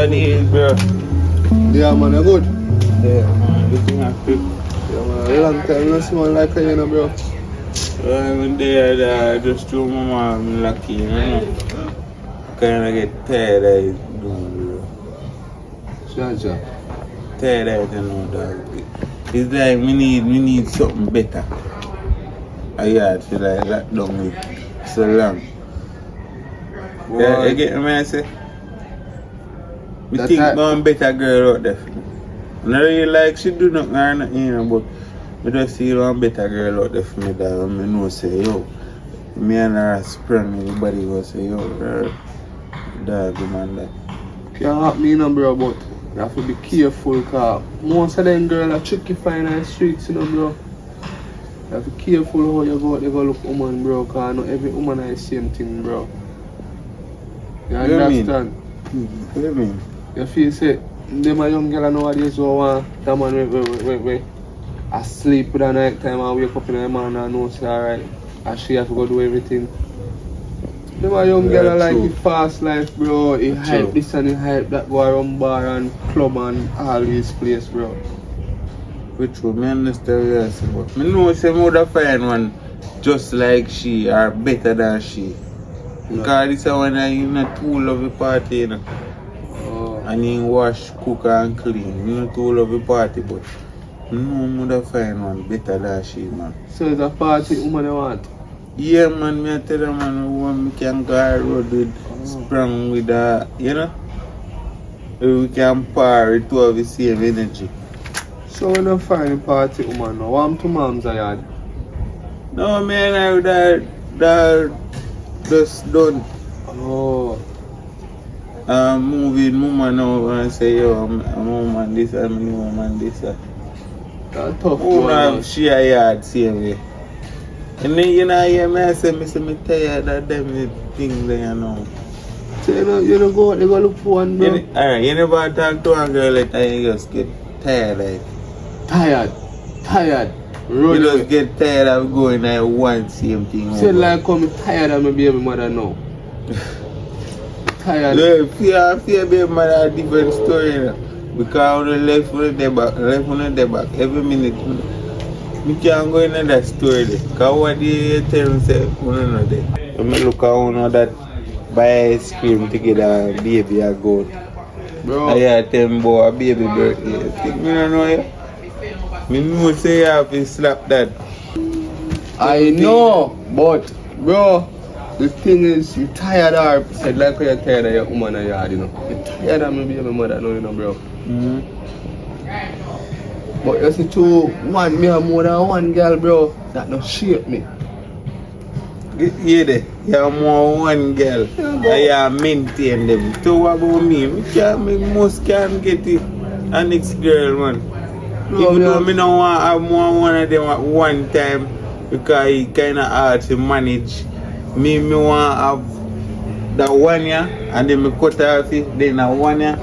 how it is, bro. Yeah, man, you good? Yeah, man, everything I feel. Yeah, man, a long time no see one like you, bro. One day I just told my mom I'm lucky, you know. Kinda get tired of it, bro. Sure. Tired of it, you know, dog. It's like we need something better. I feel like locked down with so long. Yeah, you get me, I say? We That think type- one better girl out there. Not really like she do nothing or nothing, you know, but I just see one better girl out there for me that I know say, yo, me and her sprung, everybody go say, yo, girl, dog, man, that. Can't happen, you know, bro, but you have to be careful, because most of them girls are tricky fine on the streets, you know, bro. You have to be careful how you go out there go look woman, bro, because not every woman is the same thing, bro. You What do you mean? understand? What do you mean? You feel say, them a young girl nowadays who want that man we asleep with the night time and wake up in the morning and know say alright. And she have to go do everything. Them a young girl like true. the fast life, bro. He hype True. this and he hype that, go around bar and club and all these places, bro. Which one? I understand what you're saying, but I know say I would find one just like she or better than she. Because this is when you not too love the party, you know. Oh. And you wash, cook and clean. You not too love the party, but no would find one better than she, man. So it's a party woman you want? Yeah, man, me I tell you, man, woman, we can go on road with, sprung with you know. We can par it to have the same energy. So when you find a party woman now, what to mom's a yard? No, man, I that just done. Oh. Moving woman now and say, yo, I'm a woman this, I'm a woman this. That's tough, Woman, she a yard same way. And then, you know, yeah, me say me tired of them things there, you know. So you know go out there go look for one, bro. Alright, you never talk to a girl like that, you just get tired like. Tired. You just get tired of going at one same thing. Say like I'm tired of my baby mother now. Tired. Yeah, fear baby mother a different story, you know. Because when I left on the back, every minute, I can't go into that story there. Because what they tell me, say, I don't know there. When I look at one of that buy ice cream together, baby, I go. Bro. I tell me about a baby birthday. I think I don't know you. I know say you have to slap that. I know, but bro, the thing is, you tired of her. Said like you're tired of your woman and yard, you know. You're tired of my baby mother now, you know, bro. But you see, me have more than one girl, bro, that no shape me. Yeah, there. You have more one girl. Yeah, I maintain them. So what about me? Me most can get it. A next girl, man. Bro, Even though I don't want to have more one of them at one time because it's kind of hard to manage. Me want to have that 1 year and then me cut off it, then a 1 year.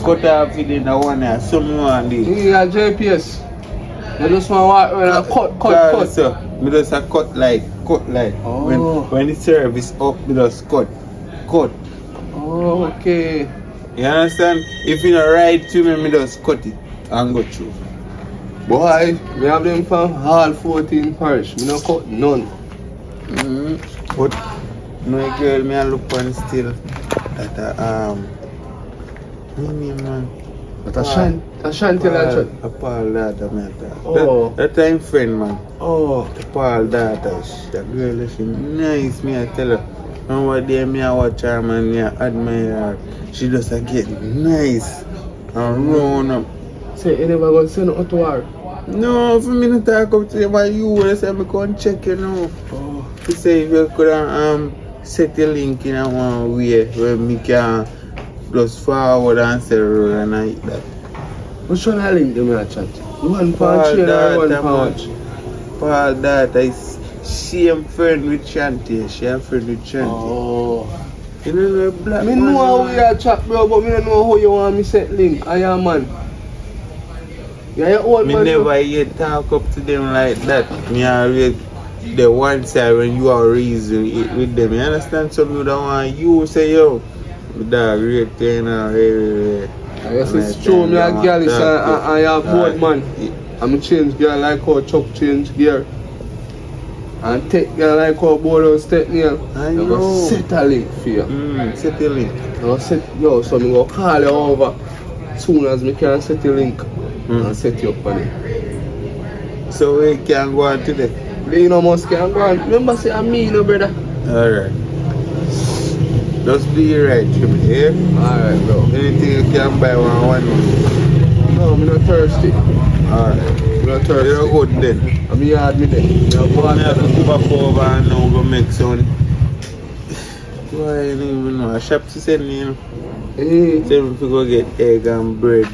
Cut off it, then a 1 year. Some want this. You got JPS. You just want to cut. So, me just a cut like. Oh. When the service up, me just cut. Oh, okay. You understand? If you don't right to me, me just cut it and go through. Boy, we have them from all 14 parish. Me no cut none. But no girl, me a look on still that no name man. But Ashanti like A Paul daughter man. Oh. That time friend man. Oh. The Paul daughter. That girl she nice, me I tell her. And one day me I watch her man, me I admire her. She just a get nice and round up. So you never go send out to her? No, for me to talk up to you about you, I say I come check you now. Oh. To say if you could set a link in one way where me can just forward and say road and I eat that. Which one I link them in a chat? One Paul pound chain or one daughter, pound? Paul daughter is same friend with Shanti. She a friend with Shanti. Oh. You know the black Me man, know how we are chat, bro, but me don't know how you want me set link. I am man. Yeah, your old Me man. never yet talk up to them like that. Me always the one side when you are reason with them. You understand? Some you don't want you say yo. My dog rate you know, everywhere. Yes, it's true, me a girl is I have board man. I'm change girl like how Chuck change gear. And take girl like how board out step nail. I go know. set a link for you. Set a link. So me go call you over soon as me can set the link and set you up on it. So we can go on today? You know must can go on. Remember say I'm me, you know, brother. Alright. Just do it right to me, yeah? Alright, bro. Anything you can buy one. No, I'm not thirsty. Alright. I'm not thirsty. You're good then. I'm hard with it. I have to go back over and now go make some. Why I don't even know. I shop to send me, you know. Send me to go get egg and bread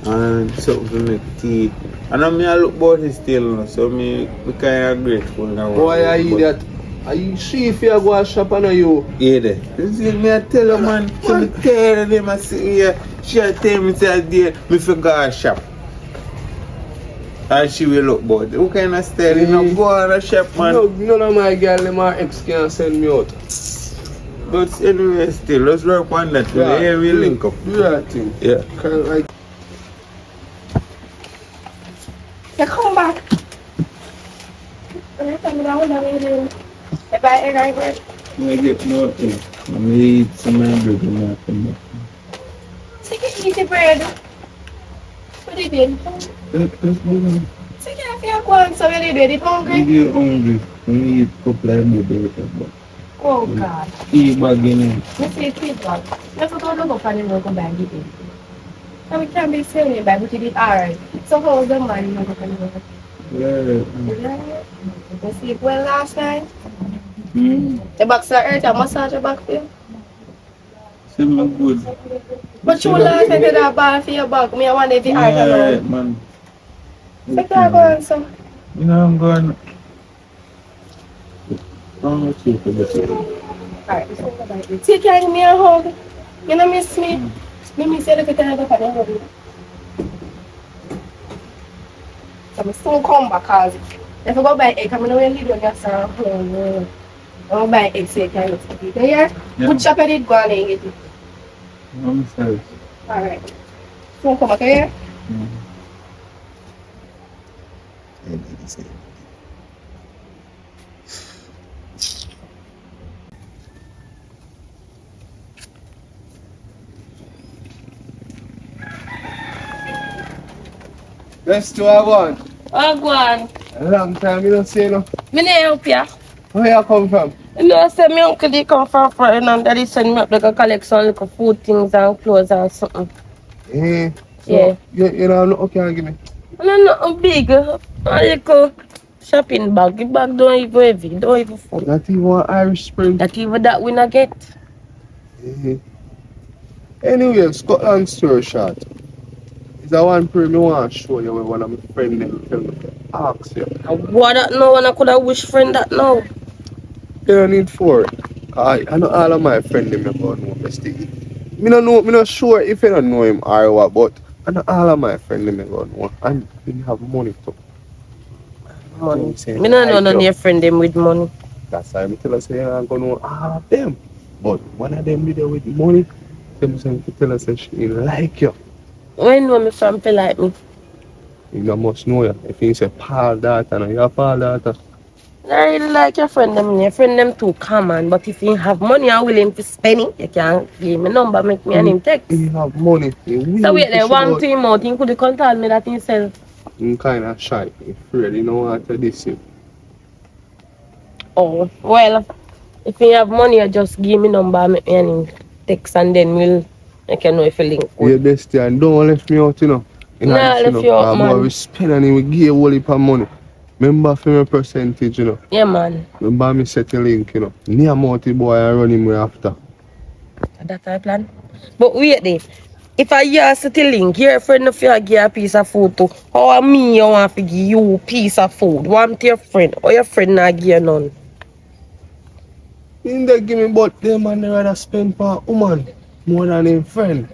and something to make tea. And I look about it still, you know, so I kind of grateful now. Boy, I eat that. Are you sure if you go and shop and you? Yeah, there. You see me, I tell her, man, so me tell them, I sit here, she tell me, say, dear, me forgot to shop. And she will look about it. What kind of style? You know, go on a shop, man. No, none of my girl, my ex can send me out. But anyway, still, let's work on that. Yeah, yeah, we link up. Do that thing. Yeah. Kind of like. Sẽ không bạc. Nếu tầm đó là đi đi. Để bài em đây với. I get more things. I need some hamburger now from that. Sẽ cái easy bread. What did you do? Let's do that. Sẽ cái affair quan so you did it hungry? You're hungry. I need a couple of hamburgers. Oh God. Tea bag in it. Let's see it dog. Let's go look up and we'll go back and eat. And we can't be selling it back, but you did alright. So hold the money and look at it. Yeah. You sleep well last night? The box are hurt, I massage your back for you. Seem good. But you last night did a ball for your back. Me I want if you hurt alone. Man. So can go on, so. You know I'm going. I'm not sure for this. Alright, so go back. Take care of me and hug. You know miss me? Me miss you look at the head of the hug. So I soon come back cause if I go buy egg, I'm going to leave on your son home. I'll buy egg so you can eat it. Yeah? Good shop at it, go on and get it. I'm sorry. Alright. So come back here. Let's do a one. Oh, go on. A long time you don't say no. Me need help you. Where you come from? You know, I said my uncle they come from foreign and daddy send me up like a collect some little food things and clothes and something. So Yeah. You know, no, okay, give me. And I'm not big. A little shopping bag. The bag don't even heavy. Don't even full. Not even one Irish Spring. Not even that we not get. Anyway, Scotland story short. It's a one prayer me want to show you where one of my friends tell me to ask you. And what that now and I could have wish friend that now. You don't need for it. I know all of my friends them about know best thing. Me not sure if you don't know him or what, but I know all of my friends them about know and they have money too. Money. Me don't know none of your friend them with money. That's why I tell us say I'm gonna know all of them. But one of them be there with money, them say tell us that she like you. When you know me from feel like me? You must know you. If you say Paul daughter and your Paul daughter. I really like your friend them. Your friend them too common. But if you have money and willing to spend it, you can give me number, make me and him text. You have money. So wait there, one time out, he could contact me that himself. I'm kind of shy. I'm afraid you know what to this you. Oh, well, if you have money, you just give me number, make me and him text and then we'll make you know if you link. Yeah, best and don't let me out, you know. Nah, left you out, man. We spend and we give a whole heap of money. Remember for my percentage, you know. Yeah, man. Remember me set a link, you know. Near Multi boy and run him way after. That's our plan. But wait there. If I hear set a link, your friend if you give a piece of food to, how me you want to give you a piece of food? Want your friend or your friend not give you none? In they give me but them man they rather spend for a woman more than a friend.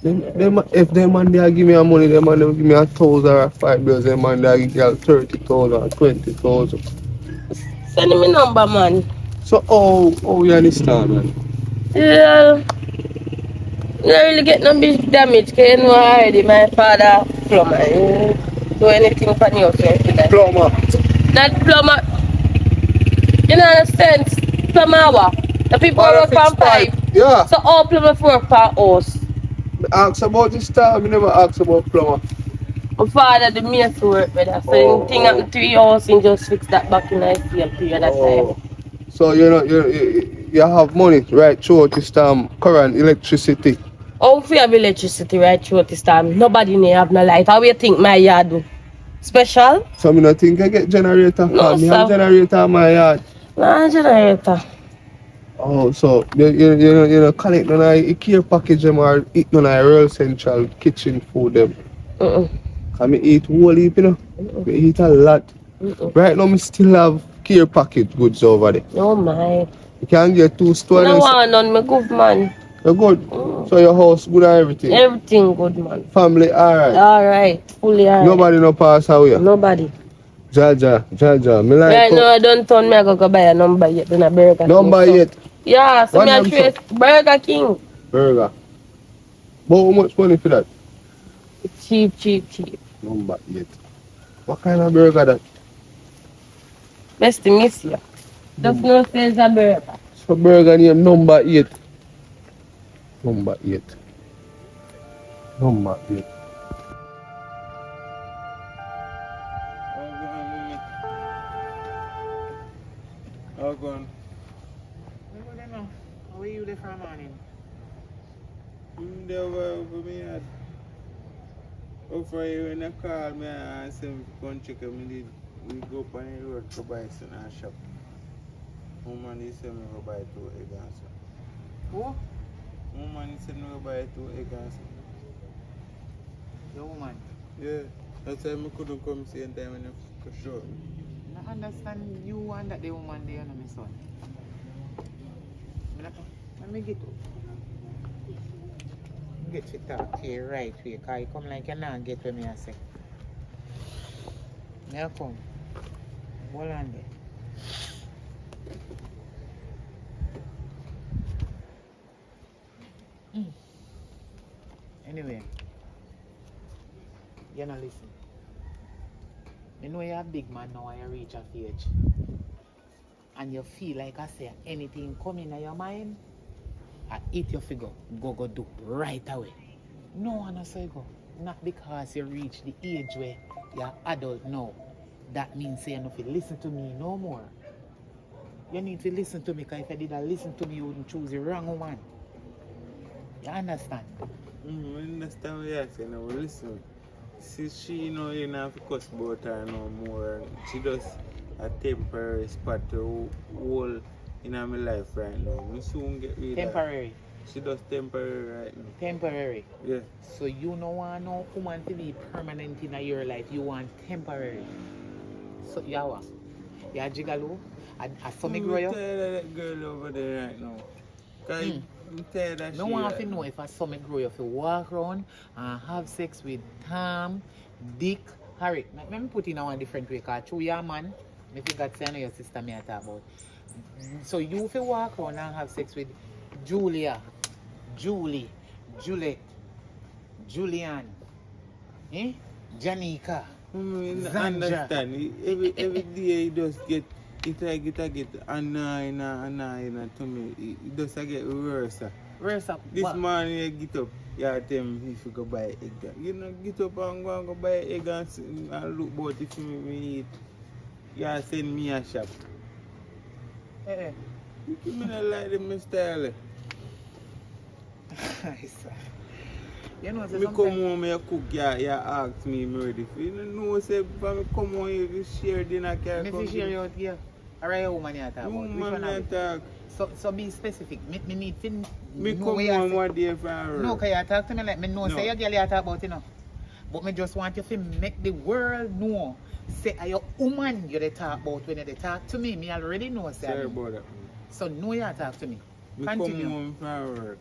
If them man they give me a money, them man they give me 1,000 or 5,000, them man they give me 30,000 or 20,000. Send me number, man. So oh you understand, man? Yeah. don't really get no big damage because you know already my father plumber. He do anything for you, so like. Plumber. Not plumber. You know understand? Plumber what? The people who Father work fix on pipe. pipe. Yeah. So all plumbers work for house. Ask about this time, I never ask about plumber. My father the mason work with us. So anything happen to your house and just fix that back in a same period of time. So you have money right throughout this time, current, electricity. Oh, if we have electricity right through this time, nobody may have no light. How you think my yard do? Special? So I don't think I get generator. No, Me have sir. generator in my yard. No generator. Oh, so you collect none of the care package them or eat none of the Royal Central kitchen food them. Cause me eat whole heap, you know. Me eat a lot. Right now, me still have care package goods over there. Oh my. You can get 2 stores. No one on me good man. You're good. So your house good and everything. Everything good man. Family alright. Alright. Fully alright. Nobody no pass away. Nobody. Jaja. Me like Right now I don't turn me I go buy a number yet in a Burger King. number So. yet. Yeah, so What me a name, trace Burger King. Burger. But how much money for that? Cheap. Number 8. What kind of burger that? Best to miss you. Just no sales a burger. So burger name number 8. Number 8. Number 8. How gone? How are you there for a morning? There were for me at over you when I call me and say come check me we go up on the road to buy some in our shop. Woman is saying me go buy 2 eggs and so. Who? Woman is saying me go buy 2 eggs and so. Your woman. Yeah. That's why I couldn't come same time when you show. I understand you and that the woman there and my son. Let me get to talk to you right way, because you come like you not get what me I say. Now come. Hold on there. Anyway, you know listen. You know you're a big man now and you reach a age. And you feel like I say anything come in your mind, I eat your figure, go do right away. No one else say go. Not because you reach the age where you're adult now. That means you don't listen to me no more. You need to listen to me, because if you didn't listen to me, you wouldn't choose the wrong one. You understand? I understand what you're saying. Now listen. See, she know you don't have to cuss about her no more. She does a temporary spot to hold in my life right now. We soon get rid of her. Temporary. She does temporary right now. Temporary. Yeah. So you don't want no woman to be permanent in your life. You want temporary. So you are what? You are gigolo? I saw me grow I'm you? tired of that girl over there right now. Cause I'm tired of No she one right to know now. if I saw me grow you, if you walk around and have sex with Tom, Dick, Harry. Let me put it in a different way, because through your man, if you got to know your sister me I talk about. So you if you walk around and have sex with Julia, Julie, Juliet, Julian, Janika, I Zandra. understand. Every day he just get annoying to me. It just get worse. Where's up? This What? morning you get up, you tell me if you go buy egg. You know, get up and go buy egg and look about if you eat. You send me a shop. Eh, You not like them style. You know, so Me come sometimes home, you cook, you ask me if I'm ready for you. You know, say, if I come home, you share dinner. if you share your yeah. Alright, your woman you talk about. Which Man, one I are we? talk. So be specific. Me need to Me know come where you home say. one day for her. No, because you talk to me like me know No. say your girl you talk about, you know. But me just want you to make the world know. Say are your woman you they talk about when they talk to me. Me already know say. Sorry about that. So know you talk to me. Me Continue. come home from her work.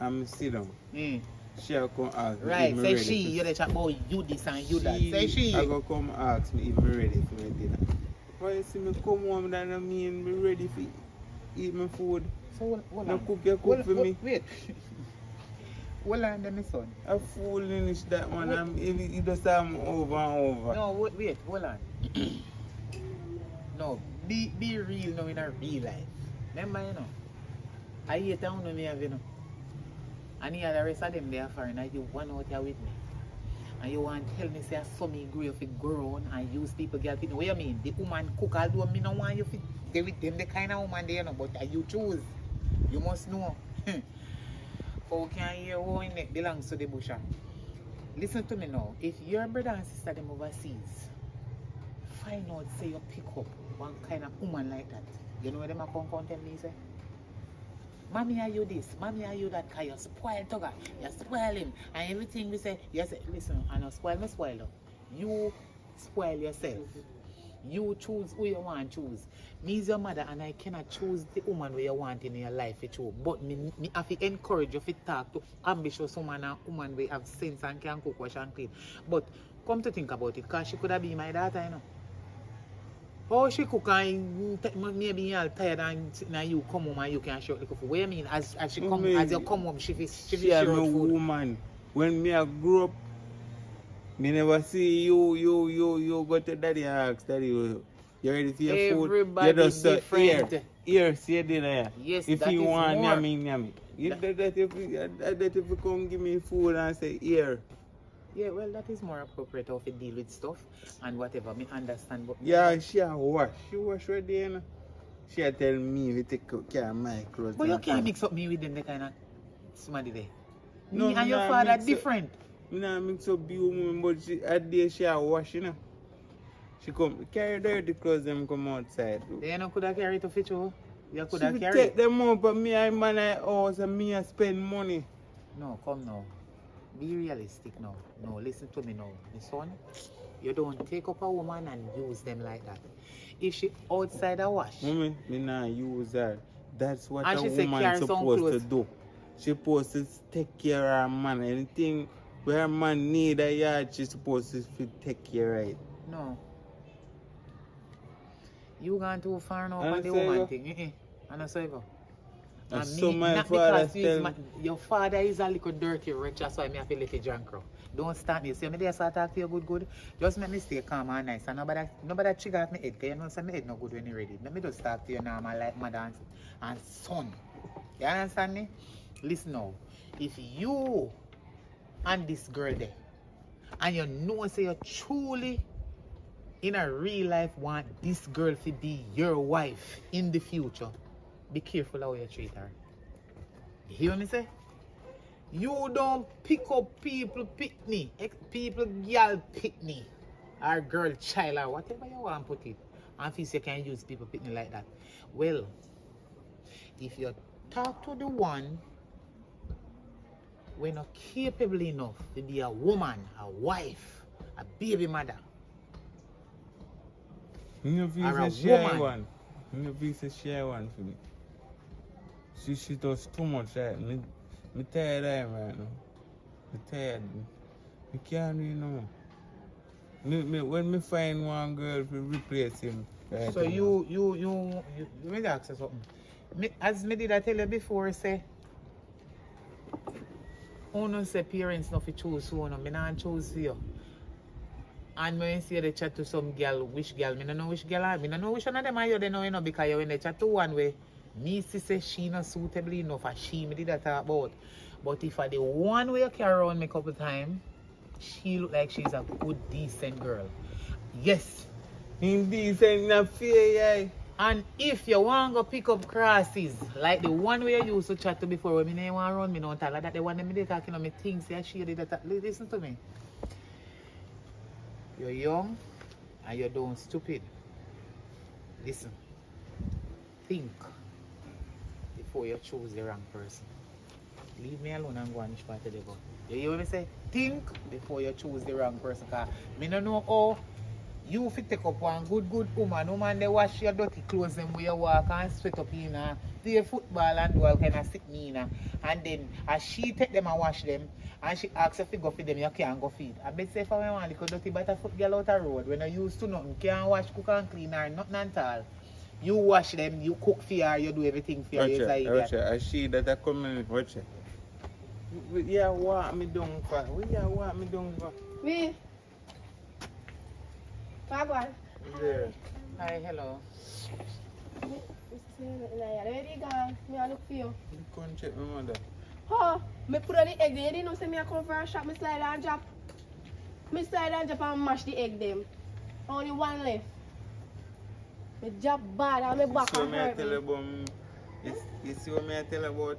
And sit down. Mm. She'll come ask me Right, if say I'm ready. she, you they talk about you this and you that. Say she. I go come ask me if I'm ready for my dinner. Why you see me come home that I mean me ready for eat my food? So hold No on. cook, you cook for me. Wait. Hold on, then, my son. A foolish that one. He just have me over and over. No, wait, hold on. No, be real now in a real life. Remember, you know, I hate town when me have, you know. And here the rest of them there foreign, and you one out here with me. And you want to tell me say I saw me grow if it grown and use people girl fit. What you mean? The woman cook although me no want you fit stay with them the kind of woman they you know, but you choose. You must know. How can you hear who in neck belongs to the busher? Listen to me now. If your brother and sister them overseas, find out say you pick up one kind of woman like that. You know what them a come tell me say? Mommy, are you this? Mommy, are you that? Because you spoil Tugger. You spoil him. And everything we say, you say, listen, I don't spoil me, spoil her. You spoil yourself. You choose who you want to choose. Me is your mother and I cannot choose the woman who you want in your life to choose. But me have to encourage you to talk to ambitious woman and woman who have sense and can cook, wash and clean. But come to think about it, because she could have been my daughter, you know. How she cook and maybe you're tired and now you come home and you can show the food. What do you mean? As she come, as you come home, she a woman. When me I grew up, me never see you go to daddy and ask daddy, you ready for your food? Everybody You just different. Here, see dinner. Yes, if that you is want more. yummy. That if you come give me food and say here. Yeah, well, that is more appropriate how to deal with stuff and whatever. Me understand, but Yeah, she a wash. She wash right there, you know. She a tell me to take care of my clothes. But you can't mix up me with them, the kind of somebody there. No, Me and your father different. Me nah mix up the woman, but she a day she a wash, you know. She come carry dirty clothes them come outside. They no coulda carry to fit you. You She coulda will carry. take them up, but me I man I house and me I spend money. No, come now. Be realistic now. No, listen to me now. My son, you don't take up a woman and use them like that. If she outside a wash, Mommy, me nah use her. That's what and a she say woman carry some supposed to clothes. do. She supposed to take care of her man. Anything where her man need a yard, she supposed to take care of it. No. You gone too far now And on the say woman go. thing. I know say go. And so my not father because tell your father is a little dirty rich, that's why me have to let you drunk. Don't start me. See me there start talk to you good. Just make me stay calm and nice. And nobody trigger off my head, because you know say my head no good when you ready. Let me just talk to you normal like mother and son. You understand me? Listen now. If you and this girl there, and you know say you truly in a real life want this girl to be your wife in the future, be careful how you treat her. You hear me say? You don't pick up people pickney, people girl pickney, or girl child or whatever you want to put it. And if you can use people pickney like that. Well, if you talk to the one when not capable enough to be a woman, a wife, a baby mother, no or a visa share woman. one. No visa share one for me. She does too much right. Me tired of him right now. Me tired. Me can't do it no more. When me find one girl to replace him. Right So now. you let me ask you something. As me did I tell you before, say uno say parents not fi choose who no, me not choose for you. And when you see they chat to some girl, which girl, me don't know which girl I me don't know which one of them are you they know, you know, because when they chat to one way, me see say she not suitable enough for she me did that talk about. But if I the one way you carry around me couple times, she look like she's a good, decent girl. Yes. Indecent, not fair, yeah. And if you want to go pick up crosses, like the one way you used to chat to before, when me name want run me don't tell her that the one that me dey talking on me things, yeah, she did that. Listen to me. You're young and you're doing stupid. Listen. Think before you choose the wrong person. Leave me alone and go on which part of the go. You hear what me say? Think before you choose the wrong person. Because me don't know how you fit take up one good woman they wash your dirty clothes them where you walk and sweat up in play football and do all kind of sick me and then as she take them and wash them and she asks if you go feed them you can't go feed. I bet say if I want little dirty but a foot girl out the road when you used to nothing can't wash, cook and clean or nothing at all. You wash them, you cook for her, you do everything for her. Watch it. As she that I come in, watch it. Yeah, what me doing for? What you want me doing for? Me. Wagwan. There. Hi, hello. Where you gone? Me I look for you. You come check my mother. Oh, me put on the egg there. You didn't know say me I come for a shop. Me slide and drop. Me slide and drop and mash the egg them. Only one left. Me drop bad and me back So and me I hurt tell you me. about you see what me I tell you about?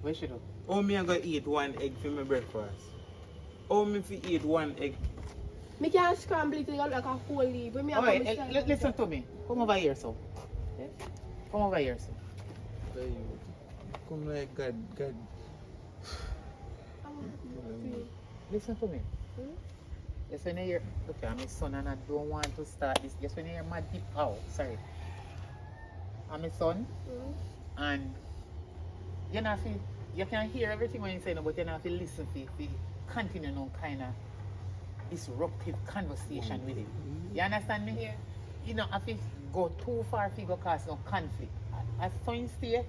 Where she do? How me I go eat one egg for my breakfast? How me fi eat one egg? Me can't scramble it like a whole leaf. When me I Alright, come, me slide and listen drop. to me. Come over here, so. Yes? Come over here, so. Tell you, come like God. I want to see. Listen to me. Hmm? Yes, when you hear, look, I'm my son and I don't want to start this. Yes, when you hear mad deep, oh, sorry. I'm my son Hmm? and you know, you can hear everything when you say, no, but you have to listen to continue no kind of disruptive conversation with it. You understand me here? You know, if you go too far, if you go cause no conflict. As son stay,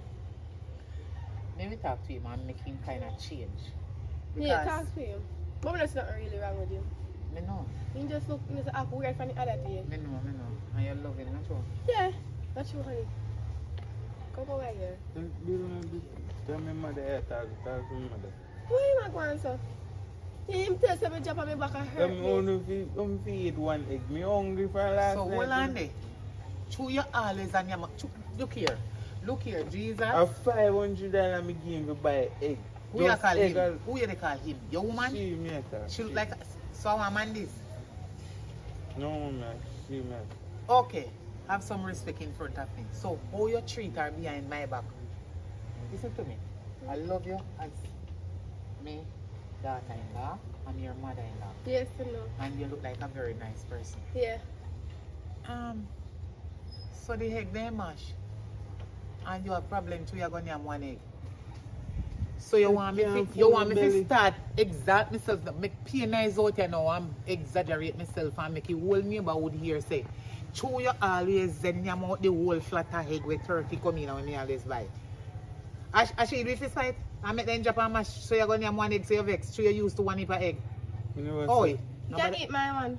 maybe talk to him and make him kind of change. Yeah, talk to him. But there's nothing really wrong with him. Me know, He just look, he just act weird from the other day. me know. And you love him, not true? Yeah, that's true, honey. Come over here. Tell me mother here, talk to my mother. Why you not going so? Him tell say me jump on me back and hurt I'm me. only fi eat one egg. Me hungry for last So night. hold on there. Chew your always and your look here, Jesus. A $500 me give him to buy egg. Who you Just call egg him? and- Who you dey call him? Your woman? She me I talk. She look like so a man this. No man, she me. Okay, have some respect in front of me. So how you treat her behind my back? Listen to me. I love you as me, daughter-in-law, and your mother-in-law. Yes, I know. And you look like a very nice person. Yeah. So the egg they mash. And you have problem too, you're gonna have one egg. So you want me to start exact myself, make pain eyes out here now and exaggerate myself and make it whole neighborhood here say. True you always send them out the whole flat egg with turkey come in and me always buy. I should do this fight and make them drop and mash so you're gonna have one egg so you vex. So you're used to one heap of egg. You know what? Oh, You can't eat my one.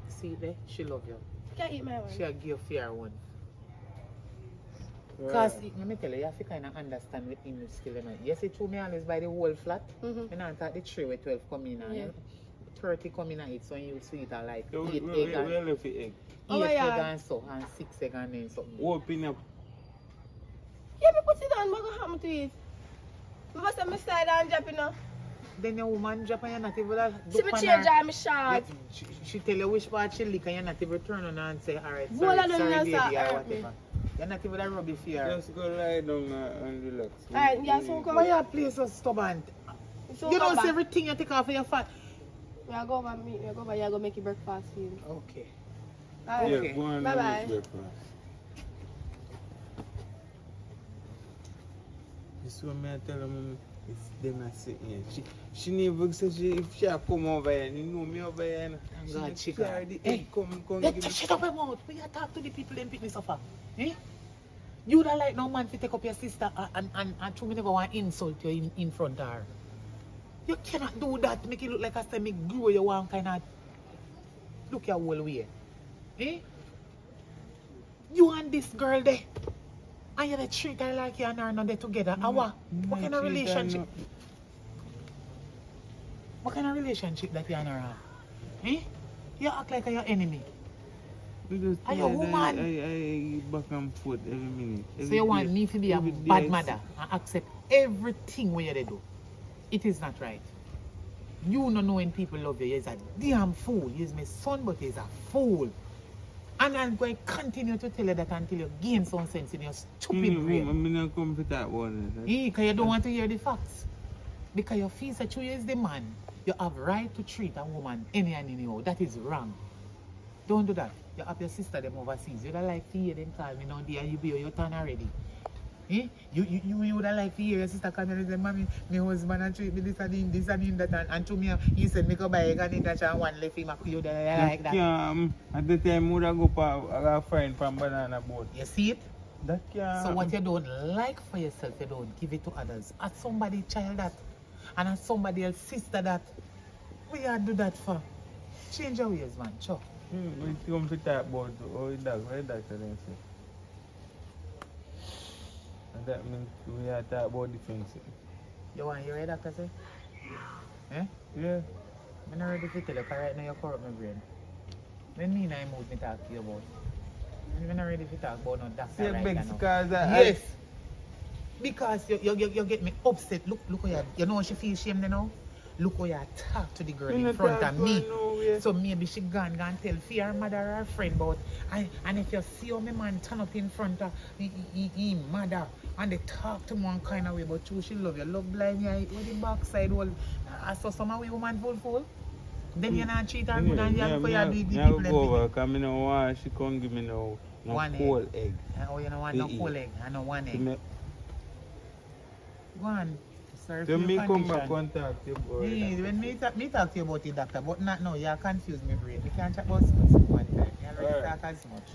see there, she love you. You can't eat my one. She'll give fair one. Because, let me tell you, you have to kind of understand with English skill. You know. Yes, it's true, me always buy the whole flat. Mm-hmm. You know, the 3 with 12 come in and Yeah. 30 come in and eat, so you sweet are like 8 We egg and left the egg. Oh my 8 egg God. and so, and 6 egg and then something. Open up. Yeah, me put it on. What gonna happen to it? Me must have my slide and drop, you know. Then your woman drop and you're not even like, See me change all my shot. she tell you which part she lick and you're not even turn on and say, alright, Well, sorry, I don't sorry know, lady sir, or hurt me. whatever. You're not even a rubby fear. Just go lie down and relax. Alright, yeah, so come Why on. you play so stubborn? So You come don't see back. everything you take off of your fat. We are go over me. We are go over here. Go make you breakfast for you. Okay. Alright. Yeah, Okay. go on Bye-bye. and make breakfast. This one me I tell them it's them I say here. She never say if she come over here, you know me over here. Thank God she carry got. the Hey, egg, come Let give the me. shit up your mouth. We gotta talk to the people and pick me suffer. Eh? You don't like no man to take up your sister and to me never want to insult you in front of her. You cannot do that. Make it look like I said me grow you one kind of look your whole way. Eh? You and this girl there. And you treat her like you and her not there together. And what? What kind of relationship? What kind of relationship that you and her have? Eh? You act like you're your enemy. Are you a woman? I back and forth every minute. So you want me to be a every day bad I mother and accept everything what you do? It is not right. You don't know when people love you. You're a damn fool. He's my son, but he's a fool. And I'm going to continue to tell you that until you gain some sense in your stupid brain. I'm not come for that one. Because you don't want to hear the facts. Because you feel that you is the man. You have right to treat a woman any and anyhow. That is wrong. Don't do that. You have your sister them overseas. You don't like to hear them call me now there you be your turn already. Eh? You would like to hear your sister call me and say, Mommy, my husband and treat me this and that and to me he said me go buy a gun in that and one left him a you like that. At the time I would go for a friend from banana boat. You see it? That can't. So what you don't like for yourself, you don't give it to others. As somebody child that and a somebody else's sister that. What you do that for? Change your ways, man. Sure. We come to talk about how it does, what that then say. And that means we are talk about different things. You want to hear what doctor say? Eh? Yeah. I'm not ready to tell you, because right now you corrupt my brain. When me and I move, me talk to you about. I'm not ready to talk about no doctor See, right big now. because Yes. Because you get me upset. Look how you know she feels shame now? Look how you talk to the girl in front of me. So maybe she gone tell fear her mother or her friend about. And if you see how my man turn up in front of his mother and they talk to me one kind of way, but true she love you. Love blind you with the backside wall. I saw some of we woman full. Then you not treat her good and you look how you do the people. go over because I don't want she come give me no whole egg. Oh, you don't want no whole egg and no one egg. Go on. Sorry Then for me your come back condition. and talk to you about Me, it. when me talk to you about the doctor, but not now, you confuse me brain. We can't talk about something one time. You already Alright. talk as much.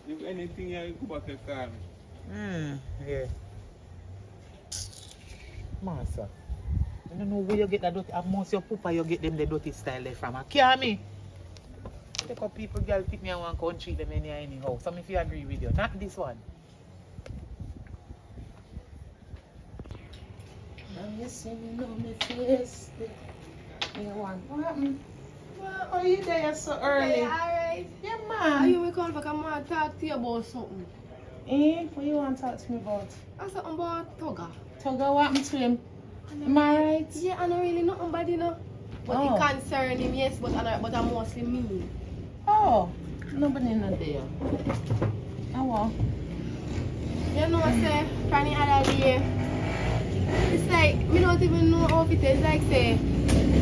If anything you go back and call me. Yeah. Master, I don't know where you get that dirty. At most your poopa, you get them the dirty style there from. Care me. Take up people, girl, pick me and one go treat them anyhow. So if you agree with you, not this one. You see me on my face. What happened? Well, are you there so early? Hey, alright. Yeah, Are you man. me call back? I want to talk to you about something. Eh? What you want to talk to me about? I said about Toga. Toga, what happened to him? Am I right? Yeah, I don't really know somebody, you know. But Oh. it concern him, yes, but I'm mostly me. Oh, nobody not there. Oh, well. You know, I say, from the other day, it's like, me don't even know how it is. It's like, say,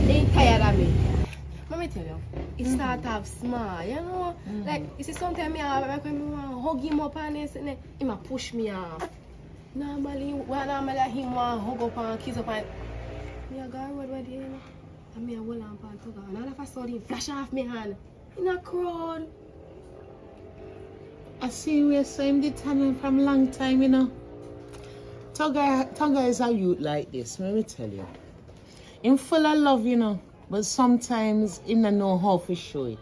they tired of me. Let me tell you, it start off small, you know? Like, you see, sometimes me want to hug him up and this, and he might push me off. Normally him want to hug up and kiss up and me a go road with you know. And me a hold on pan Toga. And all of a sudden he flash off me hand in a crowd. I see we saw him the tunnel from long time, you know. Toga is a youth like this, let me tell you. Him full of love, you know, but sometimes he don't know how to show it.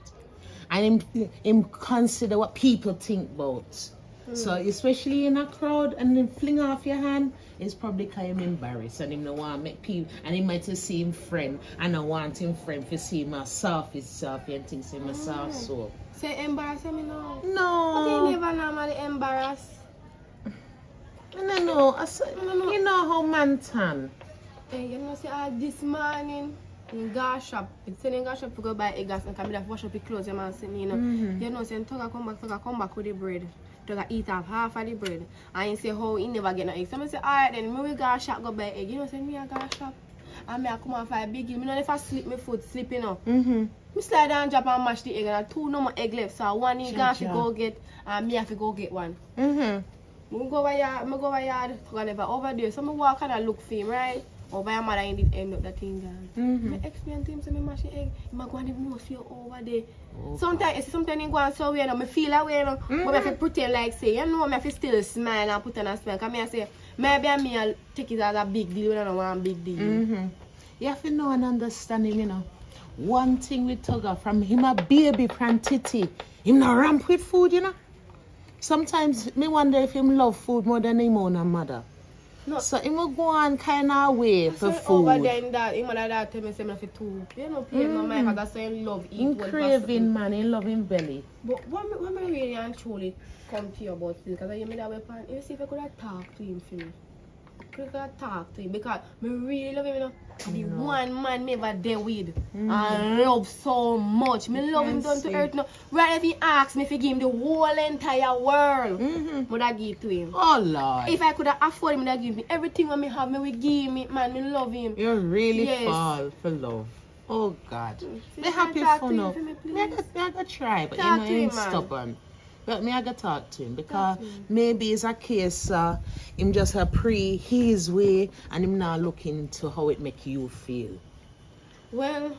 And him consider what people think about. So especially in a crowd and then fling off your hand, it's probably because him embarrassed and him don't want to make people, and he might have see him friend and I want him friend to see him a soft and things him a soft soul. Say embarrass me now. But No. he never normally embarrass. I know. You know how man tan. Hey, you know say this morning in gas shop, it's in gas shop to go buy eggs and come back wash up the clothes, you man say, you know. You know, say Toga come back with the bread. Toga eat off half of the bread. And he say how he never get no eggs. So I say, alright then, me we gas shop go buy egg. You know, say me a gas shop. And me a come off a big hill. Me know if I sleep, my foot sleep, you know. Me slide down, drop and mash the egg, and 2 no more egg left. So one he got to go get, and me have to go get one. Me go over yard, Toga never over there. So me walk and I look for him, right? Over your mother did end up that thing gone. Me explain to him, so me mash the egg. He might go and even see you over there. Sometimes he go on so weird, I feel that way, you know. But I have to pretend like say, you know, I have to still smile and put on a smile. Because I say, maybe I'll take it as a big deal when I don't want a big deal. You have to know and understand him, you know. One thing with Toga, from him a baby from titty, him not ramp with food, you know. Sometimes me wonder if him love food more than him own mother. No. So him will go on kind of way for So food. over there in that, him and that tell me say me have to you know, pay no mind because that's why him love eat Him well craving, man, he love him belly. But what me really and truly come to you about this, because I hear me that weapon, you see if I could have talked to him for me. Could have talked to him because me really love him, you know. The one man me ever there with. I love so much. Me love him down to earth now. Right if he asks me if he give him the whole entire world, would I give to him. Oh Lord. If I could have afford him, would give me everything what me have, me would give me, man, me love him. You really Yes. fall for love. Oh God. See, Be happy talk for to him now. for me, Me I please. gotta try, but Talk you to know him, he's man. stubborn. But me I gotta talk to him because Talk to him. maybe it's a case him just a pre his way and him not looking into how it make you feel. Well,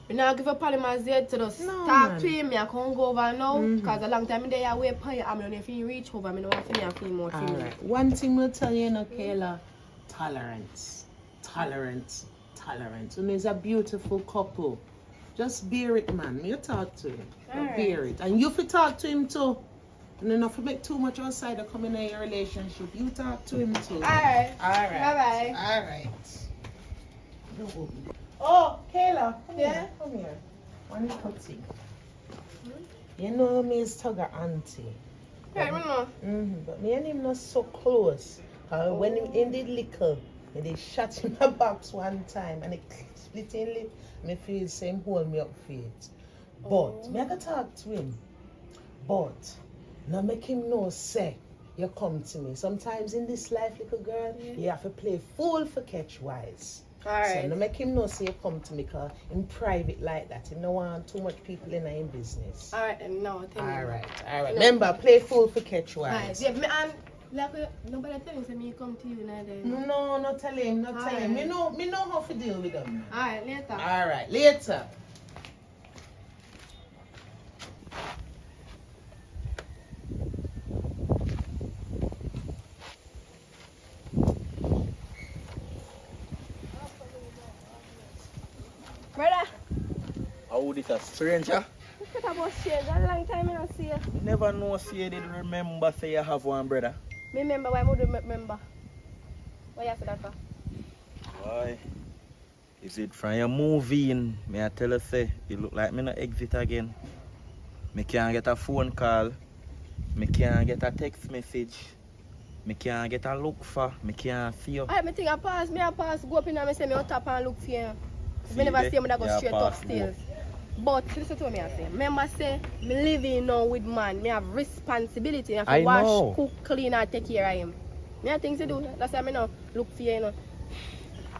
you know, give up on him as yet to just No, talk man. to him. I can't go over now because a long time they are wait for you. I'm not if he reach over, I don't want to feel more for me. Alright. One thing we'll tell you, no, Kayla, tolerance. tolerant. And he's a beautiful couple. Just bear it, man. You talk to him. Bear it. And you fi talk to him too. And then if you make too much outside of coming in your relationship, you talk to him too. Alright. Alright. Bye-bye. Alright. Oh, Kayla, come Yeah? here. Come here. One little thing. You know me is Tugger auntie. Yeah, I know. But me and him not so close. When him in the liquor, and they shot in my box one time and it split in lip, me feel same hold me up for it. But me I can talk to him. But now make him know say you come to me. Sometimes in this life, little girl, you have to play fool for catch wise. Alright. So now make him know say you come to me because in private like that, he don't want too much people in his business. Alright, then no, tell me. Alright. Remember, play fool for catch Alright, wise. yeah, me and like nobody tell me say me come to you now then. No, not tell him, not tell him. Me know how to deal with them. Alright, later. Alright, later. Brother, How this a stranger? what about change? A long time I don't see you. Never know say you didn't remember say you have one brother. Me remember why I don't remember. Why you say that for? Why? Is it from your movie? Me I tell you say, you look like me no exit again. Me can't get a phone call. Me can't get a text message. Me can't get a look for. Me can't see you. Alright, me think I pass, go up in and me say me on top and look for you. See Me never there? see me that go Yeah, straight pass upstairs. But listen to what me I say. Remember say, me living now with man. Me have responsibility. I have to I wash, know. cook, clean and take care of him. Me have things to do. That's why me now look for you, you know.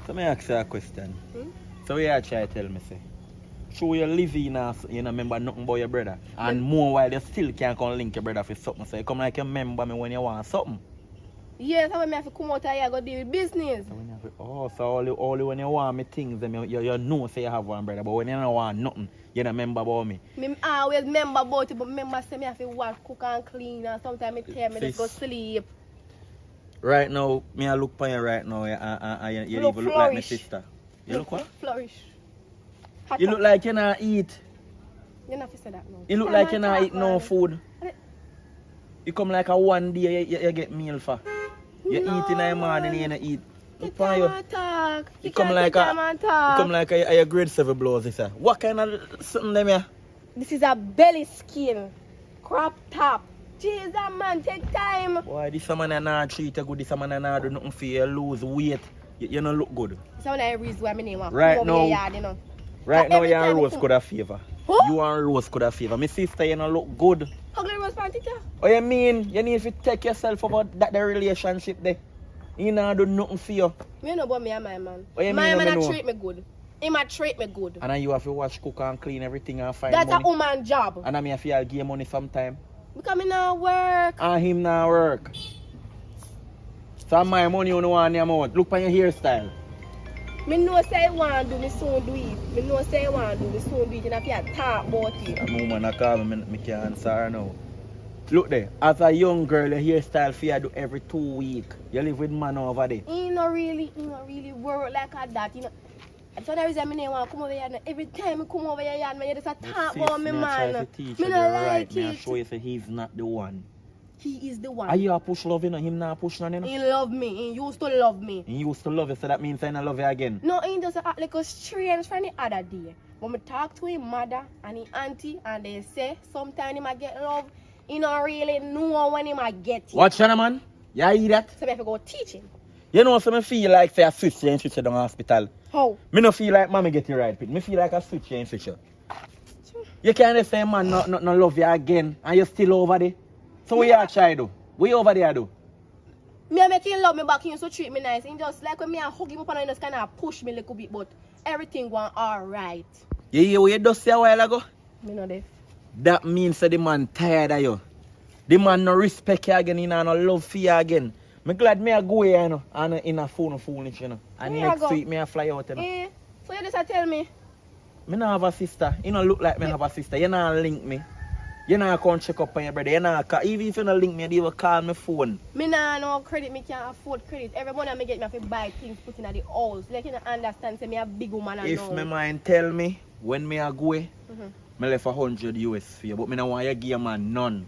So me ask you a question. Hmm? So you try to tell me say, so you live in a, you don't remember nothing about your brother. And more while you still can't come link your brother for something. So you come like you remember me when you want something. Yes, that's why me have to come out here and go deal with business. So when you have, so only when you want me things, then you know say you have one brother. But when you don't want nothing, you don't remember about me. Me always remember about it, but remember say me have to wash, cook and clean and sometimes me tell me just go sleep. Right now, me I look for you right now and you Look even look like my flourish. sister. You look what? Flourish. Hot You up. look like you not eat. You not have to say that now. You look Time like and you not talk, eat no man. food. You come like a one day you get meal for. You No, eat in the morning man. you don't eat. Take Look for time you. and talk. You You come can't like take a time and you talk. come like a grade 7 blouse this. What kind of something them here? This is a belly skin. Crop top. Jesus man, take time. Boy, this man not treat you good, this man not do nothing for you, lose weight. You don't look good. That's one of the reasons why my name was Right come over now- your yard, you know. Right So now every you and time you Rose come- could have favor. Who? You and Rose could have favor. My sister, you don't look good. Ugly rose panty too. What you mean? You need to take yourself about that the relationship there. You not do nothing for you. Me know about me and my man. What you My mean, man me a know? treat me good. He might treat me good. And then you have to wash, cook and clean everything and find That's a money. woman job. And then me have to give you money sometime. Because me now work. And him not work. So my money you don't want them out. Look on your hairstyle. Me know say I want to do, me soon do it. Me know say I want to do, me soon do it. And I feel talk about it. That woman I call me can't answer her now. Look there, as a young girl, your hairstyle for you do every 2 weeks. You live with man over there. He not really work like that, you know. That's why the reason I want to come over here. And every time I come over here, man, you just a talk about me, I try man. to teach Me you not the right. like Me I it. show you say he's not the one. He is the Are one. you a push love, you know? Him not push none, you know? He love me. He used to love me. He used to love you, so that means I not love you again. No, he just act like a strange from the other day. When I talk to his mother and his auntie and they say sometimes he might get love, he don't really know when he might get it. Watch on, man. You hear that? So I have to go teach him. You know, so me feel like say a switch you and switch you down hospital. How? Me no feel like mommy get you right pit. Me feel like a switch you and switch you. You can't say man no love you again and you still over there. So what you try do? What you over there do? Me I make him love me back, he used to treat me nice. He just like when me I hug him up and he just kind of push me a little bit, but everything going alright. You hear what you just say a while ago? Me know that. That means that the man tired of you. The man no respect you again, he no love for you again. Me glad me a go here, you know, and in a phone foolish, you know. And Where you next go? week me a fly out, you know. Eh, so you just a tell me. Me no have a sister. You no look like me have a sister. You not link me. You not come check up on your brother. You not call. Even if you don't link me, you will call my phone. Me nah no credit, me can't afford credit. Every money I get me have to buy things put in the house. Like you don't understand, say me a big woman and If now. my mind tell me when me a go, me left 100 US for you, but me no want you give a man none.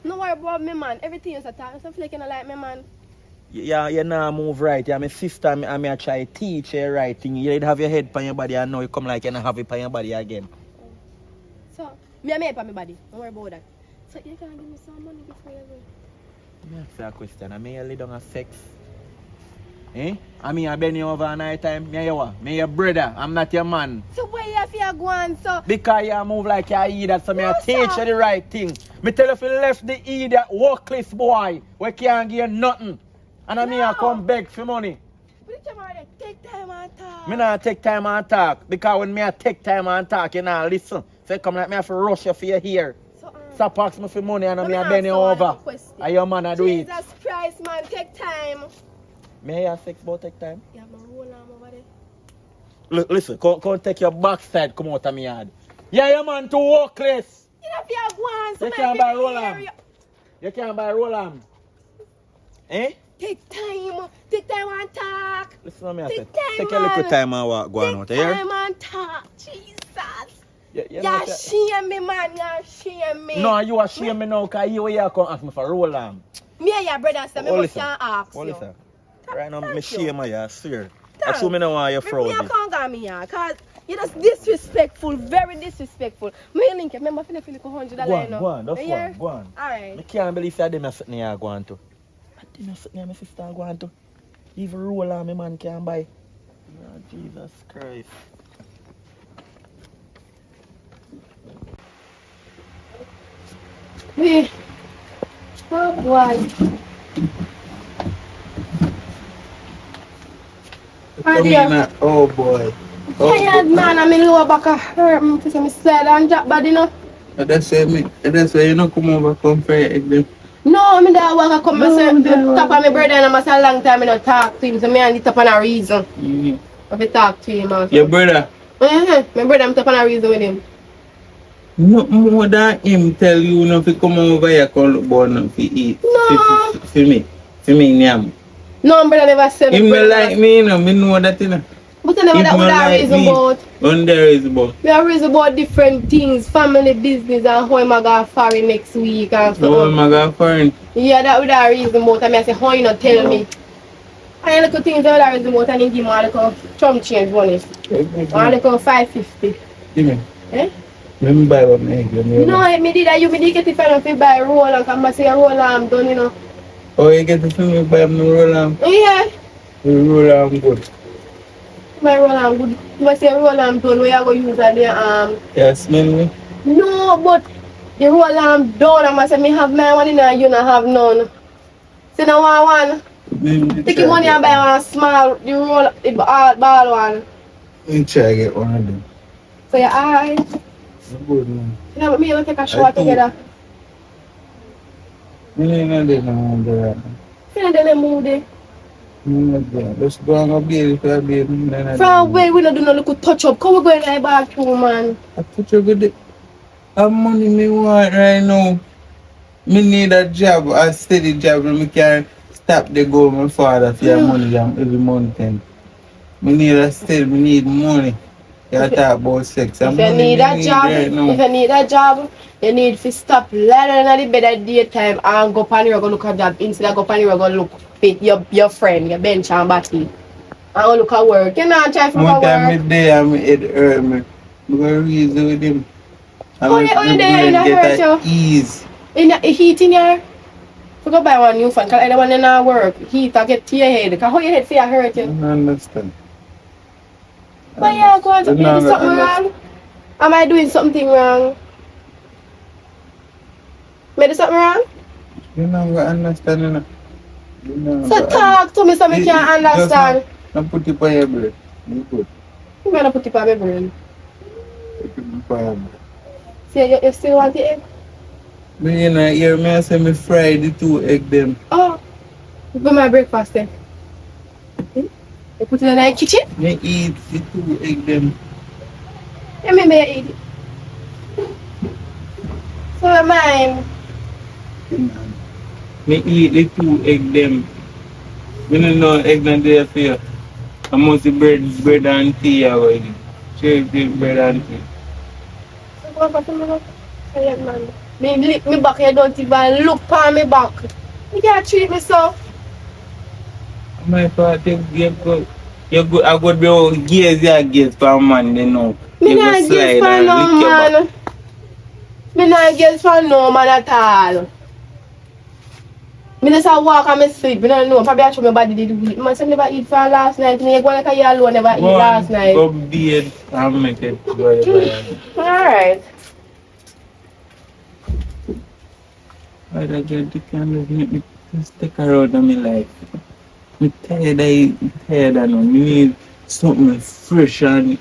No worry about me man, everything is a time. So I feel like you don't like me man. Yeah, you nah move right. Yeah, my sister, I me try teach you right thing. You have your head on your body and now you come like you don't have it on your body again. So, me a make for my body. Don't worry about that. So you can give me some money before you go. Let me ask you a question. I may lay down a sex. Eh? I mean, I been you over a night time. Me your brother. I'm not your man. So why you have to go on so? Because you move like you idiot, so me I teach you the right thing. Me tell you if you left the idiot workless boy, we can't give you nothing. And I mean I come beg for money. But you already take time and talk. Me not take time and talk. Because when me I take time and talk, you not listen. So you come like me have to rush you for your ear. So, Stop asking me for money and I Let me me bend you ask you one over. question. And your man I do it. Jesus Christ, man, take time. Me have sex about take time? You have my whole arm over there. Look, listen, come take your backside, come out of me yard. Yeah, your man too workless. You have to go on. So You my can't buy people roll hear arm. you. You can't buy roll arm. Eh? Take time and talk. Listen to me, I Take said. time, Take a little man. time and walk, go on out Take here. time and talk. Jesus. You You shame me, man. You shame me. No, you ashamed me now because you come ask me for roll arm. Me and your brother say me Oh, must listen. can't ask Oh, you. listen. Right now, me Thank you. shame you, I swear. I Thanks. show me no want you Me fraud. can't go me here, cause you're just disrespectful, very disrespectful. Me link you, remember if you $100 Go on, now. go on, just You go on, hear? go on. Alright. I can't believe that them are sitting here going to. But them are sitting here, my sister going to. Even roll on, my man can't buy. Oh, Jesus Christ. Hey. Oh boy. Come in now. Oh boy. Tired man, I'm in lower back hurt me to say me slide and drop body no. That's why you not come over come for your egg them. No, I'm there work come no, say top of my brother and I'm a long time I don't talk to him, so me and the top on a reason. If I talk to him also. Your brother? My brother I'm top on a reason with him. No more than him tell you no fi come over here come look born fi eat. No. For me. For me nyam. No, my brother never said Him my no brother like me, no. Me know that, you know. But I never If that would no have like reason me, about. when there is about. We are reason about different things, family business and how I'm going to foreign next week and so Oh, on. my God, foreign. Yeah, that would have reason about. I mean, I say, how you not tell me? And little things that would have reason about and then give me a little chum change money. A little 550. Give me. Eh? Let me buy one egg. No, me did that. You me did get it for nothing buy roll and come and say roll I'm done, you know. Oh, you get it for me buy me roll arm? Yeah. Roll arm good. My roll I'm good. You must say roll I'm done where you go use the Yeah, smell me? No, but the roll I'm done. I must say me have my one and you not have none. So now I want take the money and buy one small the roll the ball one. You try to get one of them. So you're alright. Good man. You know, me and you take a shower together. Me no dey no there. You know then move there. Let's go and go bathe if I bathe. From where we not do no little touch up. Come we go in the bathroom, man. I put you good. How money me want right now? Me need a job, a steady job, and me can stop the go my father for your money jam every month. Me need a steady, me need money. You talk about sex. If you need a job, you need to stop lying on the bed at daytime and go up and you go look at job instead of go up and you go look fit your friend, your bench and batty. And go look at work. You know, try for one work. time me there and me head hurt me. I'm going to reason with him. Oh, yeah, oh, there, in hurt you. Ease. In the heat in here. We go buy one new fan because the one in our work. Heat I get to your head. Because how your head feel hurt you? I don't understand. But yeah, go on to do something wrong. Am I doing something wrong? Made something wrong? You don't understand. You know, So talk to me so I can understand. Just put it on your brain. You good. I'm going to put it on my brain. Put it on your brain. See, you still want the egg? Me you know, hear me I say me fry the 2 egg them. Oh, it's my breakfast then. You put it in the kitchen? Me eat the 2 egg them. Yeah, me may eat it. So For mine. Me eat the 2 egg them. We don't know egg not there for you. I must bread and tea already. Shake the bread and tea. Me lick me back, you don't even look for me back. You can't treat me so. My father, you're good. You're good. I got be gaze your gaze for a man, you know. Me You go not slide gaze for and no lick your back. man. Me not gaze for no man at all. Me just a walk and me sleep. Me don't know. Probably I show my body did weak. Man say never eat for last night. Me go like a year alone never eat last night. Go bed and make it go. Alright. I get the candles, make me stick around in my life. I'm tired of now. Me need something fresh and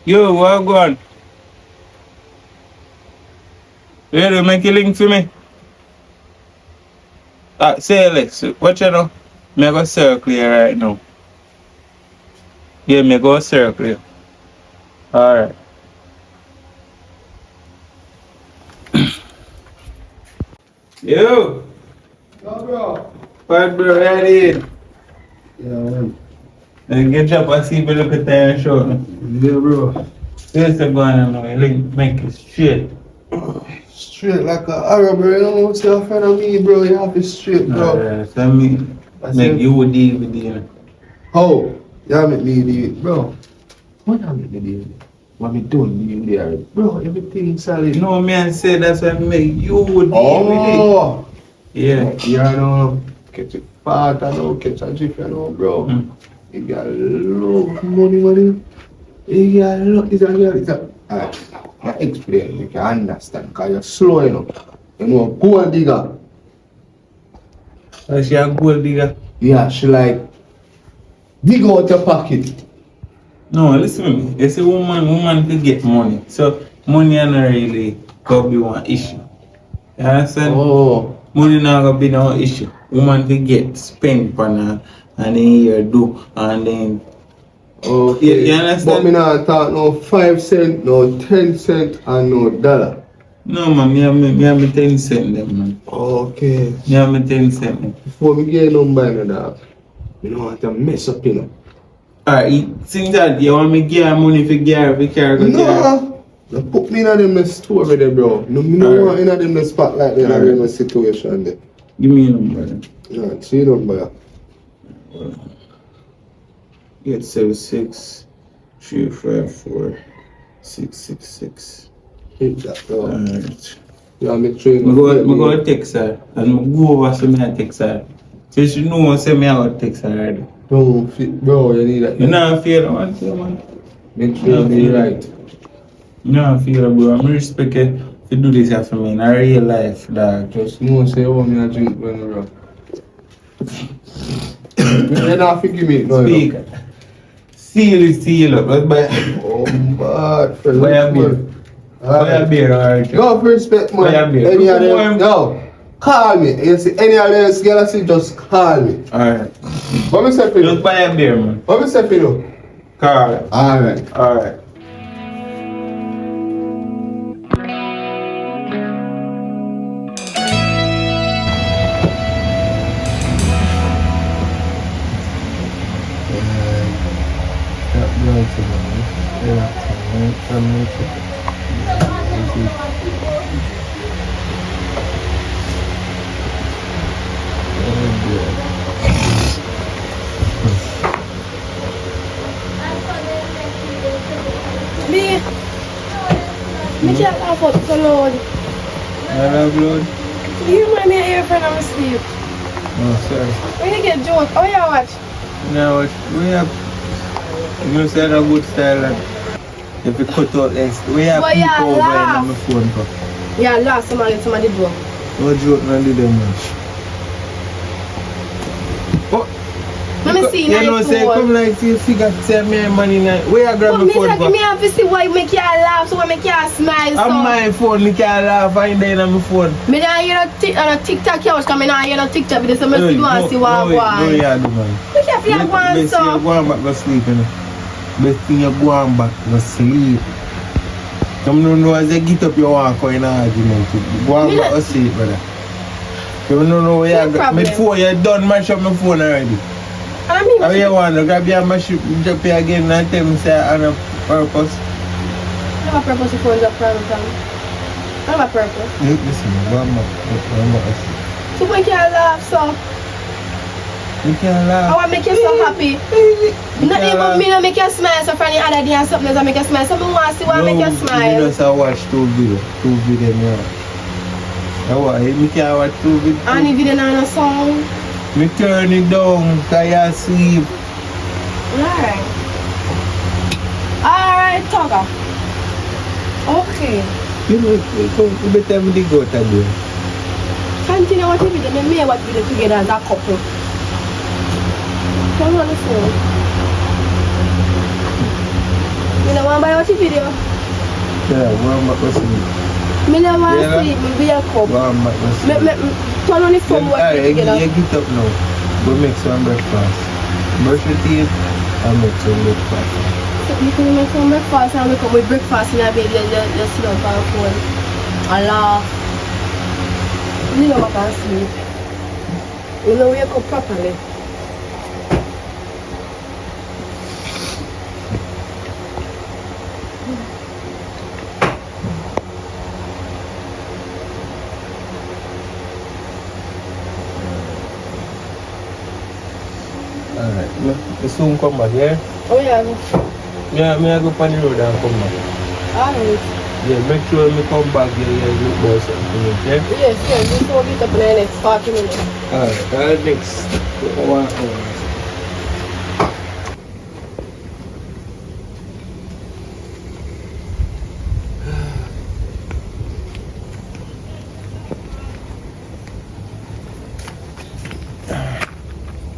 yo, what go on? You do make a link for me? Say Alex, what you know? Me go circle here right now. Yeah, me go circle here. Alright. Yo! Yo, bro. What bro, where you Yeah, man. get up and see if you look at the show. Yeah, bro. Here's the going now, make it straight. Straight like a Arab, bro. You don't want to see a friend of me, bro. You have to straight, bro. Alright, so me make you deal with it. How? You make me deal, bro. What I make me deal? What me doing deal there? Bro, everything solid. No man say that's what make you deal with Oh! it. Yeah. Yeah, no. Catch a fat, I know. Catch a jiff, I know, bro. You got a lot of money. You got a lot. It's a. I explain, you can understand, because you're slow, you know. You know, gold digger. So she a gold digger? Yeah, she like, dig out your pocket. No, listen to me. You see, woman can get money. So, money is not really going to be one issue. You understand? Oh. Money not going to be no issue. Woman can get spent on her, and then you do, and then... Okay. You understand? But me not talk no 5 cent, no 10 cent, and no dollar. No, man, me have me 10 cent them, man. Okay. Me have me 10 cent them. Before me get no buy no dog, you know want to mess up, you know. Alright, since that, you want me give her money for carry go No, you put me in them store with them, bro. No, me no want in them spotlight in them situation there. Give me a number then. Yeah, see number. 876 354 666. Hit that, bro. Alright. Yeah, me train. I go text her and I go over so me I text her. So she know say me I go text her already. Don't fit, bro. You need that. You know I feel I want to, man. Make sure you right. You know I feel bro. I'm respect you to do this here for me in a real life, dog. Just know say oh me a drink when bro. You not forgive me, no. Speak. Seal up. Let's buy. Oh, bad. Buy a beer. Buy a beer, alright. You have respect, man. Buy a beer. Any of them, no. Call me. You see any of them galaxy, just call me. Alright. What me say for Just you? buy a beer, man. What me say for you? Carl. Alright. Alright. Me can't laugh out so loud. Hello, blood. You remind me of your friend on sleep. Oh, sorry. When you get joke, oh yeah, watch. Now, we have. You say a good style that if you cut out this, we have But people yeah, over laugh. in my phone. Call. Yeah, last somebody do. No joke, no do them, man. Oh, Let me see you know, say, come like, see, figure, say, me and money, where you grab But my me phone? say, me have to see why you make you laugh, so why make you smile, so. On my phone, me can't laugh, I ain't there on my phone. Me don't hear no TikTok couch, because me don't hear no TikTok video, so me still want to see what No, one. yeah, do, man. Me can't feel like one, Best thing you so. go on back to sleep, you know. Best thing you go on back to sleep. Some don't know as they get up, you want to go in an argument. Go and go to sleep, brother. You don't know where you got. My phone, you're done mash up my phone already. I mean, How you want to grab your mash up here again and tell me say I have a purpose? I have a purpose if phone's a problem. I have a purpose. Listen, one more. So why can't laugh, so? You can't laugh. I want to make you so happy. Not even me to make you smile, so from the other day and something else to make you smile. So I want to see what make you smile. You just watch two videos now. I can't watch 2 videos. And the video not a song. Me turn it down, because you sleep. Alright. Alright, Toga. Okay. You better have the go to do. Continue watching video. We may watch video together as a couple. Come on the phone. You don't want to watch the video? Yeah, go on back to sleep. I don't want to sleep. I be a couple. Go on back to sleep. Turn on the phone, watch it together. You get up now. Go make some breakfast. Brush your teeth and make some breakfast. So you can make some breakfast and we come with breakfast in a bed. You sit up on the phone. I laugh. You know what I sleep. You know wake up properly. Alright, you soon come back, yeah? Oh yeah. Yeah, I go on the road and come back. Alright. Yeah, make sure me come back here and look for something, okay? Yes, yes. This will be up in the next 40 minutes. Alright, next 1 hour.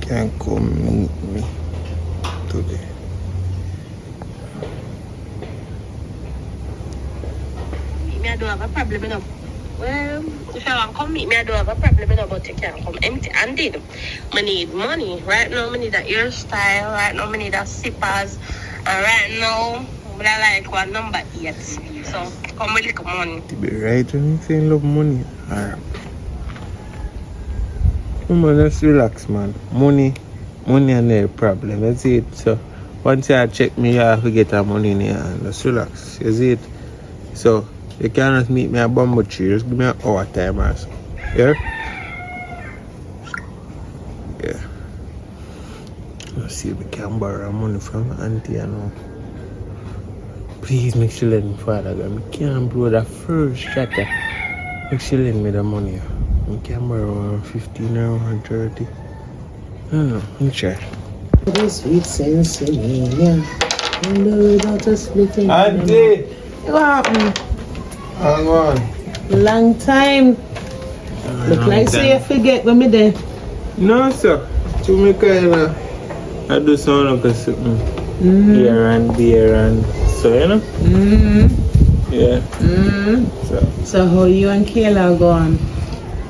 Can come meet me today. Me, I don't have a problem enough. Well, if you want to come meet me, I don't have a problem enough, but you can't come empty-handed. I need money. Right now, I need a hairstyle. Right now, I need a slippers. And right now, I like one number 8. So, come with little money. To be right when you say you love money. Alright. Come on, let's relax, man. Money and no problem. You see it. So once you check me, you have to get that money in your hand. Let's relax. You see it. So you cannot meet me at Bamboo Tree. Just give me an hour time or so. Yeah? Yeah. Let's see if we can borrow money from auntie and all. Please make sure let me father go. I can't blow that first shatter. Make sure lend me the money. I can borrow 15 or 130. I don't know. Let me try. The sweet sense in me, yeah. Hello, without a splitting. Auntie! What happened? Hang on. Long time. Look like so you forget when me there. No, sir. To me, I do something like something. Here and there and so, you know? Yeah. So how you and Kayla going?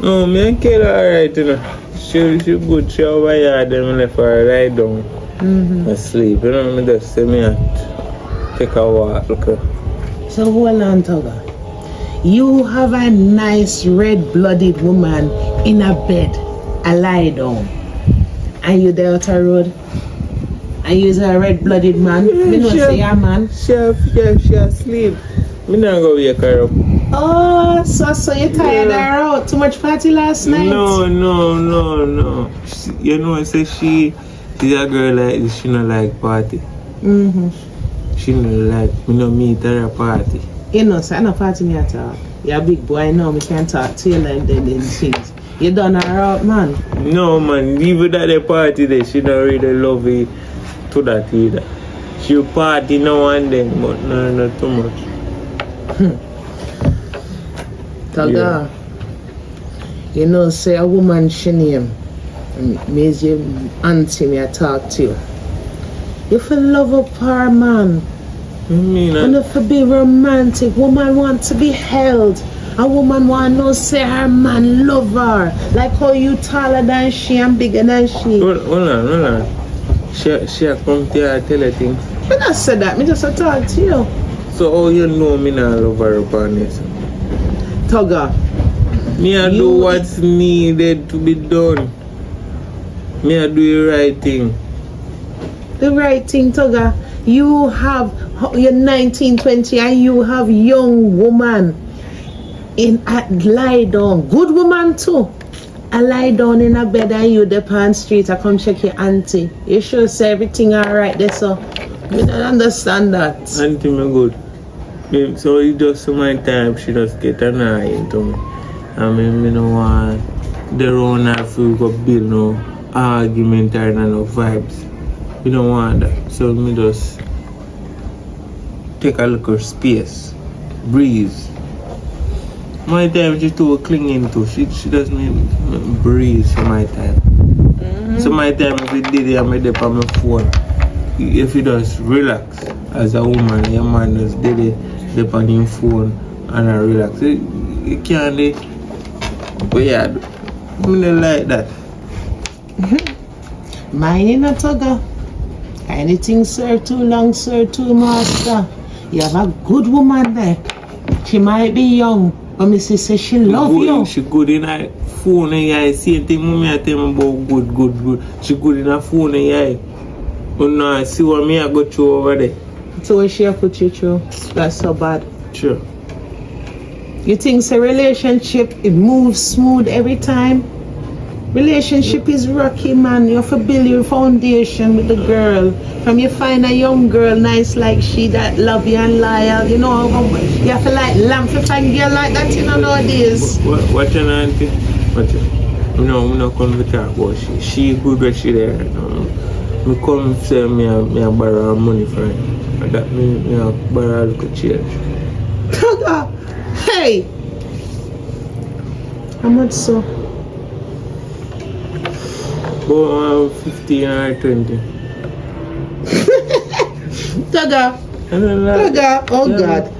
No, me and Kayla alright, you know. She good. She over here, then I left her right down. Asleep. You know, me just say me take a walk. Look. So hold on, Toga. You have a nice red-blooded woman in a bed, a lie down. And you there out a road? And you's a red-blooded man? Me not say a man. She asleep. Me not go wake her up. Oh, so you tired her out? Too much party last night? No. You know, I say she's a girl like this. She not like party. She not like me. No meet her at party. You know, so I no party me at all. You're a big boy now. Me can't talk to you and then things. You done her out, man. No, man. Even at the party there, she don't really love it to that either. She party now and then, but no, not too much. Toga, you know, say a woman she name, means you auntie me I talk to you. You feel love up her man. And if you be romantic, woman want to be held. A woman want to know say her man love her. Like how you taller than she and bigger than she. Hold on. She come to her tell her things. I not said that, me just talk to you. So how you know me not love her upon this? Tugger. Me I do You- what's needed to be done. Me I do the right thing. The right thing, Tugger. You have, you're 19, 20, and you have young woman in a lie down. Good woman too. I lie down in a bed and you the on street. I come check your auntie. You sure say everything alright there, so you don't understand that. Auntie me good. So it just my time she just get an eye into me. I mean, me no want the round if we go build no argument or no vibes. We don't want that. So me just take a little space, breathe. My time she too clinging to. She doesn't breathe for my time. So my time if we did it, I'm up on my phone. If you just relax as a woman, your man just did it, up on your phone and I relax. You can't do. But yeah, I don't like that. Mine in a Tugger. Anything serve too long, serve too master. You have a good woman there. She might be young, but me say she love you. She good in her phone and yeah, same thing mommy I tell me about good. She good in her phone and yeah. But now I see what me I go through over there. So what she put you through? That's so bad. Sure. You think it's a relationship, it moves smooth every time? Relationship is rocky, man. You have to build your foundation with the girl. From you find a young girl nice like she that love you and loyal, you know, you have to like lamp to find girl like that, you know, nowadays. What your auntie? What you? I'm not come to talk about she. She good where she there. Me come say me a borrow her money for her. And that me a borrow a little change. Hey! How much so? Go 15 or 20. Tugger, oh Yeah. God.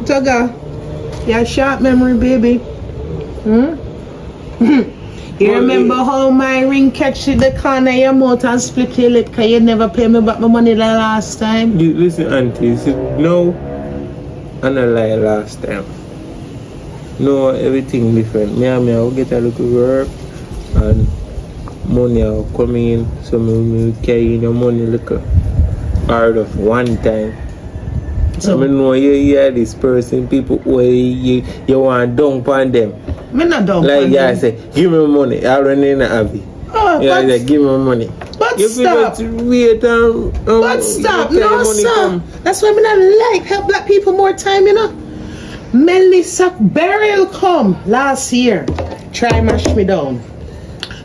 Tugger, you have short memory, baby. You remember how my ring catch the corner of your mouth and split your lip because you never pay me back my money the last time? Listen, auntie, you see, no, and I lie last time. No, everything different. Me I'll get a little work and money will come in, so me carry in your money little hard of one time. So I know you hear this person, people who you want to dump on them. Me not dump like on yeah, them. say, give me money, I run in a happy. Oh, Yeah, but, say, give me money. but You stop. feel wait But stop. you tell No, money sir. come. That's why I not like help black people more time, you know. Melissa burial come last year. Try mash me down.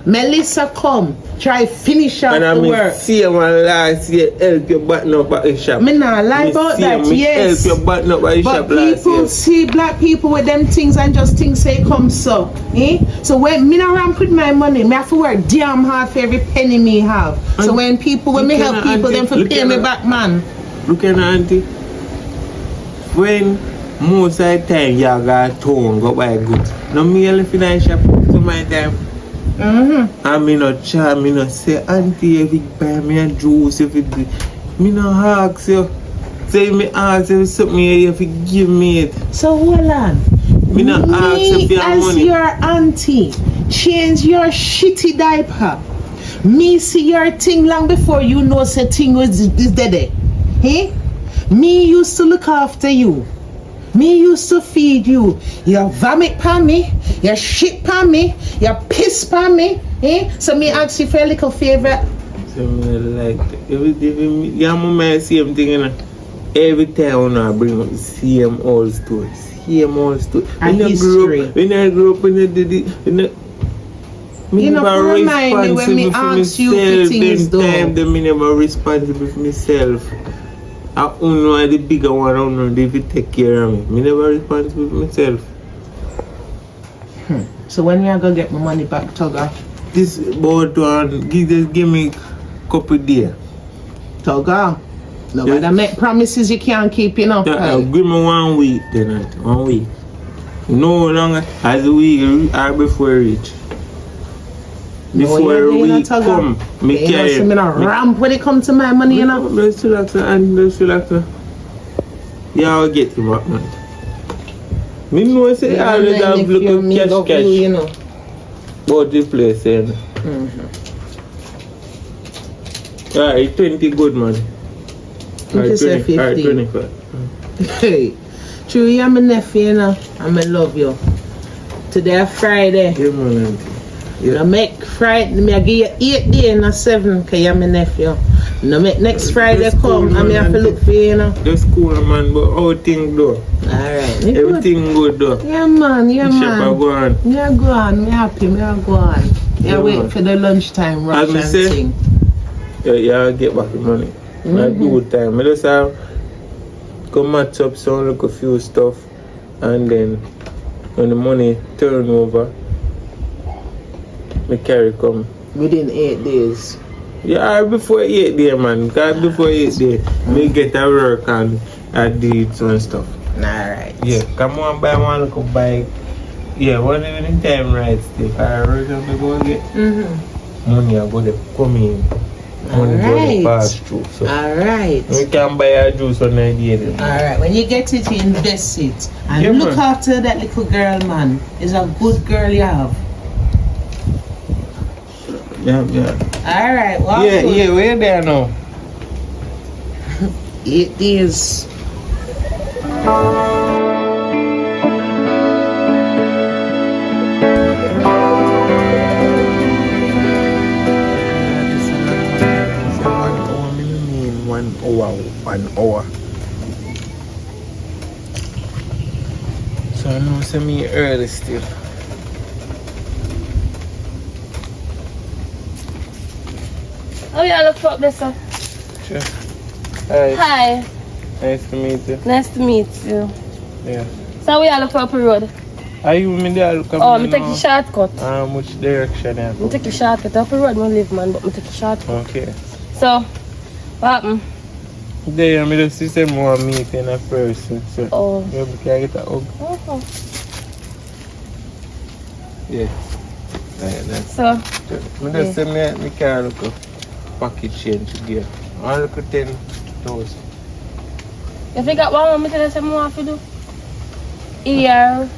Melissa come. Try finish off And I the mean, work. see one last year help you button up at the shop. Me not lie about that, yes. Help you button up at the But shop last people year. see black people with them things and just think say come so. Eh? So when me not ramp with my money, me have to work damn hard for every penny me have. So And when people, when me look help at people, auntie, them for look pay at me her. back, man. Look at auntie. When most of the time you got town go buy goods. No me left in the shop to my time. I me not charge, me not say auntie if you buy me a juice if you do. Me not ask you. Say me ask if something if you give me it. So hold on. Me not ask if you have as money. your auntie, change your shitty diaper. Me see your thing long before you know say thing is dead. Hey? Me used to look after you. Me used to feed you. You vomit pan me, you shit pan me, you piss pan me. Eh? So me ask you for a little favor. So me like if your mama same thing, you know. Every time I bring up the same old stories. Same old story. And history. When I grew up in the You know, remind me when me ask you for things though. Them me never responsible for myself. I only the bigger one, I don't know if you take care of me. Me never responsible for myself. So when you gonna get my money back, Tugger? This about one, give me a couple days. Tugger. Nobody make promises you can't keep, you know. Give me 1 week then, 1 week. No longer as a week or before I reach. Before a week come, me carry. Me not ramp when it comes to my money, you know. Let's relax and let's relax. Yeah, I'll get you back, man. Me know say I always have look at cash. You know. About the place, you know. Alright, 20 good, man. You say 15. Alright, 25. Hey, true, you're my nephew, you know, and I love you. Today Friday. Yeah, man. Yeah. I make Friday, I give you 8 days and 7 because you're my nephew. No make next Friday That's come cool, and me have to look for you, you know. That's cool, man, but how things do? Alright. Everything good though. Yeah, man, yeah, Shop man. go on. Yeah, go on, me happy, me go on. Yeah, wait man. for the lunchtime rush As me and say, thing. Yeah, I'll get back the money. I do time. I just have go match up some look a few stuff and then when the money turn over, me carry come. Within 8 days. Yeah, before 8 days, man. Cause before 8 days, me get a work and I do it and stuff. Alright. Yeah, come on, buy one little bike. Yeah, one even time right still. I work and I go get money. I go to come in. Money go to pass through. So Alright. we can buy a juice on the day. Alright, when you get it, you invest it. And Yeah, look man. after that little girl, man. It's a good girl you have. Yeah. Alright, well, Yeah, we're there now. 8 days. One hour. So I know send me early still. Oh yeah, look up there, sir. Sure. Hi. Hi. Nice to meet you. Nice to meet you. Yeah. So we are looking up the road. Are you in there? Look Oh, me take the shortcut. Which direction? Yeah. Me take the shortcut. Up the road, me live, man, but me take the shortcut. Okay. So, what happened? There, I just see more meeting a person. So Oh. maybe can get a hug. Oh. Yeah. Like that. So, I just say me can look up pocket change again. I look at 10,000. if you got one, me tell you something I want to do. Here,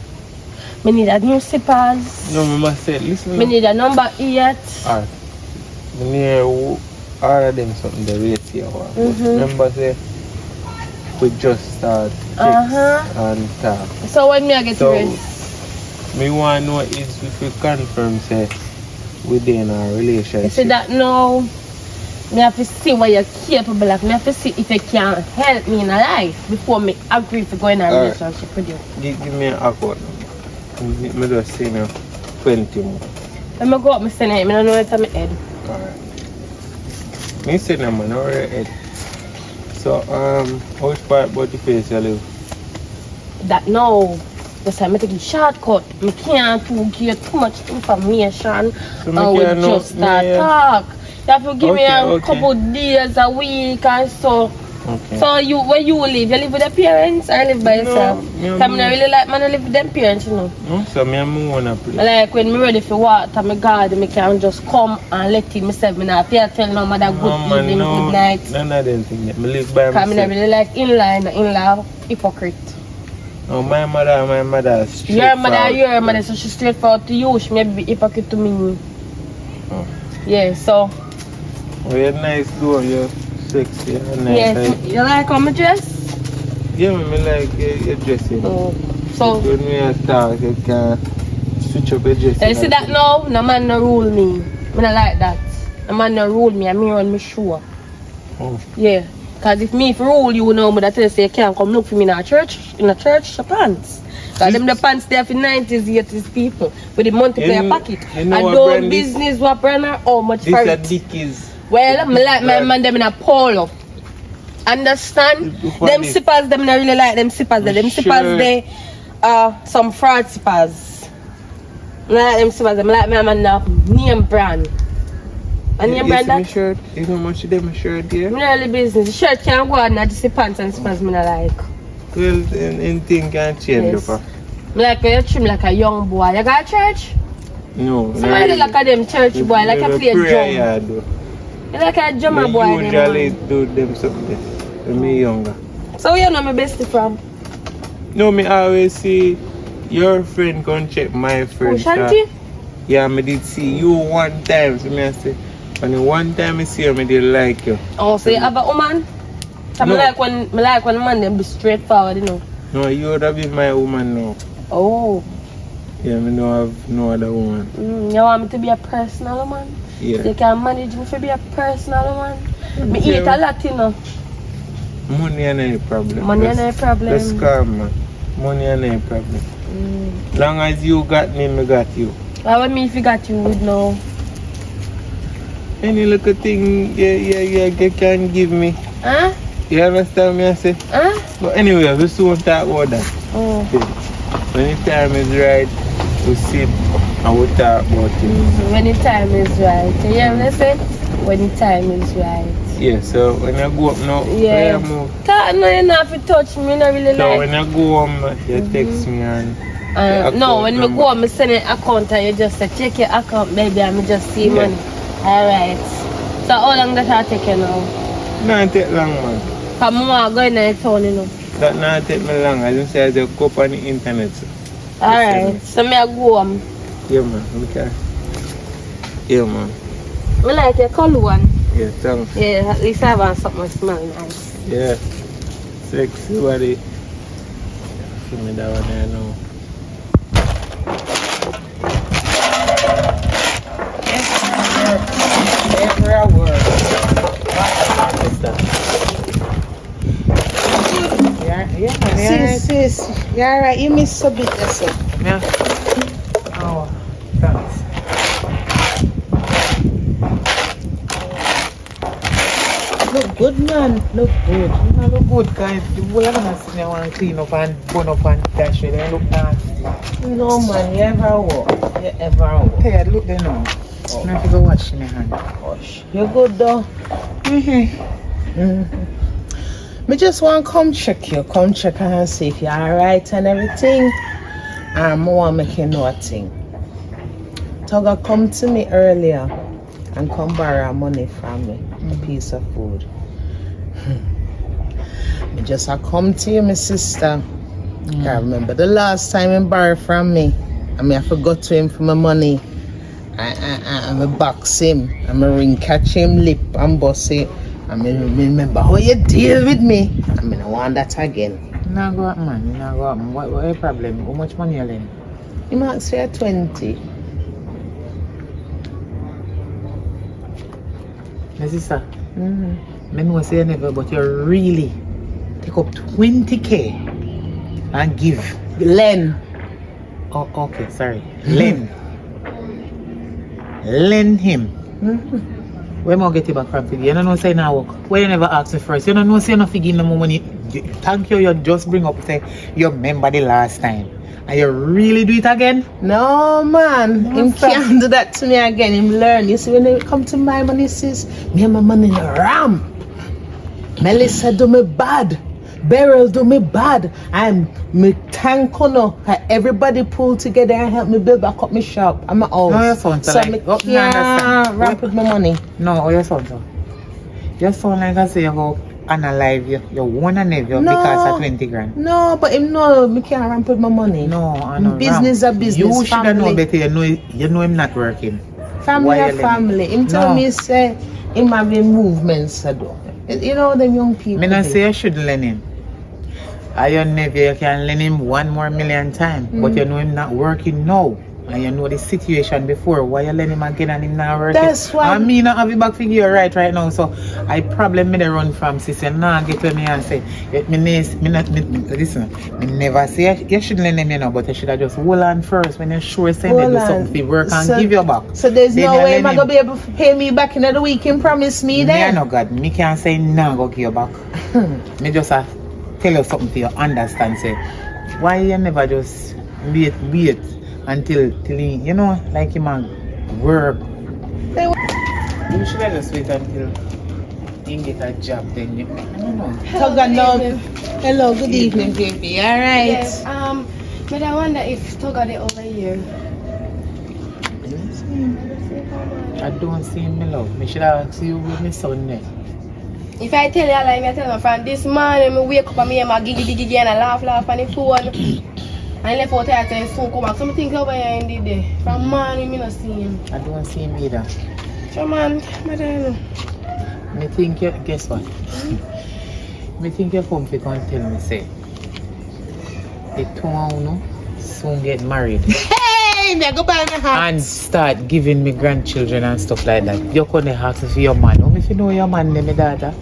me need a new slippers. No, I must say, listen. Me need a number 8. Alright. Me need all of them something the rate here. Remember say we just start text and talk. So when me I get So ready? me want to know is if we confirm say within our relationship. You see that now? Me have to see what you're capable of. Me have to see if you can help me in a life before me agree to go in a Alright. relationship with you. Give me an account number. Me just say now 20 more. When I go up, I send it. I don't know what's on my head. Alright. Me say no man, alright. So which part about the place you live? That now, just I'm taking shortcut. I can't give too much information. So me And we can know- just start me- talk. You have to give me a Okay. couple days, a week and so. Okay. So you where you live? You live with your parents or live by yourself? me Because I don't really like man to live with them parents, you know. So me and me wanna play. Like when me ready for water, my garden, me can just come and let it myself. Me not pay tell no mother good evening, good night. None of them things. I live by Because I myself. really like in-law hypocrite. Oh, my mother is straight Your mother, forward. so she's straightforward to you. She may be hypocrite to me. Oh. Yeah, so Oh, you're nice girl, you're sexy, you're nice. yes, you like how I dress? Yeah, me like your dressing. Oh. So When we start, you can switch up your dressing. you see that now? No man no rule me. I don't like that. No man no rule me. I me run me show. Oh. Yeah. Because if me if rule you know, but I tell you say you can't come look for me in a church pants. Because them the pants there for 90s, 80s people with the money to your pocket. You know and what do brand this? business what brand are how much This for a it. Dickies. Well, I like my man them in a polo. Understand? What Them is- slippers, them I really like them slippers. Them Sure. slippers they some fraud slippers. I like them slippers, them like my man now name brand. And name brand my that? shirt. You know how much them shirt here? Me not really business. The shirt can't go on, not just the pants and slippers me not like. Well, anything can change. Yes. Yes. Me like when you trim like a young boy. You got a church? No. Somebody like a them church boy, like a play drum. Yeah, though. You like a drummer Me boy. usually Them, do them something when me younger. So where you know my bestie from? No, me always see your friend come check my friend. Shanti? Yeah, me did see you one time. So me I say, and the one time I see you, me did like you. Oh, so you have a woman? So No. I like when man them be straightforward, you know. No, you would have been my woman now. Oh. Yeah, me no have no other woman. You want me to be a personal woman? Yeah. You can manage me to be a personal woman? Me Yeah. eat a lot, you know. Money ain't any problem. Money ain't any problem. Let's calm, man. Money ain't any problem. Long as you got me, me got you. Why would me if you got you would know? Any little thing you can give me. Huh? You understand me I say? Huh? But anyway, we soon talk about that. Oh. When the time is right, we sit and we talk about it. When the time is right. You hear me say? When the time is right. Yeah, so when I go up now, Yeah. I move. No, you don't have to touch me, not really So like. when I go home, you text me and No, when account me go, me send an account and you just say, check your account, baby, and me just see money. Alright. So how long that I take you now? not take long, man. Because I go in the town, you know. That not take me long. I just say I just go up on the internet. So. Alright. So me I go home. Yeah, man. Okay. Yeah, man. I like your color one. Yeah, thanks. Yeah, at least I want something that smell nice. Yeah. Sexy body. Give me that one there now. Every hour. Yeah, Sis, you alright? You miss a bit yourself. yeah. Oh, thanks. Look good, man. Look good. You know, look good, guys. The way I'm gonna sit there and clean up and bun up and dash it, they look nasty. No, man. You ever walk? You ever walk? Tired, look there now. I have to go wash my hand. You good, though? Me just want to come check you. Come check and see if you're alright and everything. And I want to make you know a thing. Toga come to me earlier and come borrow money from me. A piece of food. Me just come to you, my sister. I remember the last time he borrowed from me. I mean, I forgot to him for my money. I box him. I ring catch him lip and bust it. I mean, remember how you deal with me. I mean, I want that again. Nah, go up, man. Nah, go up. What your problem? How much money you lend? He might say 20. My sister, I know I say you never, but you really take up 20K and give. Len. Oh, okay, sorry. Lend. Lend him. Where am I get it back from? You don't know say now work. Why you never ask me first? You don't know say you not give no more money. Thank you, you just bring up say you remember the last time. And you really do it again? No, man. Him can't do that to me again. Him learn. You see, when it come to my money, sis, me and my money in a ramp. Melissa do me bad. Beryl do me bad. I'm me thank no. Everybody pull together and help me build back up my shop and my house. No, your son, so like, me oh, no, understand. ramp with my money. No, oh, your son, so. Your son like I say you go analyze your one and nephew No. because of 20 grand. No, but him know me can't ramp with my money. No, I know. Business a business. You should have known family. better. You know him not working. Family Why are you family. Him tell No. me say him having movements to do. You know them young people. Me not dey. say you should lend him. I your nephew, you can lend him 1 more million times, but you know him not working now. And you know the situation before. Why you lend him again and him not working? That's why- I mean, I have it back figure right now. So I probably made a run from sister. Now get to me and say, listen, me never say you should lend him, you know, but you should have just hold on first when you're sure saying they Hold do on. something for work and So- give you back. So there's Then no you way lend am I him. gonna be able to pay me back in the week. Him promise me Me I then. know God, me can't say no go give you back. Me just tell you something to you understand. Say, why you never just wait until he, you know, like him a work. You should have just wait until he get a job then. I don't know. Toga no. evening. Hello, good evening, baby. All right. Yes, but I wonder if Toga they over here. I don't see him, my love. Me should have asked you with my son there. If I tell you a lie, I tell you from this morning, I wake up and I giggy and I laugh on the phone. And I left out here and soon come back. So I think over here in the day. From morning, I don't see him. I don't see him either. So man, I don't know. Me think you, guess what? Me think you come to come tell me say the two of you soon get married Hey, me go buy my hat. and start giving me grandchildren and stuff like that. You couldn't ask for your man. If you know your man, then my daughter.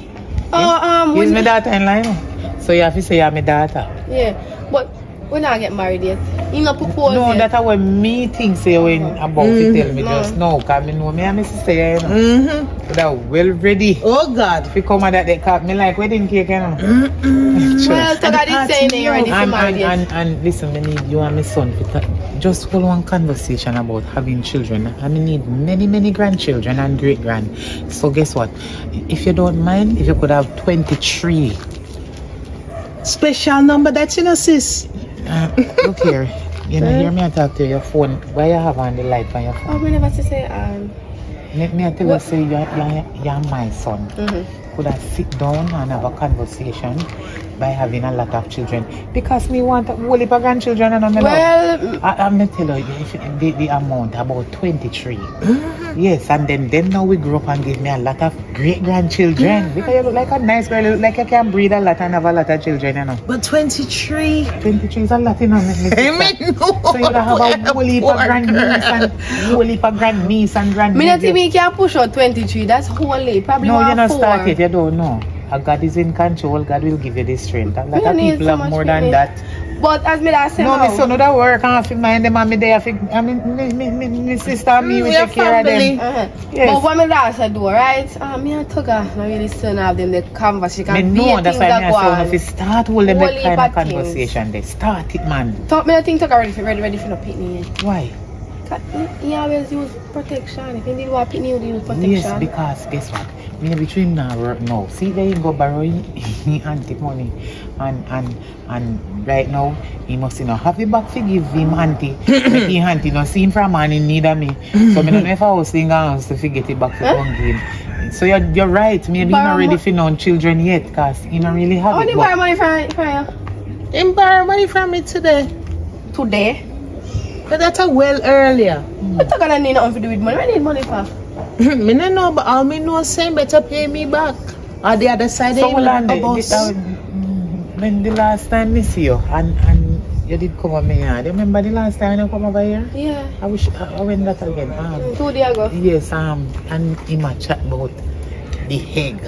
Oh, He's my daughter in line. So you have to say you're my daughter. yeah, but we not get married yet. You not propose No, yet. that's what me think say when about to tell me No. just now. Because I know me and my sister, you know. Mm-hmm. So that well ready. Oh God. If you come at that, they call me like wedding cake, you know. Well, so that is saying you're ready for marriage yet. And listen, I need you and my son to just hold one conversation about having children. And I need many grandchildren and great grand. So guess what? If you don't mind, if you could have 23. Special number that you know, sis. Look here. You know, hear me talk to your phone. Why you have on the light on your phone? Oh, we never to say Let me tell you, say you're my son. Could I sit down and have a conversation by having a lot of children? Because me want a whole heap of grandchildren and I'm I'm gonna tell you if the amount about 23. Yes, and then them now we grow up and give me a lot of great grandchildren. Because you look like a nice girl, you look like you can breed a lot and have a lot of children, you know. But 23. 23 is a lot, you know. Amen. So you have a whole heap of grandniece and whole heap of grandniece and Me grandniece. not think me can push out 23. That's wholly. Probably No, you want not 4. start it. You don't know. God is in control. God will give you the strength. A lot You of need people so have much more than money. that. But as me that say No, now, my son, no that work. I have to mind them and me there. I mean, my sister and me, we We are take care of them. Yes. But what me that say do, right? Me and Tugga, I really still have them the conversation. Me know, that's why I say if you start with them Whole that heap kind of of things. conversation, they start it, man. Talk me, I think Tugga ready for the picnic. Why? He always use protection. If he did want picnic, he use protection. Yes, because guess what? Me between now work now. See there he go borrow he auntie money. And right now he must have the back to give him auntie. Make him auntie no see him from man in need of me. So me don't know if I was thinking to forget it back to come game. So you're right, maybe he's not ready for no children yet because he don't really have How it. did you borrow money from you? Him borrow money from me today. Today? But that's a well earlier. I Tugga don't need nothing to do with money. I need money for. Me no know, but all me know saying better pay me back. Or the other side So of when the last time me see you and you did come over here. Do you remember the last time you come over here? Yeah. I wish I went that again. 2 days ago. Yes, and him a chat about the egg.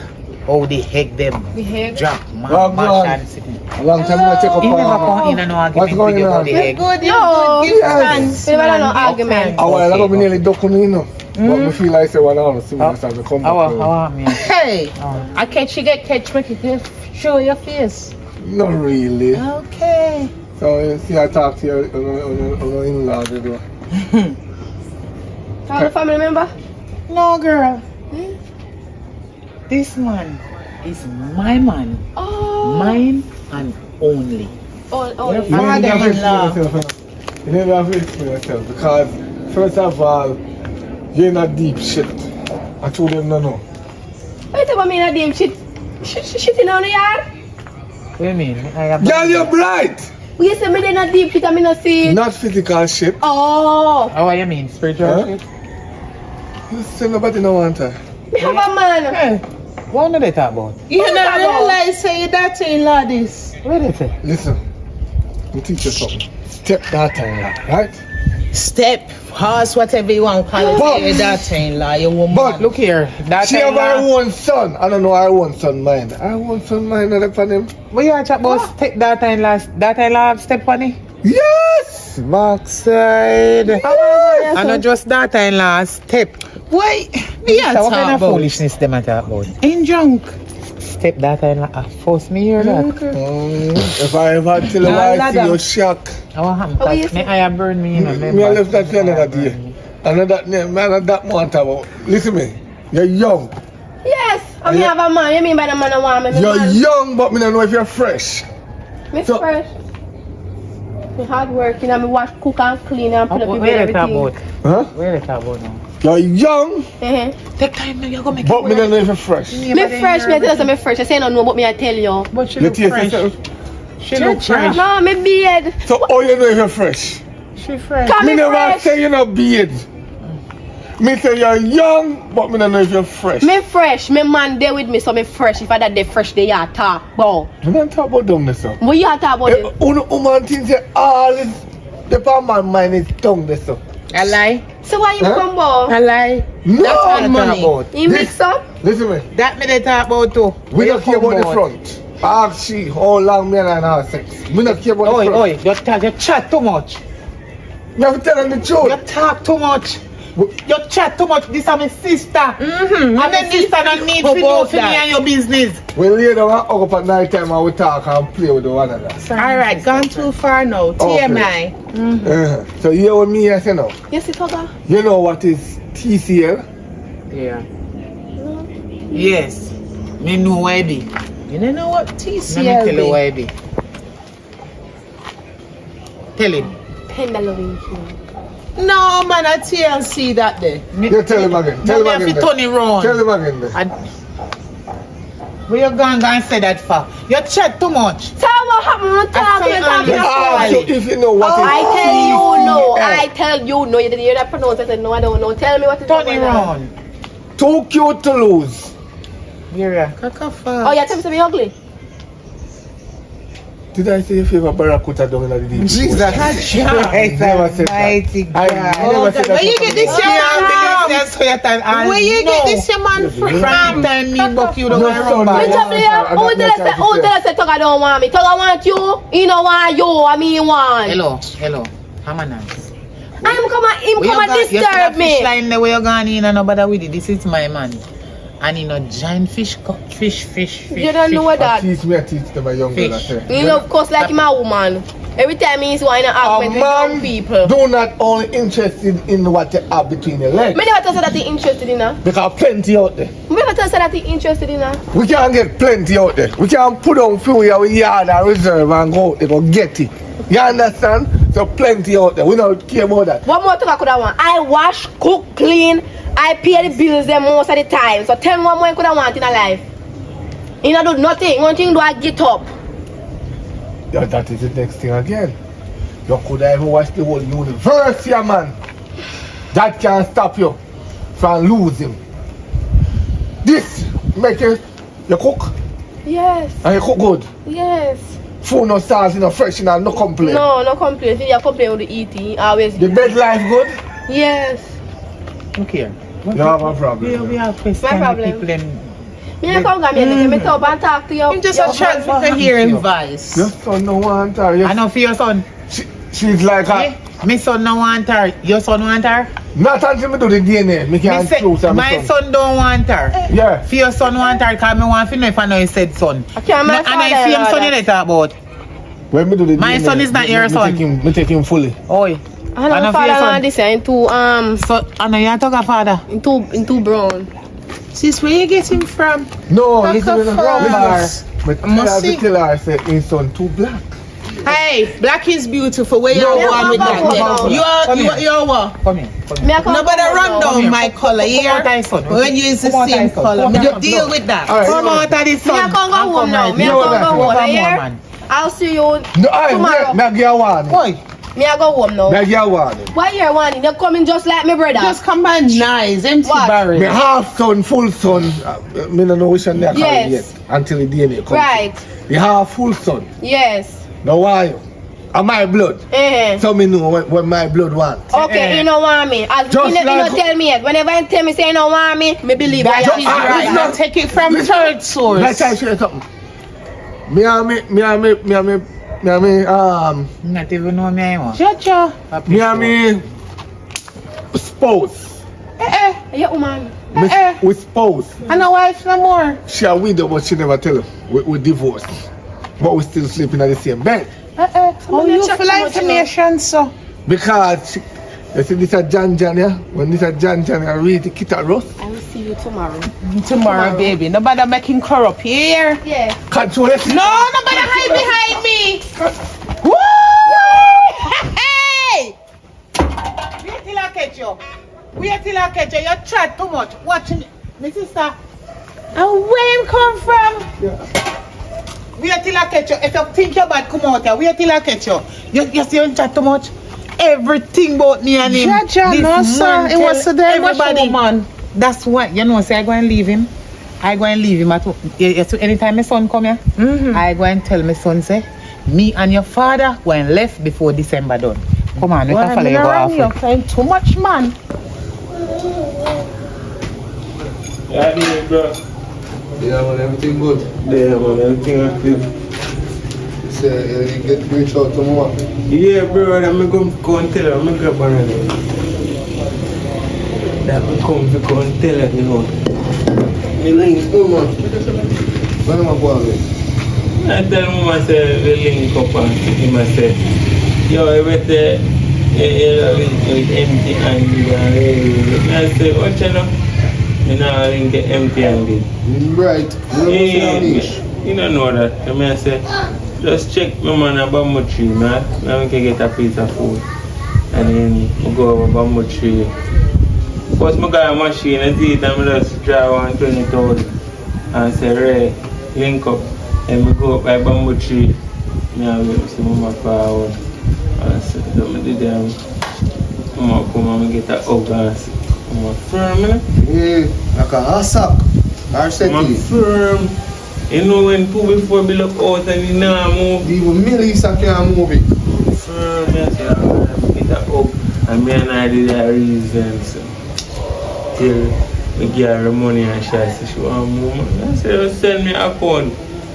How the egg them The egg? drop, Well, go on. mash and sitting. A long time I check up He never come on. in and no What's argument going with you on? about the egg. Good, No. good. Give thanks. We never had no man. argument. I Okay, me nearly duck me enough. But me feel like say one hour see How- me start to come How back. me? Hey, Oh. I catch you get catch make you show your face. Not really. Okay. So you see I talk to your in-law they do. How the family member? No, girl. This man is my man. Oh. Mine and only. Oh, You Father-in-law. never have to explain yourself. You never have to explain yourself because first of all, you're in a deep shit. I told them no. Wait about me in a damn shit. Shit on the yard? What do you mean? I have Girl, you're bright! You say me in a deep shit, I mean, I see it. Not physical shit. Oh. How you mean? Spiritual Huh? shit? You say nobody no want her. Me have a man. Hey, what do they talk about? You What not about? realize say your daughter-in-law this. What do they say? Listen, let me teach you something. Step that time, right? Step, horse, whatever you want call it. But- Say your daughter-in-law, your woman. But Look here. That she have her own son. I don't know her own son mind. Her own son mind not upon him. What you chat about? Step that time last. That time last step on it. Yes! Backside. And not just that time last step. Wait, me So a what talk kind of about? foolishness them a talk about? Ain't drunk. Step that time last. Force me hear that. If I ever tell you Nah, why I ladder. feel you shock. Our hand. How you Me say? I am burn me. You know, Me I left that for another day. Another that month about. Listen me. You're young. Yes. I mean, have a man. You mean by the man I want me? Me You're man. young, but me don't know if you're fresh. Me So- fresh. Me hard working and me wash, cook and clean and put up Where with they talk everything. about? Huh? Where they talk about now? You're young, Take time now, you go make but me don't know if you're fresh. Me fresh, me tell you me fresh. I say no know, but me I tell you. But she You look taste fresh. yourself. She look fresh. No, me beard. So how you know if you're fresh? She fresh. Come Me me never fresh. say you're not beard. Me say you're young, but me don't know if you're fresh. Me fresh. Me man there with me, so me fresh. If I that they fresh, they are talk about. We don't talk about dumbness, sir. What you are talk about? it? Woman thinks that all is the man mind is dumbness, sir. I lie. So why you Huh? come about? I lie. No! That's what I'm talking about. You mix up? Listen me. That me they talk about too. We don't care about the front. Ask she how long me and her sex. We don't care about Oi, the front. you chat too much. You have to tell them the You truth. talk too much. You chat too much. This is my sister. And my sister don't need to know for me and your business. We lay down and hug up at night time and we talk and play with one another. Alright, gone too far now. TMI. So you hear what me I say now? Yes, it over. You know what is TCL? Yeah. Yes. Me know why it be. You don't know what Let TCL me tell you be? why it be. Tell him. Pendulum king. No, man, I TLC that day. You tell him again. Tell him Now me again. have to turn it round. Tell him again. Then. Where you going and say that for? You chat too much. Tell what happened when talk say when talk They ask you if you know what is I tell you no. TCL. I tell you no. You didn't hear that pronounce. I said no, I don't know. Tell me what it is. Turn it round. Too cute to lose. Yeah. Oh, you tell me to be ugly? Did I say your favorite barracuda down in the deep? Jesus I never said that. Almighty I never said that. Where you get this Yeah, your man from? Where you get this your man From from? time me book you don't No, want son, run no. Me back. tell you, who tell us say Toga don't want me? Toga want you? He don't want you. I mean want. Hello. How nice. I'm come and him come and disturb me. Fish line the way you're going in and nobody with it. This is my man. And you know, giant fish. You don't know what that. I teach them a young girl. I Fish. say. You know, of course, like him a woman. Every time he's want to A argument with young man people. do not only interested in what you have between your legs. Me never tell you that he interested in her. Because plenty out there. Me never tell you that he interested in her. We can get plenty out there. We can put on fuel in our yard and reserve and go out there go get it. You understand? So plenty out there. We don't care about that. What more Toga could I want? I wash, cook, clean. I pay the bills them most of the time. So tell me what more you could have want in a life. You don't do nothing. One thing do I get up. Yeah, that is the next thing again. You could have even watch the whole universe, yeah, man. That can't stop you from losing. This make you cook Yes. and you cook good. Yes. Food no sauce, no fresh, no complaint. No complaint. If you complain with the eating, always. The bed life good. Yes. Look here. You have a problem. We have questions. My problem. People them. Me not come get me talk and talk to you. I'm just a chat for hearing voice. Your son no want her. I know for your son. She's like Eh? her. My son no want her. Your son want her? Not until me do the DNA. Me Me can't say, choose my son don't want her. Yeah. For your son want her because me want to know if I know he said son. I can't No, and I see him son you talk about. When me do the My DNA, son is not your son. Me take him fully. Oi. I I know know for your father son. and this into So, I know you talk a father. into brown. Sis, where you get him from? No, Back listen up to first. me. Must see. Tell her I said his son too black. Hey, black is beautiful. Where you No, going with come that? on, there? come on. You're what? Come here. Me I come Nobody come run now. down my color Come here. out, son. When you use the Come out, same son. color, Come me out. just deal with that. All right, Come out of this Me I son. come go home now. Me I You know come that. go home. Come Here. on, man. I'll see you No, tomorrow. I get one. Oi. Me I go home now. I get one. Why you want? They're coming just like me brother. Just come by nice, empty What? barrel. My half son, full son. Me don't know which one they are calling Yes. yet until the DNA comes. Right. The half full son. Yes. Now why? And my blood. So me know what my blood wants. Okay, you don't want me. As Just you like- don't tell me yet. Whenever you tell me say you don't want me believe That that is you Ah, right. listen Now up. take it from Listen. third source. Let's try to share something. Me and Not even know me anymore. Jaja. me spouse. Yeah, woman. We spouse. And a wife no more. She a widow, but she never tell him. We divorced. But we still sleeping at the same bed. Oh, you feel information, so. Because she, you see this a Jan, yeah? When this a Jan, I read the kit at Ross. I will see you tomorrow. Tomorrow, baby. Nobody making corrupt here. Yeah. Control it. No, nobody hide behind me. Woo! Hey! Wait till I catch you. too much. Watching my sister. And where him come from? Wait till I catch you. If you think you're bad, come out here. Wait till I catch you. You see you chat too much? Everything about me and him. Jaja, no sir. It was today. Everybody, man. That's why, you know, say I go and leave him. I go and leave him at anytime my son come here. I go and tell my son, say, me and your father go and left before December done. Come on, we can follow you go off. You're crying too much, man. Yeah, yeah, bro. Yeah, man, everything good. Yeah, man, everything active. Say, you get reach out to more. Yeah, bro, I'm going to go and tell her. I'm going to grab her again. That will come to go and tell her, you know. Me link, man. When am I going with? I tell Mama, say, we link up and him I say, yo, I went there, with empty handed. I say, what you know? You know, link empty handed. Right. You don't know that. I say, just check my man a bamboo tree, man. I can get a piece of food. And then we go over bamboo tree. First, I got a machine, I see it, and I just draw 120,000 and say, Ray, link up. And we go up by bamboo tree. I will see Mama forward. And say, I did them. Mama come and get a hug and say, Mama firm, Yeah, like a hassock. Mama firm. You know when 2 before we look out and you know move. Even Melissa can't move it. Firm, I say, I'm get a hug. And me and I did a reason. So. Till we give her money and she said she want more money. I said, send me a account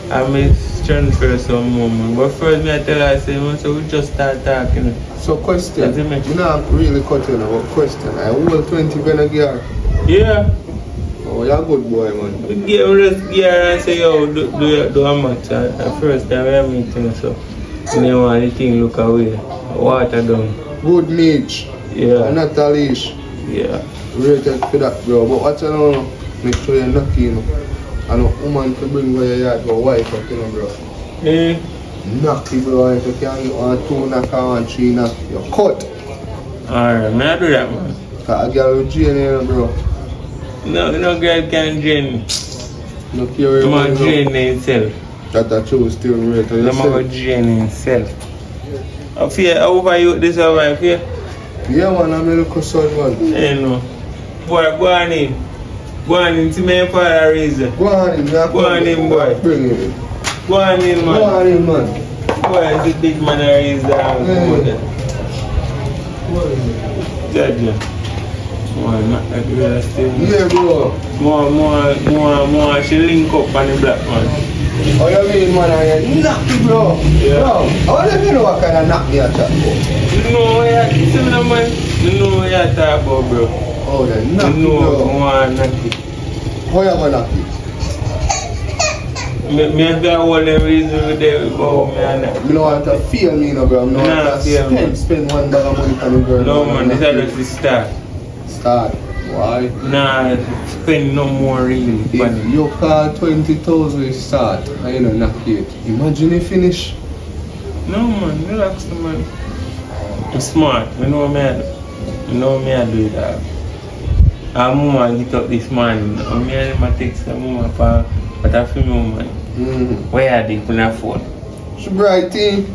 and me transfer some more money. But first I tell her, I say, so we just start talking. So question, you not really cutting about question. I hold 20 grand a year. Yeah. Oh, you're a good boy, man. We give her and say, yo, do a match. At first time we are meeting, so you know want the thing look away. Water down. Good Mitch. Yeah. And not a leash. Yeah. Rated for that, bro. But what you know, make sure you're not you know. And a woman to bring for your yard to a wife, you know, bro. Eh? Knocky, bro. If you can't get 1, 2 knock or 1, 3 knock, you're cut. Alright, may I do that, man? Cause a girl will drain you, bro. No girl can drain me. No care The where man you drain himself. that I choose still rated The man yourself. will drain himself. I fear, how over you this over here? Yeah, man, I'm a little son, man. Eh, no. Boy, go on in. Go on in, see my father raise you. Go on in, man. Go on in, boy. Bring him. Go on in, man. Go on in, man. Go on, the big man raise the house. Judge. Man, not that girl still. Yeah, bro. More, she link up on the black man. Oh, you mean, man, I knock you, bro. Yeah. Bro, how do you know what kind of knock you are talking about? You know what you see me, man? You know what you talk about, bro. Oh, the knock You you, know bro. more knock it. How you gonna knock you? Me have to hold them reason with them about me and that. You don't want to feel me, no, bro. You don't Nah, want to feel me. spend $1 money on the girl. No, man, this is just the start. Start. Why? Nah, spend no more really. But If you call 20,000 start, and you know knock it. Imagine you finish. no, man, relax, man. I'm smart. You know me, I do that. I'm mama get up this morning. Me and my text my mama for but I feel me, man. Where are they on her phone? It's bright thing.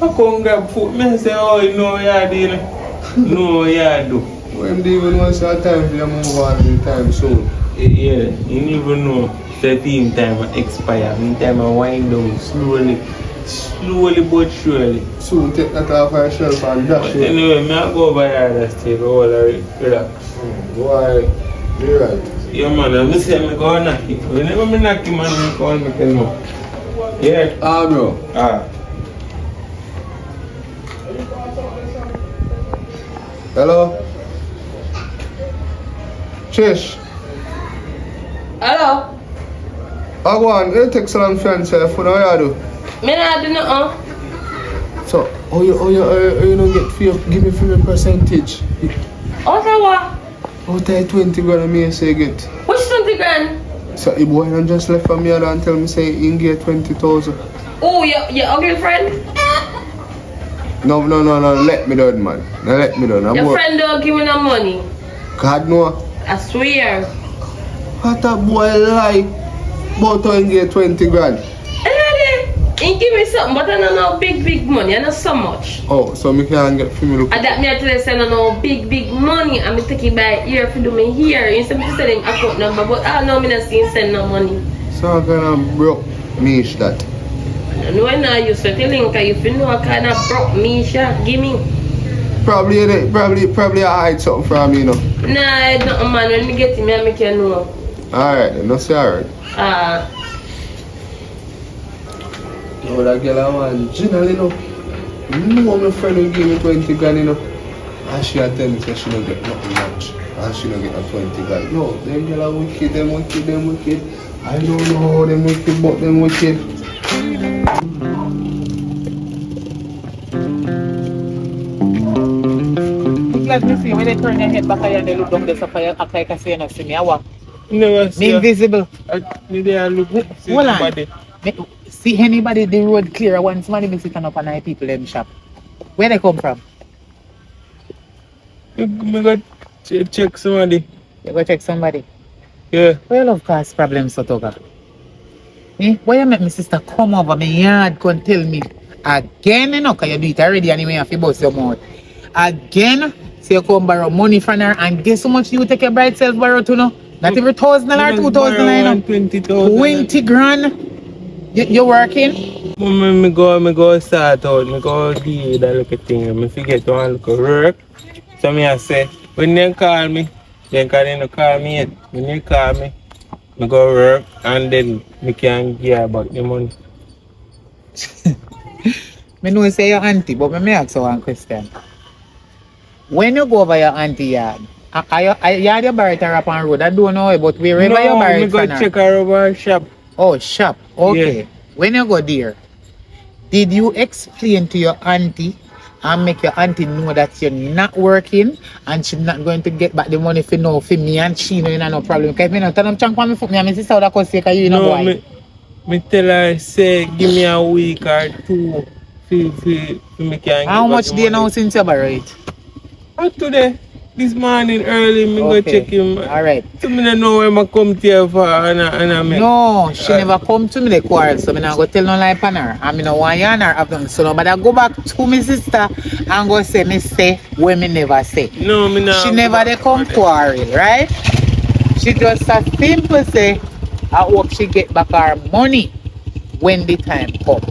I come grab food. Me say, oh, you know what you do? No, you do. When they even want some time for you move on in time soon. Yeah, you never know. 13 time I expire. Meantime I wind down slowly but surely. Soon take that off our shelf and dash But it. anyway, I go by that stage, I will relax. Why? You're right. Yeah, man, I'm just saying I go knock it. Whenever I knock it, man, I call me tell me. Yeah. Ah, bro. Ah. Hello? Trish. Hello? I go on, you take some friends for now, you do. Me not do nothing. So, you don't get give me 50%. Okay, what? Out of 20 grand, me say get. Which 20 grand? So, the boy don't just left from me and tell me say he get 20,000. Oh, your ugly friend? No, let me down, man. No, let me down. Your friend don't give me no money. God no. I swear. What a boy like. About to get 20 grand. He give me something, but I don't know big money. I know so much. Oh, so me can get for me look. And that me I tell you, say I don't know big money. I'm taking by ear for do me here. Instead of selling account number, but I know me not see him send no money. So I kind of broke niche that. No, I know you so telling because if you know I kind of broke me, give me. Probably I hide something from me, you know. Nah, it's not man. When me get him, I make you know. Alright, then, no say alright. No, that girl I want general, you know. No, my friend will give me 20 grand, you know. And she tell me that she don't get nothing much. And she don't get no 20 grand. No, them girl are wicked, them wicked. I don't know how them wicked, but them wicked. Like me see when they turn their head back and they look down there so fire act like I say and see me. I walk. Never see. Me invisible. They are looking. Hold on. See anybody the road clear once money me sit up and I people them shop. Where they come from? Me go check somebody. You go check somebody. Yeah. Why you love cause problems so toga? Why you make my sister come over my yard go and tell me again, you know, cause you do it already anyway if you bust your mouth. Again, so you come borrow money from her and guess how much you take your bride self borrow to no? Not even $1,000 or $2,000, you know? 20 grand. You working? Me go start out, me go do that little thing, me forget one little work. So me I say, when they call me, they don't call me yet. When they call me, me go work and then me can give back the money. Me know say your auntie, but me ask you one question. When you go over your auntie yard, you had your buried her up on road, I don't know, but wherever you buried her. No, me go check her over her shop. Oh, shop. Okay. Yeah. When you go there, did you explain to your auntie and make your auntie know that you're not working and she's not going to get back the money for me and she know you know no problem? Because me no tell them chunk for me foot me and my sister would have say because you know boy. Me tell her say give me a week or two for me can. How much do you know since you buried? Today. This morning early, me go check him. Alright. So me don't know where I come to here for and I make. No, she never come to me the quarrel, so me not go tell no lie upon her. And me no want yarn her have nothing. So nobody go back to my sister and go say me say where me never say. No, me not. She never they come quarrel, right? She just a simple say I hope she get back her money when the time come.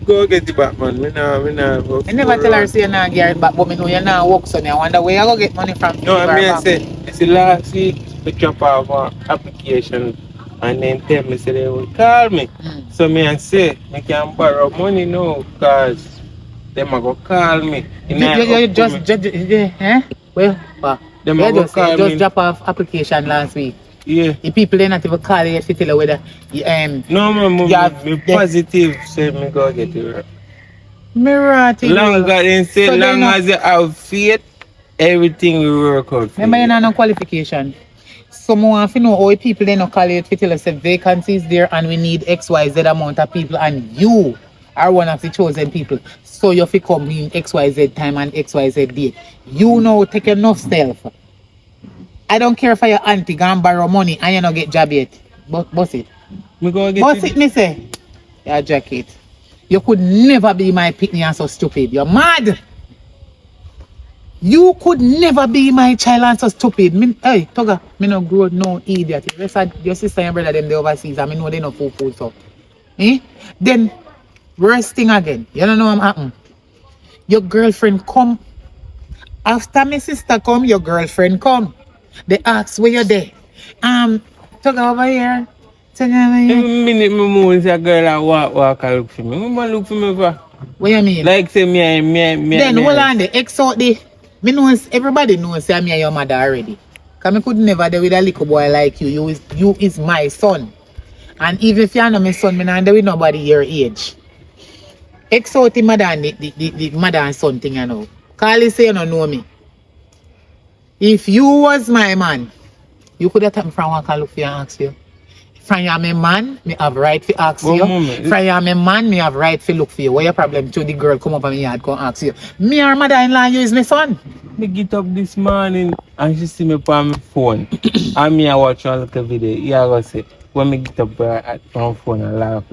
Go get it back, man. Me nah go. I never tell her say you not get it back, but me know you not work, so I wonder where you go get money from. No, I mean say it's the last week they drop off an application and then tell me say they will call me. So me and say me can borrow money now because them a go call me. You just well, them you a go call me. Just drop off application last week. Yeah. The people they not even call you to tell you whether no, me positive say me go get it right. Mirati. Long as say, so long as you have faith, everything will work out. Remember you have no qualification. So more want to know how people they not call you to tell us if vacancies there and we need XYZ amount of people and you are one of the chosen people. So you have to come in XYZ time and XYZ date. You know take enough self. I don't care if your auntie gonna borrow money and you not get job yet. Boss it. Boss it, me say. Your jacket. You could never be my pitney and so stupid. You're mad. You could never be my child and so stupid. Hey, Toga, me no grow no idiot. Your sister and brother them they overseas and me know they no fool so. Then worst thing again. You don't know what happen. Your girlfriend come. After my sister come, your girlfriend come. They ask where you there. Talk over here. Every minute me move a girl and walk and look for me. Me look for me for. What you mean? Like say me. Then hold on the X out the. Me know everybody knows say me and your mother already. Cause me could never do with a little boy like you. You is my son. And even if you are not my son, me not do with nobody your age. X out the mother and the mother and son thing you know. Call say you don't know me. If you was my man, you could have taken from one call look for you and ask you. From you my man, me have right to ask But you. mommy, From you my man, me have right to look for you. What your problem to the girl come up and me yard come ask you? Me or mother-in-law you is my son. me get up this morning and she see me on my phone. And me I watch one little video. Yeah, I go say, when me get up at my phone and laugh.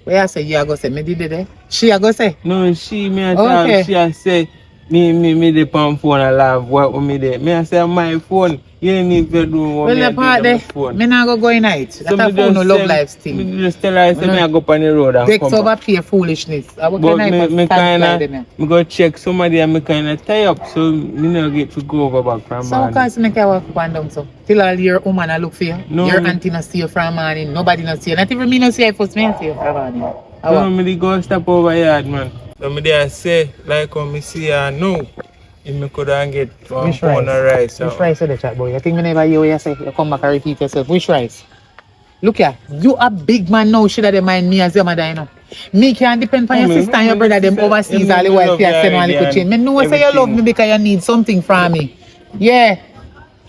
Where I say you a go say me did it there? She a go say? No, she me a Okay. talk, she a say, me dey on phone and laugh. What me there? Me I say my phone. You ain't need to do what Well me the a do part on there, my phone. me not go in night. So That's a me phone no just love say- life thing. Me just tell her, say me I go on the road and Vex come over back. pure foolishness. I work But night me for kinda, me go check somebody and me kinda tie up, so me no get to go over back from So morning. cause make I walk up and down so. Till all your woman I look for you. No. Your auntie not see you from morning. Nobody not see you. Not even me not see you first. Me I see you from morning. I No, walk. me dey go stop over yard, man. So me there say, like how me see her now, if me coulda get one Which pound of rice. Which rice is the chat boy? I think me never hear what you say. You come back and repeat yourself. Which rice? Look here, you a big man now, should have mind me as your mother, you know. Me can depend on your Mommy, sister and your mommy, brother, them sister, overseas you all the know me while love for you you send one already little change. Me and know say you love everything. me because you need something from me. Yeah.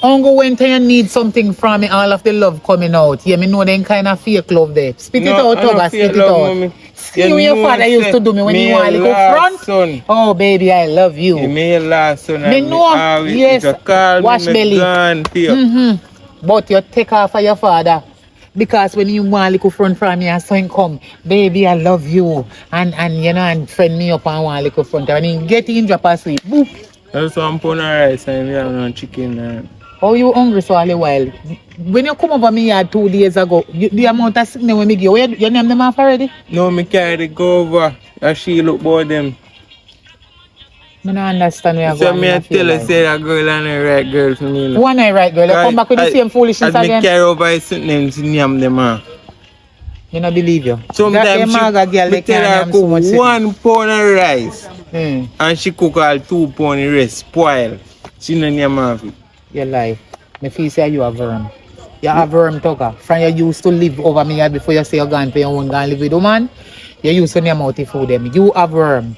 Uncle when you need something from me, all of the love coming out. Yeah, me know them kind of fake love there. Spit it out, I no Tugga, feel spit it love, out. mommy. See what your know father say used to do me when me he want to your go last front. Son. Oh baby, I love you. You me your last son Me and me know, always yes, you call wash me belly. gone to you. Mm-hmm. But you take off of your father. Because when you want to go front from me and son come, baby, I love you. And you know, and friend me up and want to go front. And then get in, drop asleep. Boop. That's one pound of rice and we have no chicken. Oh, you hungry so all the while? When you come over me here 2 days ago, the amount of sickness when me give you name them off already? No, me carry the go over. And she look about them. I don't understand where you're So going. me I tell her, say that girl and the right girl for me. Who and I right girl? You come back with the same foolishness as again? me carry over his names to name them man. You don't believe you. Sometimes she tell her so much cook 1 pound of rice Hmm. and she cook all 2 pound of rice spoil. She no name of it. You lie. Me feel say you a worm. You a worm, Tugga. From you used to live over me here before you say you're going to your own and live with woman. You used to name out the food them. You a worm.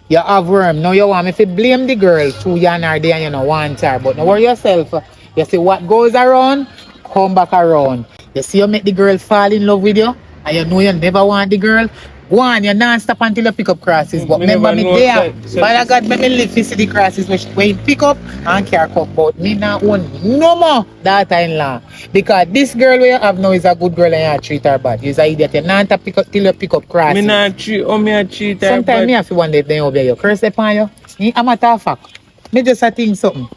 You a worm. Now you want me to blame the girl through you and her day and you know want her. But now worry yourself. You see what goes around, come back around. You see you make the girl fall in love with you and you know you never want the girl. Go on, you not stop until you pick up crosses. But Me remember never me know there. that- Father God, make me live to see the crosses when you pick up and care come. But me not want no more daughter-in-law. Because this girl we have now is a good girl and you treat her bad. You're an idiot. You not to pick up till you pick up crosses. Me not treat, me a treat her. Sometimes me have to wonder if they obey you. Curse upon you. I'm a matter of fact. Me just a think something.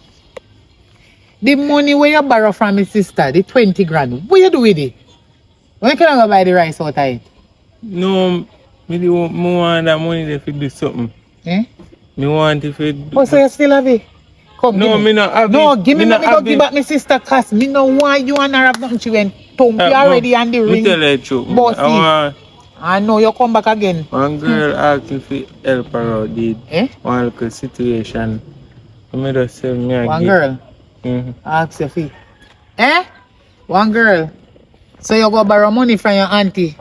The money where you borrow from my sister, the 20 grand, what you do with it? When can I go buy the rice out of it? No, me want that money there to do something. Eh? Me want it to do. Oh, so you still have it? Come, No, give me not have No, it. give me, Me let not me go have give it. back my sister cause me no want you and her have nothing. She went thump you already on the Me ring. tell her the truth. Bossy. I want I know you come back again. one girl ask me to help her out with Eh? one little situation. Me just say me a One give. girl. Mm-hmm. Ask your fee. Eh? One girl. So you go borrow money from your auntie.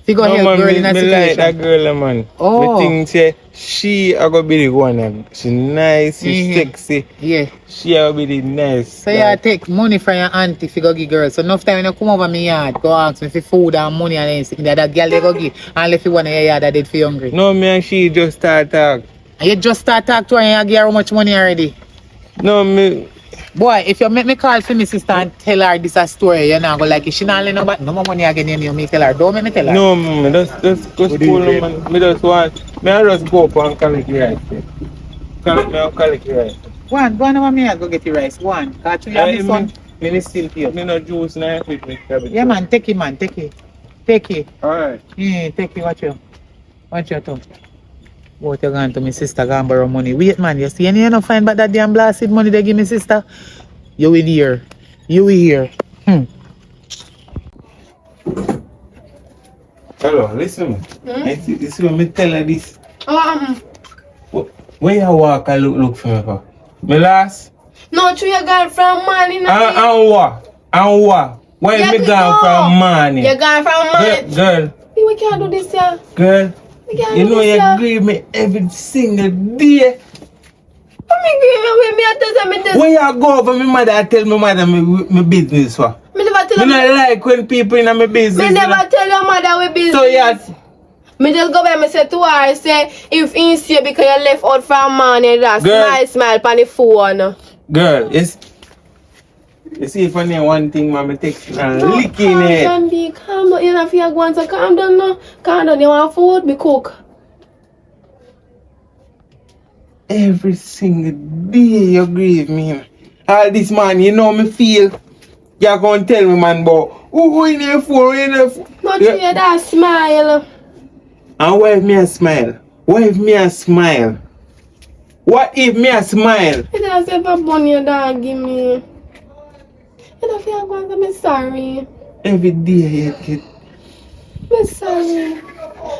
If you go No help man, girl me, in a me situation. like that girl man. Oh. Me think say she a go be the one. She nice, she Mhm. sexy. Yeah. She a go be the nice. So you take money from your auntie if you go give girl. So enough time when you come over me yard, go ask me for food and money and anything that girl they go give. And if you want to your yard that did for you hungry. No, me and she just start talk. And you just start talk to her and you give her how much money already. No, me. Boy, if you make me call for my sister and tell her this a story, you know, go like, she not let no more money again, you me tell her. Don't make me tell her. No, me just cool, man. Me just want. Me I just go up and collect the rice. Collect the rice. Go on over me and go get the rice. Go on. Cause you have my son, me will still feel. Me no juice now. Yeah, man, take it, man. Take it. Take it. Alright. Yeah, take it. Watch you. Watch your tongue. What you going to my sister go and borrow money? Wait, man. You see, you don't find but that damn blasted money they give me sister. You will hear. You will hear. Hello, listen. You see when me tell her this. Where you walk and look for me for? Me last? No, true, you gone from morning. And what? And what? Where Yeah, me we gone know. from morning? You gone from morning. Girl, We can't do this, yeah. girl. We can't You do know this, you yeah. grieve me every single day. What me agree with me? I tell you, me this. When you go over my mother, I tell my mother me business for. Me never tell Me you. not like when people in my business. Me never tell your mother we business. So yes. Me just go back and say to her, say, if you see you because you left out from morning, that Girl. smile on the phone. Girl, it's you see if I need one thing, man, me text you and licking calm it. down, be calm down. You know if you're going to calm down now. Calm down, you want food, me cook. Every single day you grieve me. All this man, you know me feel. You're gonna tell me, man, but who in there for? Who in there for? Not you that smile. And what if me a smile? What if me a smile? What if me a smile? You don't say for bun your dog give me. You don't feel going to me sorry. Every day you get. Me sorry.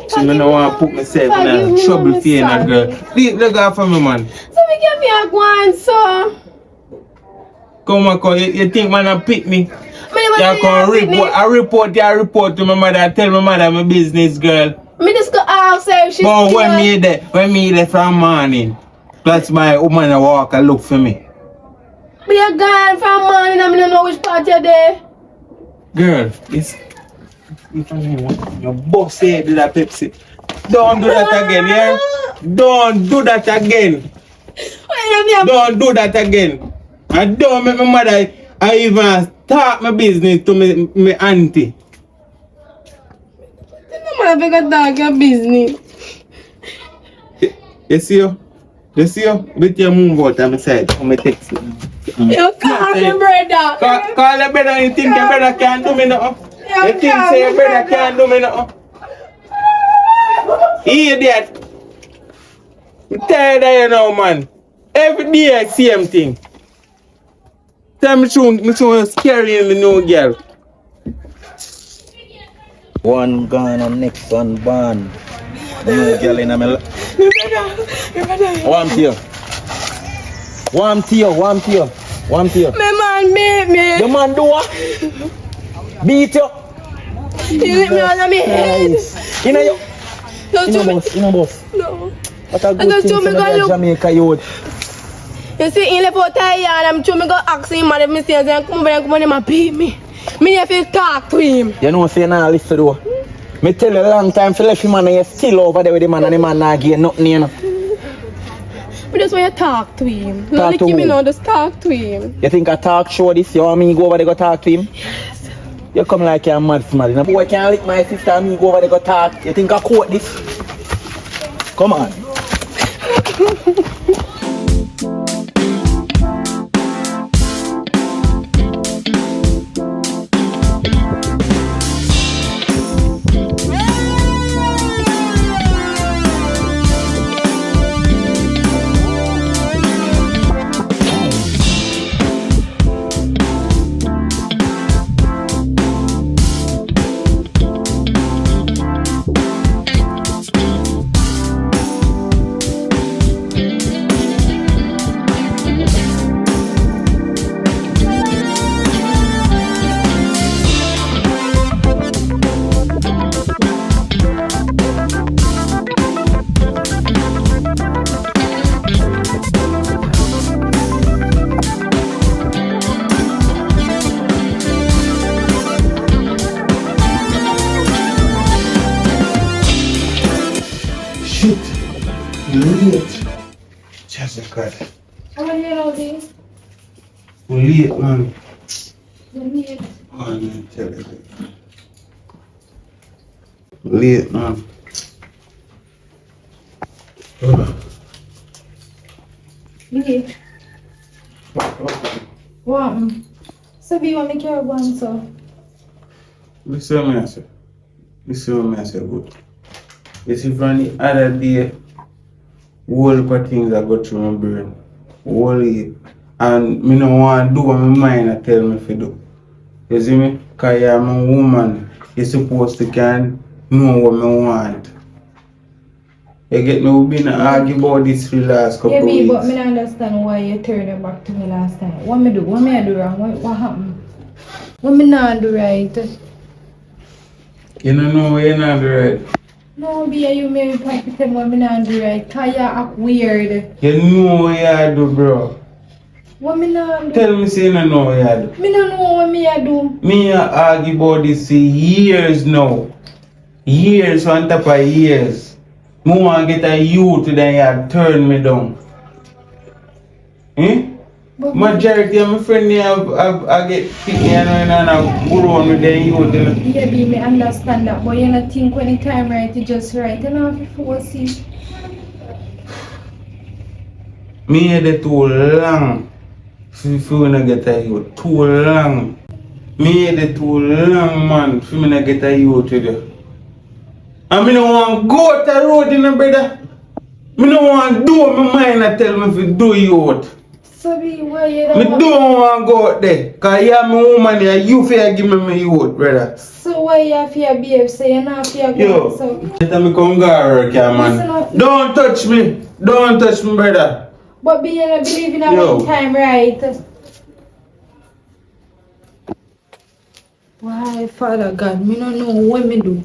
So me no want to put myself in a trouble for you, now, girl. Please look out for me, man. So we give me a guan, so. Come on, come. You think man a pick me? Me never You say can you report. I report to my mother. Tell my mother my business, girl. Me just go ask her if she's But when me there from morning, that's my woman walk and look for me. But you're gone from morning and I don't know which part you're there. Girl, it's if I want your boss say do that Pepsi. Don't do that again, yeah? Don't do that again. Don't do that again. I don't make my mother I even start my business to my auntie. I'm gonna dog your business. You see you? You see you? But you move out on my side. I'm text you. You call me brother. Call your brother. You think your brother can't do me nothing? You think say your brother can't do me nothing? Idiot. I'm tired of you now, man. Every day same thing. Tell me soon scary in the new girl. One gone and next one born. New girl in my life. Warm to you. My man beat me. The man do what? Beat you. He hit me on my head. You know you. Don't You you know me. boss. You know boss. No. What a And good don't thing you for me go the look. Jamaica youth. You see, he left out there and I'm sure me go ask him and if me say, come over and come on him and beat me. Me have to talk to him. You know say nah listen though. Me tell you a long time for left him and you still over there with the man and the man not get nothing you know. But that's why you talk to him. Talk Not to like me who? now, just talk to him. You think I talk show this? You want me go over there go talk to him? Yes. You come like you're mad for mad. Boy can't lick my sister and me go over there go talk. You think I quote this? Come on. Shit. Late. Jesus God. How are you now, Dee? Late, man. You're late. Oh, man, tell you. Late, man. Late. What? So do you want me to carry one, so? Listen what I say. Listen what I say, good. You see, from the other day, whole heap of things that go through my brain. Whole heap. And me no want to do what my mind I tell me to do. You see me? Because I'm a woman. You're supposed to can know what I want. You get me? We've been arguing about this for the last couple of weeks. But I don't understand why you turned your back to me last time. What me do? What me I do wrong? What happened? What me not do right? You don't know what you're not doing right. No, be you may practice what me not do right. Cause you act weird. You know what you do, bro. What me not do? Tell me say you don't know what you do. Me don't know what me I do. Me argue about this for years now. Years on top of years. Me want to get a youth then you turn me down. Eh? But Majority of my friends I get picked and I go on with them youth. You know. yeah, be me understand that, but you not think when the time right, you just right. You know, if you force it. Me had it too long. If you wanna get a youth, too long. Me had it too long, man. If you wanna get a youth with you. And me don't want to go out the road, you know, brother. Me don't want to do what my mind I tell me if you do youth. So be why you Me don't don't want to go out there. Because you are my woman here, you fear give me my youth, brother. So why you have to behave so you not fear Yo, go so let me come go work here, man. Don't touch me. Don't touch me, brother. but be you not believe in a Yo. one time right. Why Father God, me don't know what me do.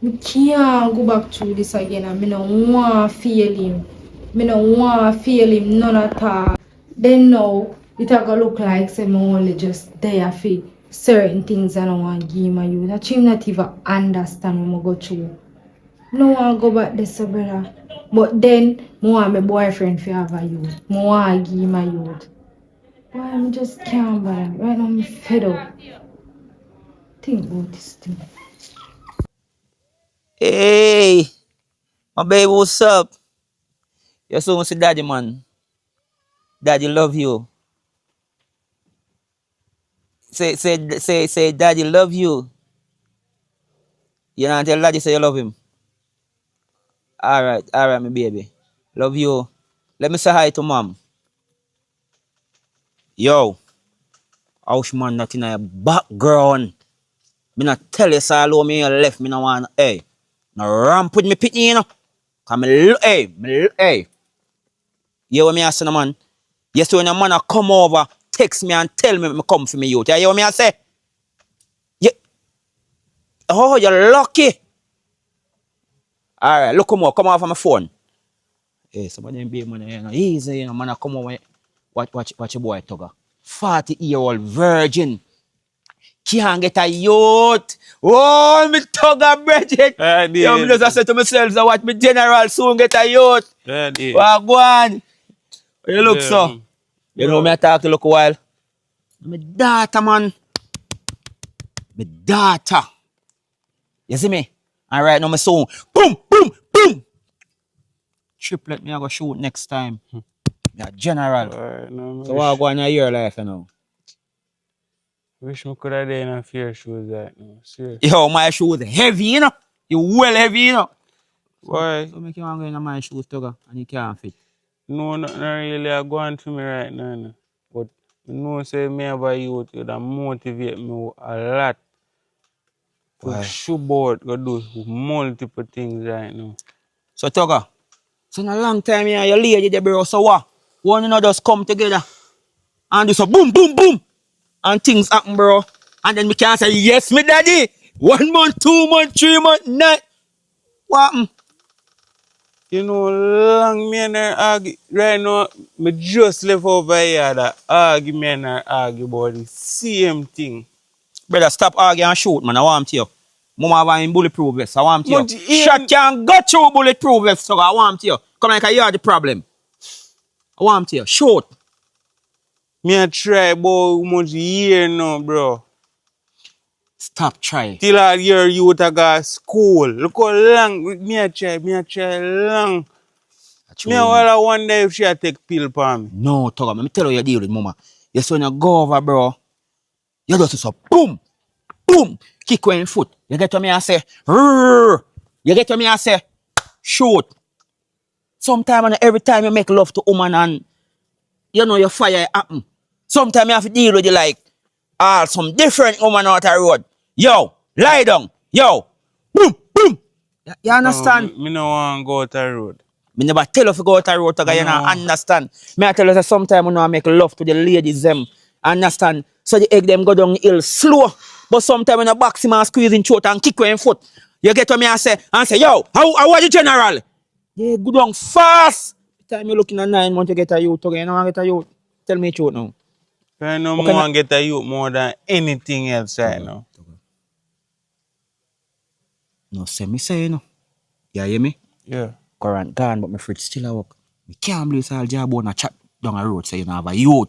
Me can't go back through this again and me don't want to feel him. Me don't want to feel him none at all. Then now, it a go look like say me only just there for certain things I don't want to give him a youth. That him not even understand what I go through. No want to go back there, so brother. But then, I want my boyfriend to have a youth. I want to give him a youth. Why I just can't brother. Right now I'm fed up. Think about this thing. Hey, my baby, what's up? You're so much daddy, man. Daddy love you. Say, daddy love you. You know, tell daddy say you love him. Alright, my baby. Love you. Let me say hi to mom. Yo, ouch man, that in your background. Me not tell you, so me you left. Me no want, hey. No ramp with me pitney, you know. Cause hey. You hear what me I say, no, man? Yes, when a man a come over, text me and tell me come for me youth. You hear what me I say? Yeah. Oh, you're lucky. Alright, look come off on my phone. Hey, somebody be man, you know, easy, you know, man, I come over. Watch your boy Tugger. 40-year-old virgin. Can't get a youth. Oh, me Tugger, Bridget. Yo, me just say to myself, so watch me general soon get a youth. Well, go on. You look so. You know me I talk to look a while. My daughter, man. My daughter. You see me? And right now my song. Boom, boom, boom. Triplet me I go shoot next time. Yeah, general. No, So what I go on in your life, you know? wish me could have done a fair shoes right now. Serious. Yo, my shoes heavy, you know? You well heavy, you know? Why? So make you want to go in my shoes, Tugger, and you can't fit. No, not really are going to me right now. No. But I know say me have a youth that motivate me a lot to Why? shoot board, go do multiple things right now. So Tugger, so in a long time here, your lady there, bro, so what? One and just come together and do so boom, boom, boom. And things happen, bro. And then we can say, yes, me daddy. 1 month, 2 months, 3 months, 9. What happened? You know, long me and her argue. Right now, me just left over here that argument and argue about the same thing. Brother, stop arguing and shoot, man. I want you. Mama have a bulletproof vest. I want you. But yeah, Shot can go through bulletproof vest, so I want you. Come like you are the problem. I want you. Shoot. me a try about much year now, bro. Stop trying. Till I hear you to go to school. Look how long me a try long. Me a wonder if she a take pill for me. No, Tugger, let me tell you deal with mama. Yes, when you go over, bro, you just so boom, boom, kick you in the foot. You get what me I say? Rrrr. You get what me I say? Shoot. Sometimes and every time you make love to woman and you know your fire happen. Sometimes you have to deal with you like some different woman out the road. Yo, lie down. Yo, boom, boom. You understand? Me no want to go out the road. Me never tell you to go out the road, Tugger, you know, understand. Me I tell you that sometimes you know I make love to the ladies them. Understand? So the egg them go down the hill slow. But sometimes when you box him and squeeze in throat and kick you in foot, you get what me I say and say, yo, how are you general? Yeah, go down fast. The time you're looking at 9 months to get a youth, Tugger, you know I get a youth. Tell me the truth now. I know What more kind of... and get a youth more than anything else right now. No, say me say, you know. You hear me? Yeah. Current gone, but my fridge still a work. Me can't believe all job on a chat down the road say you know have a youth.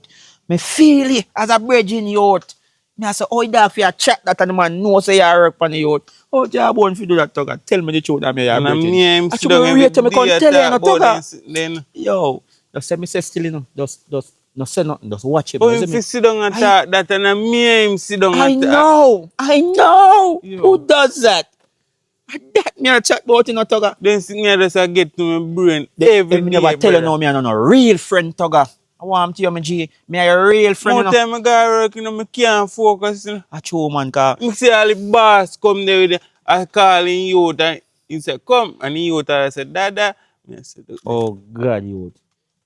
Me feel it as a bridging youth. Me I say, oh, that for a chat that and the man know say you work on the youth. Oh, job on fi do that, Tugga. Tell me the truth that me you And I'm bridging. near him I sit should down be every rate me day can't I tell you, you talk know, about Tugga. then Yo, just say me say still, you know. Just no say nothing. Just watch him. oh You see him fi me? sit down and talk that and I'm near him sit down I and talk. know. I know. Who Yo. does that? That me a chat about, you know, Tugga. Then sit me just a get to my brain If every me never day, tell you brother. now, me a no real friend, Tugga. I want to you, my G. Me a real friend, More you know. time I got work, you know, me can't focus. You know. A true man, cause Me see all the boss come there with the, I call in youth and he said, come. And the youth I said, Dada. Me I said, look there. oh God, youth.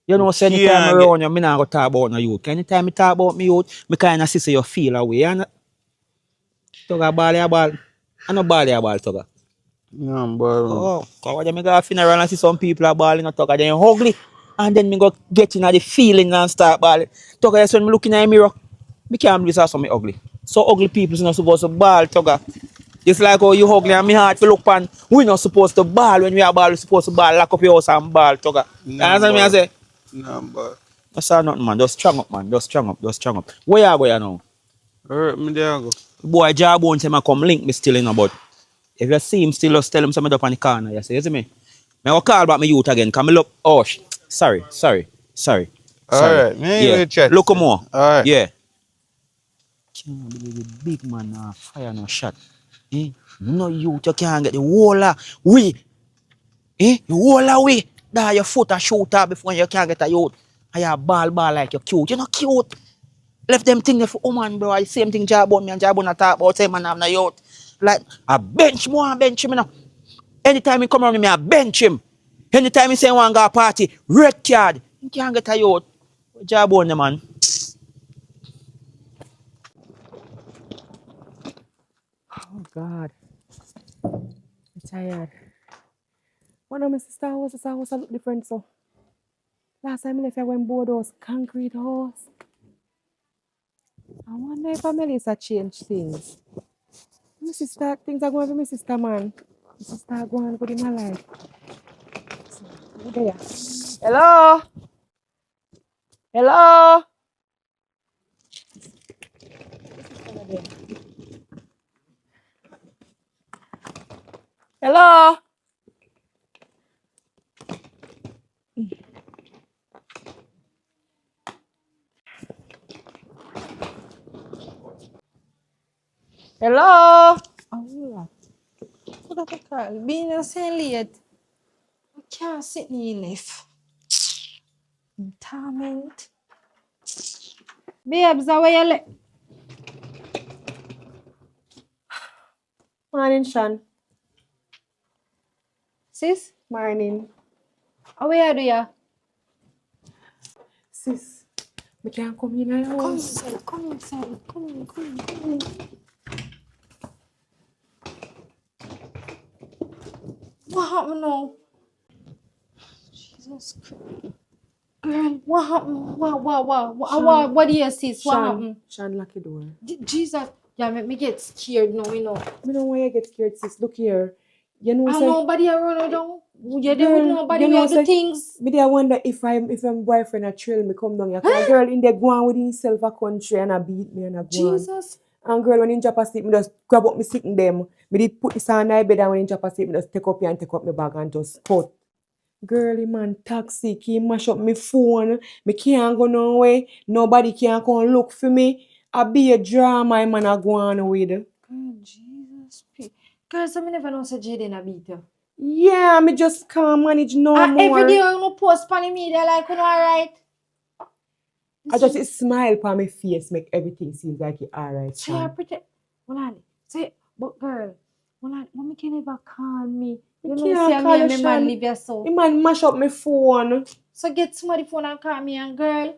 You Me know, say anytime I can't get around you, me not go talk about no youth. Anytime I talk about me youth, me kind of see say you feel away. And Tugga ball ya ball. I no ball ya ball, Tugga. no, bro. Oh, cause when me go to funeral and see some people are balling a Tugga, then you ugly. And then me go get in the feeling and start balling. Tugga, that's when me look in the mirror. Me can't believe so me ugly. So ugly people is not supposed to ball, Tugga. It's like how you ugly and me heart to look pan. We not supposed to ball when we are ball. We supposed to ball, lock up your house and ball, Tugga. You No, understand me I bro. say? No, bro. That's all nothing, man. Just strong up, man. Just strong up, just strong up. Where you going now? Hurt me there go. Boy, Jawbone say me come link me still in about. If you see him still, just tell him something up on the corner. You see me? Me go call back my youth again. Come look. Oh, sorry. Sorry. Alright, me Yeah. will chat. Look more. Alright. Yeah. Can't believe the big man fire no shot. Eh? No youth, you can't get the whole we. Eh? The whole we. That your foot a shoot up before you can't get a youth. And you ball like you're cute. You're not cute. Left them thing there for woman, bro. I same thing Jawbone me and Jawbone a talk about same man have no youth. Like a bench more bench him, you know. Anytime he come around me, I bench him. Anytime he say one go party, red card. You can't get a youth. Jawbone the man. Oh God. I'm tired. One of my sister house look different so. Last time I left I went board house, concrete house. I wonder if Melissa change things. My sister, things are going for my sister, man. My sister are going good in my life. Who there? Hello? Hello? Hello? Hello? Allah. What the fuck? Being a late. I can't sit in life. Torment. Babes, how are you? Morning, Sean. Sis? Morning. How are you? Sis, we can't come in your Come house. inside, come inside, come in. What happened now? Jesus Christ. Girl, what happened? What do you see? What happened? Sean, lock your door. Jesus. Yeah, make me get scared now, you know. I don't want you to get scared, sis. Look here. You know, I say, nobody around you down. You're there with girl, nobody. you We know, have the say, things. me there wonder if I'm boyfriend a trail me come down here. Cause girl in there go on with himself a country and a beat me and a go on. Jesus. And girl when he drop asleep, me just grab up me sitting them. Me did put this on my bed and when he drop asleep, me just take up here and take up my bag and just cut. Girly man toxic, he mash up my phone. Me can't go nowhere. Nobody can come look for me. I be a drama man a go on with. Girl, Jesus. Girl, so me never know say Jaden a beat you. Yeah, me just can't manage no more. Every day you no post on the media like you know alright. I just smile on my face, make everything seem like it alright. So you're pretty. Hold on. Say, but girl, hold on. Mommy can never call me. You know, can't say call me and you, my man Shan. live here so. The man mash up my phone. So get somebody phone and call me and girl.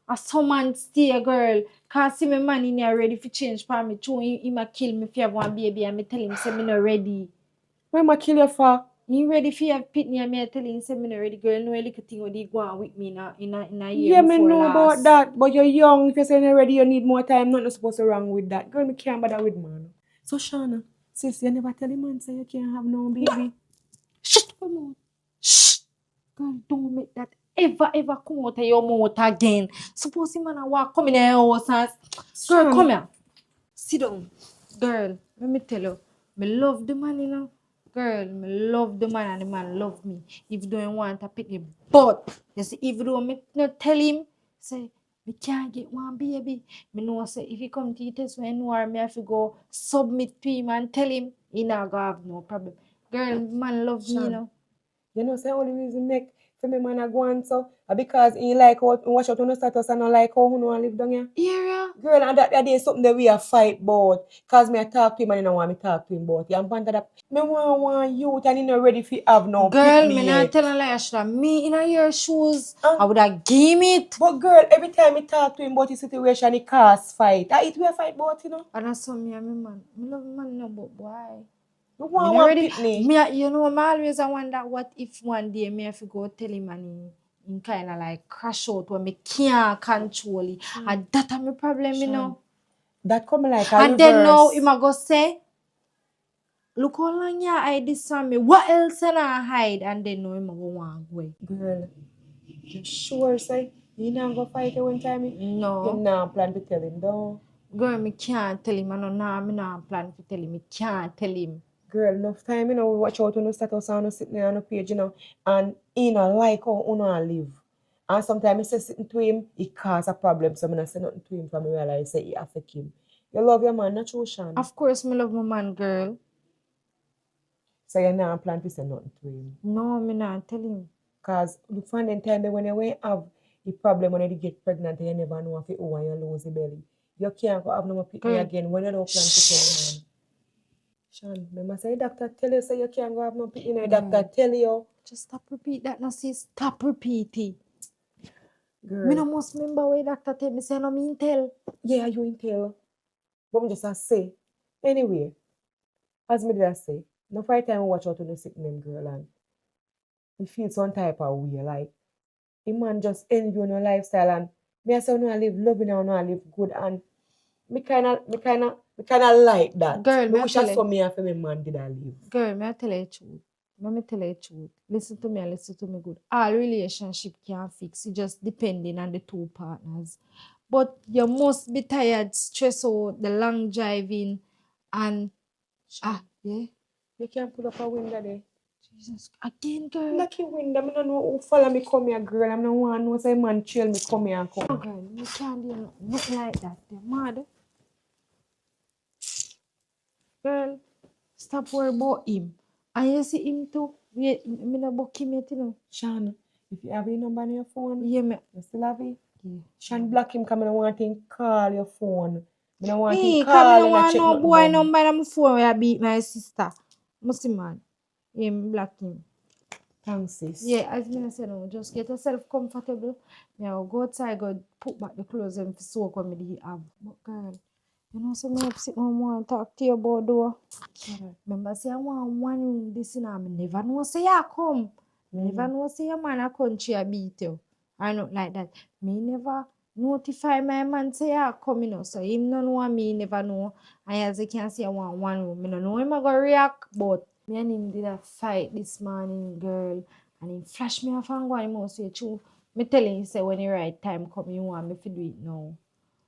Or someone stay girl. Cause see my man in here ready for change for me. Too, he might kill me if you have one baby and me tell him say me not ready. Why am I kill you for? You ready for your pitney and me I tell you say me not ready girl no little thing what they go on with me in a year Yeah, me before know last. about that, but you're young. If you're saying you're ready, you need more time. Nothing supposed to wrong with that. Girl, me can't bother with man. So, Shana, sis, you never tell him man say you can't have no baby. Shut up, mouth. Shh. Girl, don't make that ever come out of your mouth again. Suppose him man a walk come in the house and girl, Shana. come here. Sit down. Girl, let me tell you. Me love the man, you know. Girl, me love the man and the man love me. If you don't want to pick him. But, you see, if you don't me not tell him, say, me can't get one baby. Me know say if he come to the test when war, me have to go submit to him and tell him he not gonna have no problem. Girl, man love me, you know. You know, say only reason make for me man a go on so because he like how watch out on the status and not like how who know live down here. Yeah. Girl, and that day something that we a fight about. Cause me a talk to him and he don't want me talk to him about it. And panta that me want youth and he not ready for have no Girl, pick me me not yet. tell her like I should have me in your shoes. I would have give it. But girl, every time me talk to him about the situation, he cause fight. That it we a fight about, you know. And that's how me and my man. Me love man no but boy. You Me want not one ready. pitney. You know, I always wonder what if one day me have to go tell him and he kind of like crash out when me can't control it. And that is my problem, you know. That come like a And reverse. then now he might go say, look how long you hide this from me. What else can I hide? And then now he might go one way. Girl, you sure say you not go fight you one time? No. You not plan to tell him, though. Girl, me can't tell him. I know nah, me not plan to tell him. Me can't tell him. Girl, enough time, you know, we watch out on the status and sitting there on the page, you know, and he not like how you live. And sometimes I say sitting to him, it cause a problem, so I not say nothing to him for me realize say it affect him. You love your man, not true, Shan? Of course, me love my man, girl. So you not plan to say nothing to him? No, me not tell him. Because look for them time when you have a problem when you get pregnant and you never know if you owe and you lose the belly. You can't go have no more picnic again when you don't plan to tell him, man. Sean, remember say doctor tell you say you can't go have no picnic, doctor tell you. Just stop repeat that, no sis. Stop repeating. Girl. Me no must remember what doctor tell me say no mean tell. Yeah, you in tell. But me just a say. Anyway, as me did say, no fight time we watch out on the sick name girl and we feel some type of way like a man just envy on your lifestyle and me I say I live loving and I live good and me kinda like that. Girl, me me wish tell I you. saw me and my man did I live. Girl, me I tell you the truth. Let me tell you the truth. Listen to me and listen to me good. All relationship can fix. It just depending on the two partners. But you must be tired, stressed out, the long driving, and yeah. You can't put up a window there. Jesus, again, girl. Lucky window, I don't know who follow me come here, girl. I'm not one who say man chill me come here and come. Oh, girl, you can't do nothing like that. You're mad. Girl, stop worrying about him. And you see him too. Me not book him yet, you know. Sean, if you have your number on your phone, Yeah, me. you still have it? Yeah. Sean block him because I don't want him call your phone. I don't want him Hey, call come and on, check no nothing boy about me. number on my phone where I beat my sister. Musty man. Yeah, me block him. Thanks, sis. Yeah, as me say no, just get yourself comfortable. Now go outside, go put back the clothes and soak what me did have. But girl, you know, so me upset no more and talk to you about though. Remember say I want one room this and I never know say you come. Never know say your man a country a beat you. I not like that. Me never notify my man say you come, you know. So him no know me never know. And as you can see I want one room. Me no know him a go react, but me and him did a fight this morning, girl. And he flash me off and go and he say true. Me telling you say when the right time come, you want me to do it now.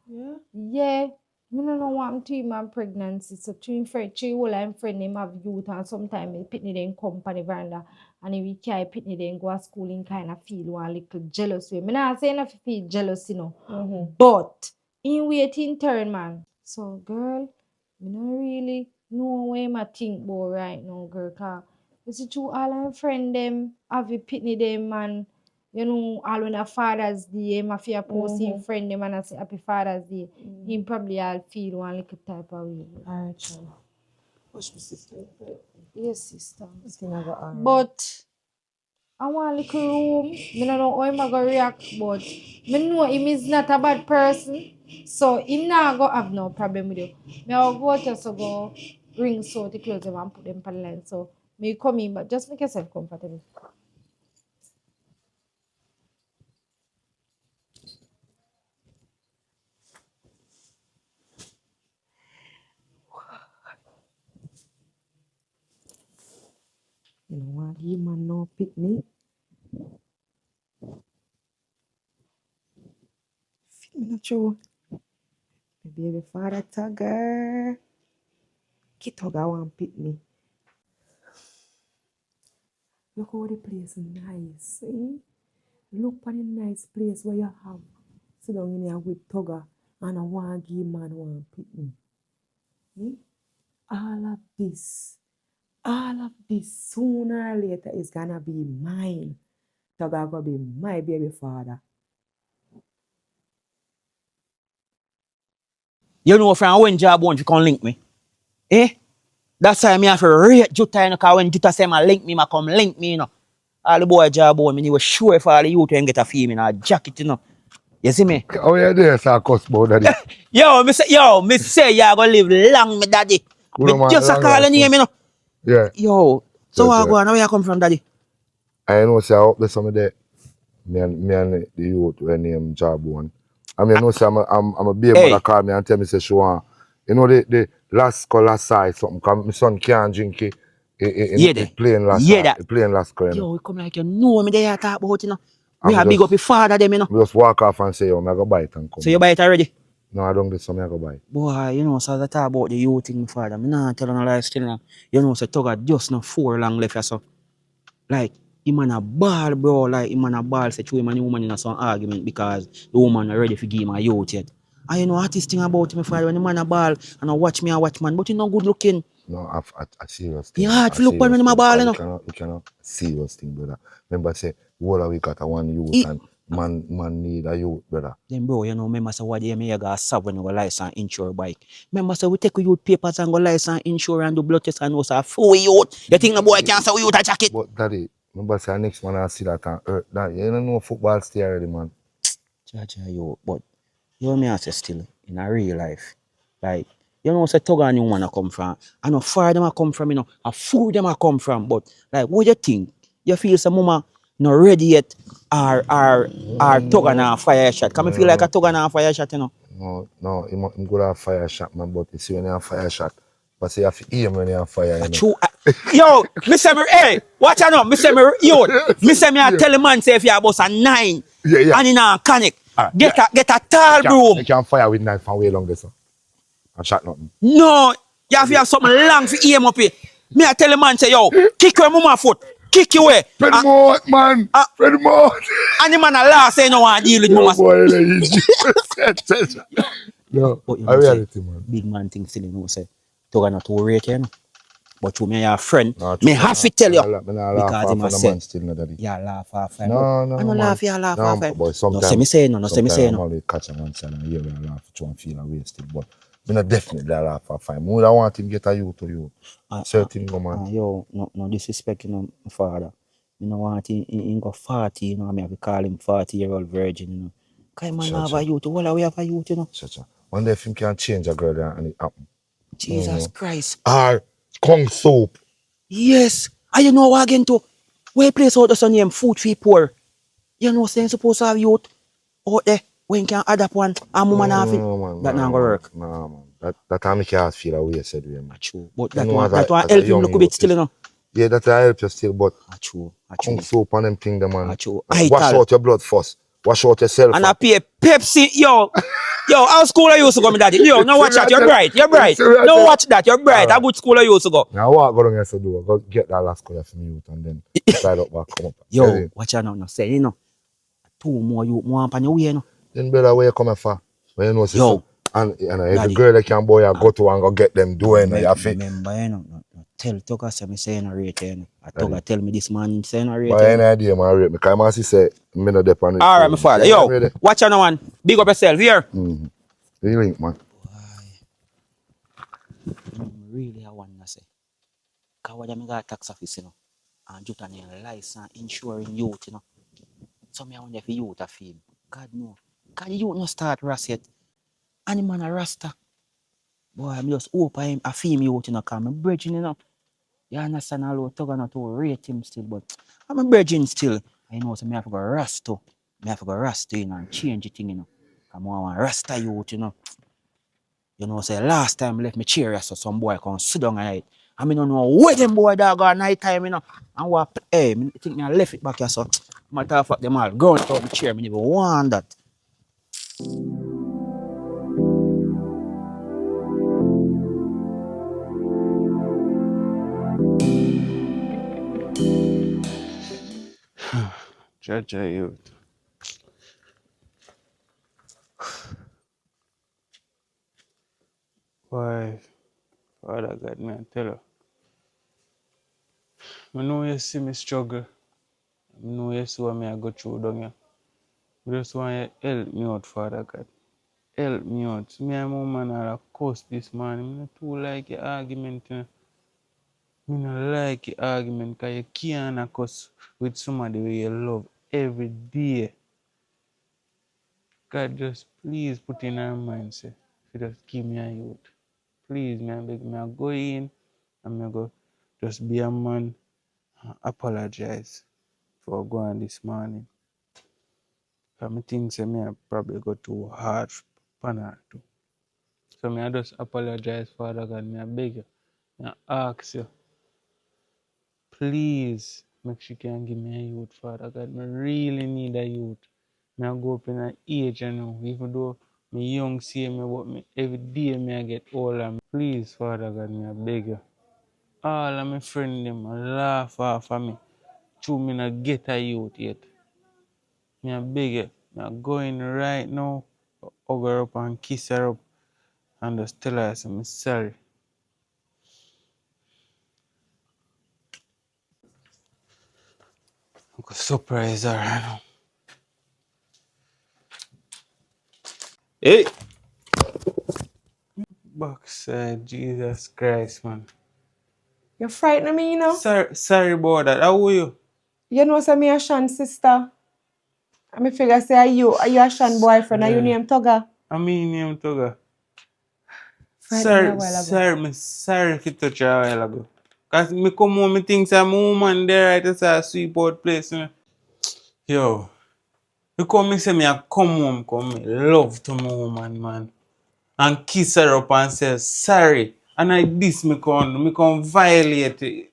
Yeah? Yeah. Me no know what I'm to him and pregnancy. So to him friend, to all I'm friend him have youth and sometimes he pitney then come on the veranda and if he carry pitney then go to school and kind of feel one little jealous way. Me not say enough feel jealous, you know. But in waiting turn, man. So girl, me no really know what him a think about right now, girl. Cause you see true all I'm friend them have a pitney them man. You know, all when a Father's Day, my fear post him friend them and I say Happy Father's Day. Him probably all feel one little type of way. Alright, Sean. Push my sister. Yes, sister. I think I got alright. But I want a little room. I don't know how him a go react, but I know him is not a bad person. So him not go have no problem with you. Me I go just go bring so the clothes them and put them on the line. So Me come in, but just make yourself comfortable. You know what? He man no pick me. Feel me not true. My baby father tagger. Kid tagger want pick me. Look how the place nice. Eh? Look for the nice place where you have sit down in here with tugger and a one give man one pick me. Eh? All of this sooner or later is gonna be mine. Tugger gonna be my baby father. You know from when job won't you come link me? Eh? That's why me have to rate Jutta, you know, cause when Jutta say ma link me, ma come link me, you know. All the boy job on me, he was sure if all the youth can get a female in a jacket, you know. You see me? Oh yeah, there's a cuss about daddy. Me say you gonna live long, me daddy. Good Me man, just a long call life, your name, man. you know. Yeah, Yo, so that's I right. go on, where you come from, daddy? I know say I up there some of that. Me and the youth when name Jawbone. I mean, I know say I'm a baby Hey. mother call me and tell me say she want. You know the last call last side something. Cause my son can't drink it. Yeah, In there. plain last Yeah, that. plain last call, you know. Yo, we come like you know me there talk about, you know. We I'm have big just up your father, them, you know. just walk off and say, yo, I go buy it and come. So you buy it already? No, I don't get some, I go buy it. Boy, you know, so I talk about the youth thing, my father. Me nah tell no lie still now. You know, so Tugger just not 4 long left, so. Like, him man a ball, bro. Like, him man a ball, say, him and the woman in some argument because the woman not ready to give him a youth yet. And you know, artist thing about him, father, when the man a ball, and I watch me, I watch man, but he not good looking. No, a serious thing. He hard A to look upon when serious him a thing. ball, you We know. cannot serious thing, brother. Remember say, what we got a one youth He, and man need a youth, brother. then, bro, you know, remember, so what you go sub when you go license insure bike. Remember, so we take youth papers and go license insure and do blood test and also full youth. You think the boy can't say youth a jacket? But daddy, remember say next man I see that and hurt that. You don't know football stay already, man. Jaja, yo, but you know me I say still in a real life. Like, you know, say Tugger and you wanna come from. I know far them a come from, you know, a food them a come from. But like what you think? You feel some mama not ready yet or Tugger na fire shot. Come feel like a Tugger na fire shot, you know. No, him go to fire shot, man, but you see when you have fire shot, but say you have to aim when you have fire, you know. True. Yo, me say me, hey, watch out now. Me say me, yo, me say me I tell the man say if you have bus a 9 and in a connect, get a tall broom. You can fire with knife from way long this, and shot nothing. No, you have to have something long for aim up here. Me I tell the man say, yo, kick your mama foot. Kick your way. Spread them out, man. Spread them out. And the man a laugh say no want deal with No, mama. boy, no, But you a know say, reality, man. big man thing still you know say, Tugger not too rate you know. But you me your friend, No, me have to tell you. Me not laugh Because him off a on the say, man still, no, daddy. yeah, laugh off. No, I no man. laugh, yeah, laugh off. Boy, No, sometimes, say me say no, sometimes say I'm no. always catch a man side and hear and laugh, try and feel and wasted. But me not definitely laugh off him. I want him get a you to you. Certain go, man. Yo, no disrespect, you know, my father. Me no want him go 40, you know, me have to call him 40-year-old virgin, you know. Cause man have a youth, all we have a youth, you know. One day if him can change a girl and it happen. Jesus Christ. Or Kung Soup. Yes. And you know what again too? Where place out the name Food for Poor. You know saying supposed to have youth out there when you can adapt one and woman have it. Man, That not gonna work. Nah, man. That time make your feel away, said we, man. True. But You that know, one as help a him young look a bit youth, still, you know. Yeah, that help you still, but True. Kung Soup and them thing, them, man. True. Wash out your blood first. Wash out yourself. And I pay Pepsi. Yo, how school I used to go, my daddy? Yo, no watch that. You're bright. No watch that. You're bright. How good school I used to go. Now what go down here to do? Go get that last color from youth and then slide up back, come up. Yo, watch out now. No say, you know. 2 more youth, more up on your way, you know. Then brother, where you coming from? When you know, sister. Yo. And every girl that can boy, you go to and go get them doing. Remember, you know, tell Tugger say me say no rate, you know. Tugger tell me this man say no rate. But any idea, man, rate me. Because my sister say, me no depend on it. Alright, my father. Yo, watch out now, man. Big up yourself, here. You link, man. Really, I want to say. Because what I got a tax office, you know. And just on a license, insuring youth, you know. So me I wonder if youth a feel. God no. Because the youth no start ras yet. And the man a rasta. Boy, I'm just hope I feel youth, you know, because I'm bridging, you know. You understand all about Tugger not to rate him still, but I'm a virgin still. I know so me have to go rasta. Me have to go rasta, you know, and change the thing, you know. Come on, rasta youth, you know. You know, say last time I left me chair, so some boy come sit down and eat. I mean, don't know where them boy dog at night time, you know. And what, hey, me think me I left it back here, so matter of fact, them all going out the chair, me never want that. Jaja youth. Why, Father God, man, tell her. I know you see me struggle. I know you see what me I go through down here. I just want you to help me out, Father God. Help me out. Me and my man are a cuss this morning. I not too like your argument. You know. Me not like your argument because you can't cuss with somebody who you love every day. God, just please put in our mind, say, if you just give me a youth. Please, me I beg me I go in and me go just be a man and apologize for going this morning. Because I think say me I probably go too hard for her too. So me I just apologize, Father God. Me I beg you. Me I ask you, please make sure you can give me a youth, Father God. Me really need a youth. Me I go up in an age, you know, even though me young see me, but me every day me I get older. Please, Father God, me I beg you. All of my friends them a laugh off of me. True, me not get a youth yet. Me I beg you. Me I go in right now, hug her up and kiss her up and just tell her I'm sorry. I could surprise her, you know. Hey! Backside, Jesus Christ, man. You frighten me, you know? Sorry about that. How are you? You know, say me a Shan sister. And me figure say are you a Shan boyfriend, are you name Tugger? I mean name Toga. Frighten me a while ago. Sorry if you touch you a while ago. Cause me come home, me think some woman there right as a sweep out place. You know? Yo. Because me say me a come home, come me love to my woman, man. And kiss her up and say sorry. And I this me come violate it.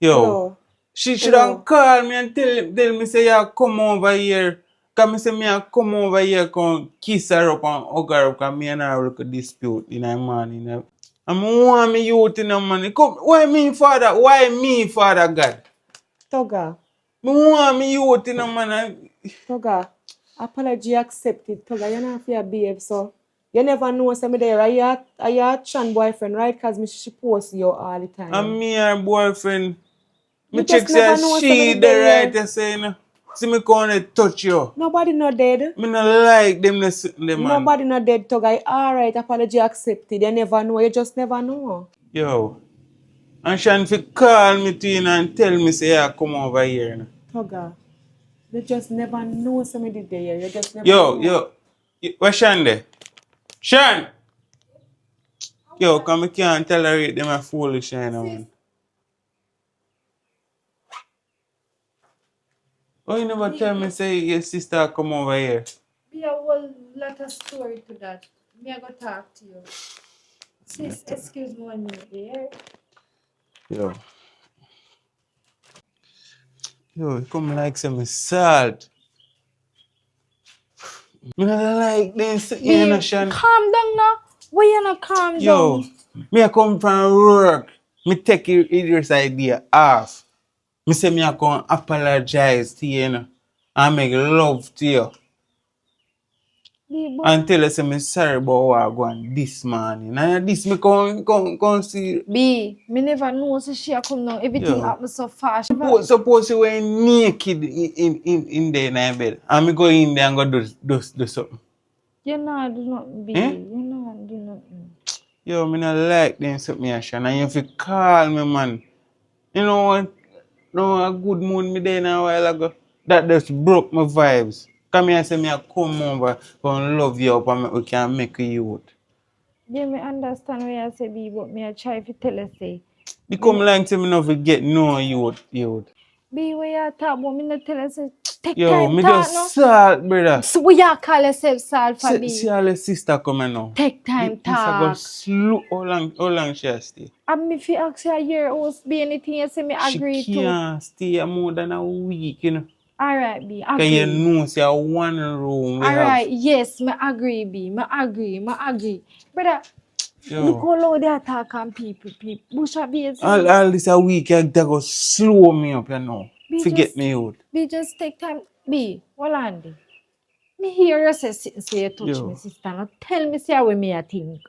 Yo. Hello. She should Hello. have called me and tell me say you come over here. Cause me say me a come over here come kiss her up and hug her up cause me and her look a dispute in the morning. And I want me youth in the money. Come, why me father? Why me father God? Tugger. I want me youth in the money. Tugger. Apology accepted. Tugger, you not have to behave so. You never know say me there. Are you a Chan boyfriend, right? Cause me she post you all the time. And me her boyfriend. Me You check just say never know she somebody the there. right to say no. See me come and touch you. Nobody not dead. Me not like them man. Nobody not dead, Tugger. Alright, apology accepted. You never know. You just never know. Yo. And Shan fi call me to you and tell me say yeah come over here. No. Tugger. You just never know somebody there. You just never know. Yo. Where's Shan there? Shan! Yo, come I can't tolerate them a foolish, you know, man. Oh, you never tell me say your sister come over here. Be a whole lot of story to that. Me I go talk to you. Sis, excuse me 1 minute there. Yo. Yo, you come like some salt. Me not like this, you know, Shan. Calm down now. Why you not calm Yo, down? me I come from work. Me take your Idris idea off. Me say me I come apologize to you, you know, and make love to you. B, And tell us I'm sorry about what I go on this morning. And this me come see. me never know so she a come down. Everything Yo. happen so fast. Suppose you were naked in there in my bed. And me go in there and go do something. You know do nothing, B. Eh? You know do nothing. Yo, me not like them something, Ashan. And you have to call me, man. You know what? No, a good mood me there a while ago. That just broke my vibes. Come here and say me I come over and love you up and we can make you youth. Yeah, me understand what you say, B, but me I try to tell you say You come like to me now to get no youth. Be where you talk about me not tell us take Yo, time me talk no. just salt, brother. So we you call yourself salt for See be. all the sister coming now. Take time This a go talk. slow. How long she a stay? And if you ask her year house be anything you say me agree She to. can't stay more than a week, you know. Alright be Cause you agree. know say a one room we Alright, have. yes, me agree be. Me agree. Brother, look Yo. how loud they attack on people. Bush a be All this a week that go slow me up, you know. Forget me out. Be just take time. Be, hold on there. Me hear you say you touch me, Yo. sister. Now tell me say how me I think.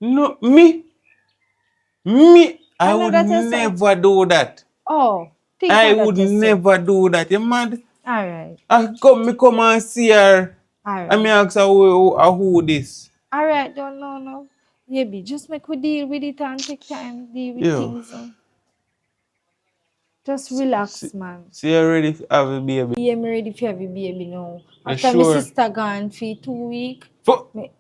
No, me, I know would that you say. never do that. Oh, think I of that would you say. never do that. You mad? Alright. Me come and see her. I Alright. me ask her who this. Alright, don't know no. Yeah, be just make we deal with it and take time, deal with Yo. things. Just relax, See, man. see you ready to have a baby. Yeah, me ready for have a baby now. You After my sure? sister gone for 2 weeks. For Me...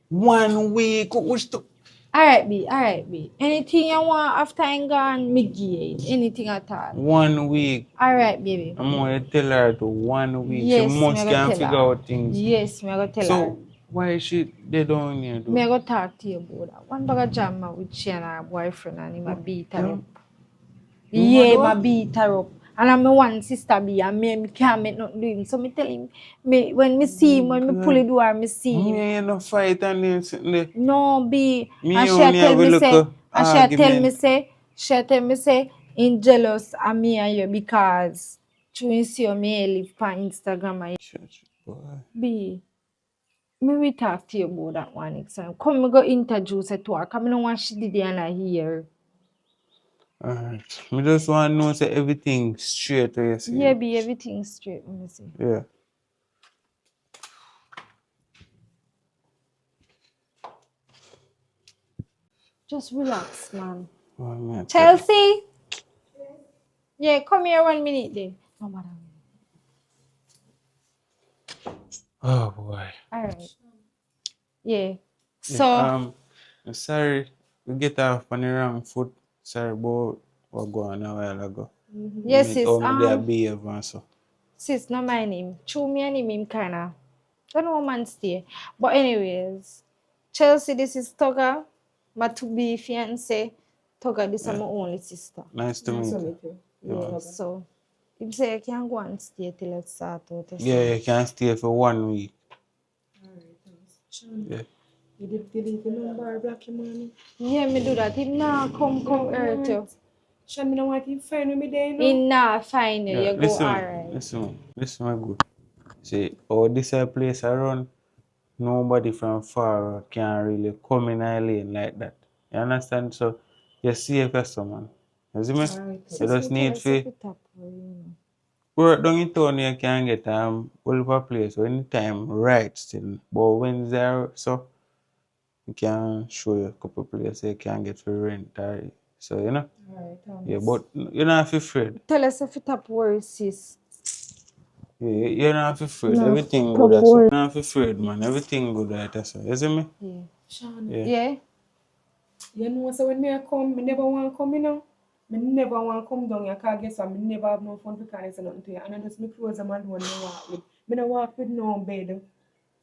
1 week. Alright, be. Anything you want after I'm gone, me give it. Anything at all. 1 week. Alright, baby. I'm gonna tell her to 1 week. Yes, She must me can go tell figure her. out things. Yes, me go tell her. So why is she they down here Me though? go talk to you about that. One bag of jam with she and her boyfriend and him a beat her up. Yeah, my beat her up. And I'm my one sister be and me can't make nothing do him. So me tell him, when me see him, when me pull the door, me see him. Me ain't no fight and then sitting there. No, be. Me And only have a little argument. She tell me say, in jealous of me and you because you see me live on Instagram and Church boy. be. Me will talk to you about that one next time. Come me go introduce her to her. Come no want she did and I hear. Alright. Me just want to know say everything straight to you see. Yeah, be everything straight, let me see. Yeah. Just relax, man. Oh, man. Chelsea? Yeah, come here 1 minute then. No matter. Oh boy. Alright. Yeah. Yeah, So I'm sorry we get off on the wrong foot. Sorry about what go on a while ago. yes, Me, sis. how me there behave and so. Sis, not my name. Chew me and him kinda. Don't know man stay. But anyways, Chelsea, this is Toga, my to-be fiance. Toga, this is my only sister. Nice to meet you. Yeah, so if you say I can go and stay till it start out. Yeah, you can stay for 1 week. Yeah. You did delete the number, block your money. Yeah, me do that. Him nah come hurt you. Sean, me don't want him find me there, no? He nah find you. Yeah, You go alright. listen, my good. See, this a place around, nobody from far can really come in a lane like that. You understand? So, you see a customer. You see me? You just need to work down in town, you can get all over place anytime, right still. But when there, so, you can show you a couple places you can get for rent. So, you know? Yeah, but you're not afraid. Tell us if it up worse, sis. Yeah, you're not afraid. No, Everything stop good. So. worrying. You're not afraid, man. Everything good. Right, so. You see me? Yeah. Sean, Yeah? you know, so when me come, me never want to come, you know? Me never want to come down here, because guess what? Me never have no fun to connect nothing to you. And I just me close them and one me walk with. Me don't walk with no bed.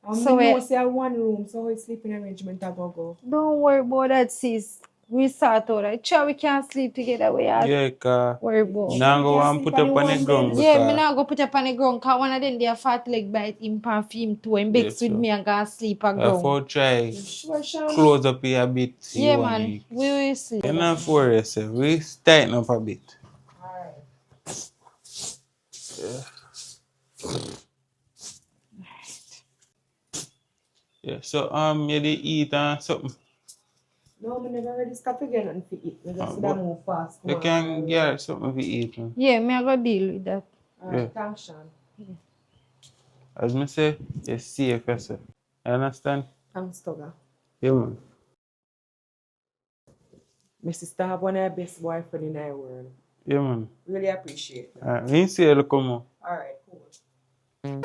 And So me know say I one room, so how sleeping arrangement I go. Don't worry about that, sis. We sort out that. Sure, we can sleep together. We are Yeah, because worry about. now go and put up on the ground. Yeah, me not go put up on the ground because one of them they a fat leg bite him pan for him too. And begs with me and go sleep on ground. I'll try Sure, Sean. close up here a bit. Yeah, man. We will sleep. You're not for yourself. We tighten up a bit. Yeah, so you did eat and something. No, me never really stop again and to eat. Me just but move fast. You can get something to eat. Man. Yeah, me I go deal with that. Alright, thanks, Sean. As me say, you safe yourself. You understand? Thanks, Toga. Yeah, man. My sister have one of the best boyfriend in the world. Yeah, man. Really appreciate it. We see you come on. Alright, cool.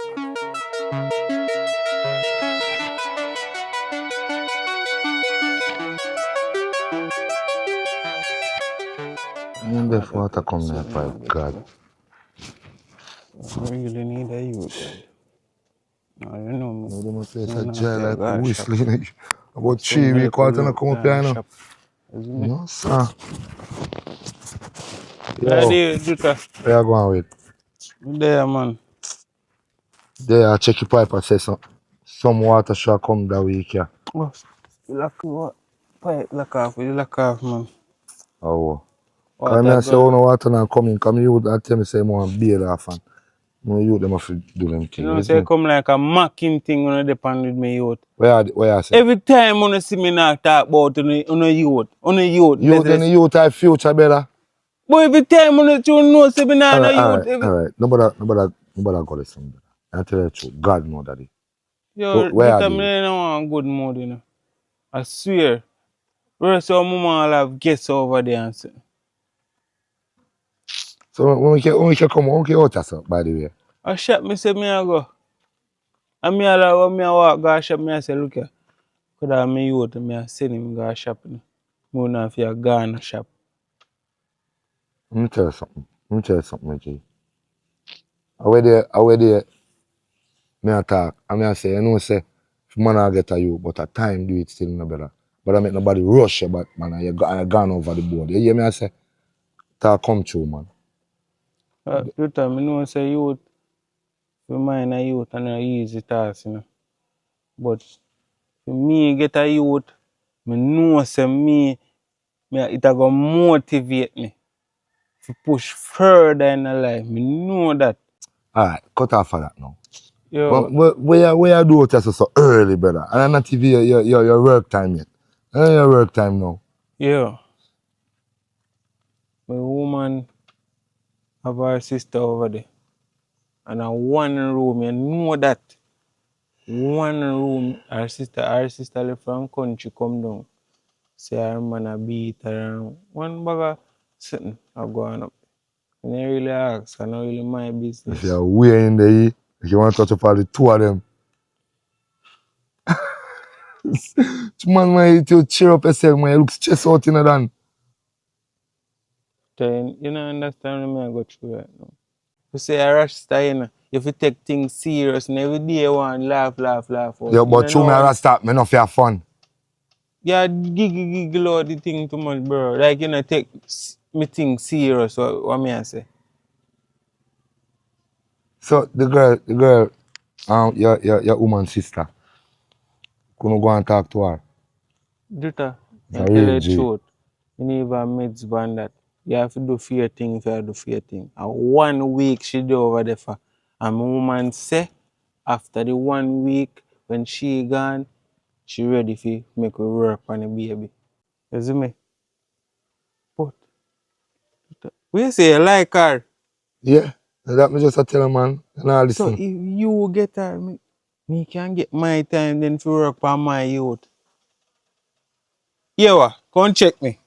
When the water come there, pipe, God. I really need a youth. No, you know me. No, they must say it's No, a no, dry fear like go shop. whistling. About Some 3 weeks, little quarter youth come up here, go you know. shop. Isn't it? No, sir. Yeah, Yo, the Juta. where you going with? There, man. There, I check your pipe and say some water shall come that week, yeah. Oh, lock what? Pipe lock off. We lock off, man. Oh. Cause Water I say, go. oh, no water now coming. Come you would tell me say, I want to bail off and no you them have to do them You things. know, Yes, say me? come like a mocking thing when I depend with me youth. Where I say? Every time when you see me now talk about on a youth, Youth and the youth have future better. but every time when you know see me now youth, Alright. Nobody go listen. I tell you the truth. God know daddy. So yo, where are determine they? in a good mood, you know. I swear. Rest of my mama will have guests over there and say, So when we can come, when we can out yourself, by the way. I shop me say me I go. And me allow when me a walk go shop me I say look here. Could have me youth me I send him go shop. Me not if you go and shop. Let me tell you something, G. I where there, me a talk. I mean I say, you know say, if man I get a you, but at time do it still no better. But I make nobody rush you, but man, you gone over the board. You hear me I say? Talk come true, man. You tell me know say youth, for mine a youth and a easy task, you know. But for me get a youth, me know say it a go motivate me to push further in the life. Me know that. Alright, cut off of that now. Yo, Where you do it so early, brother? And I'm not even your work time yet. Your work time now. yo, my woman have her sister over there. And a one room, you know that. One room, her sister left from country come down. Say her man a beat her and one bag of something a going up. And I really ask, I not really my If business. you're way in there, if you want to touch up all the two of them. Man, you cheer up yourself, man. You look stressed out in the Then you don't understand me I go through right now. You say a rasta, you know, you have to take things serious and every day you want laugh out. Yeah, You but don't through know me, I when stop me not for fun. yeah, giggle all the thing too much, bro. Like you know, take me things serious. What me I say? So the girl, your woman's sister, couldn't go and talk to her. Juta, It's I a tell real you the G. truth. You never meet band that. You have to do fear thing if you have to do fear thing. And 1 week she do over there for. And my woman say after the 1 week when she gone, she ready for make we work on the baby. You see me? But we say you like her. Yeah, that me just a tell her, man. And I So listen. if you get her, me can get my time then to work on my youth. Yeah, what? Come check me.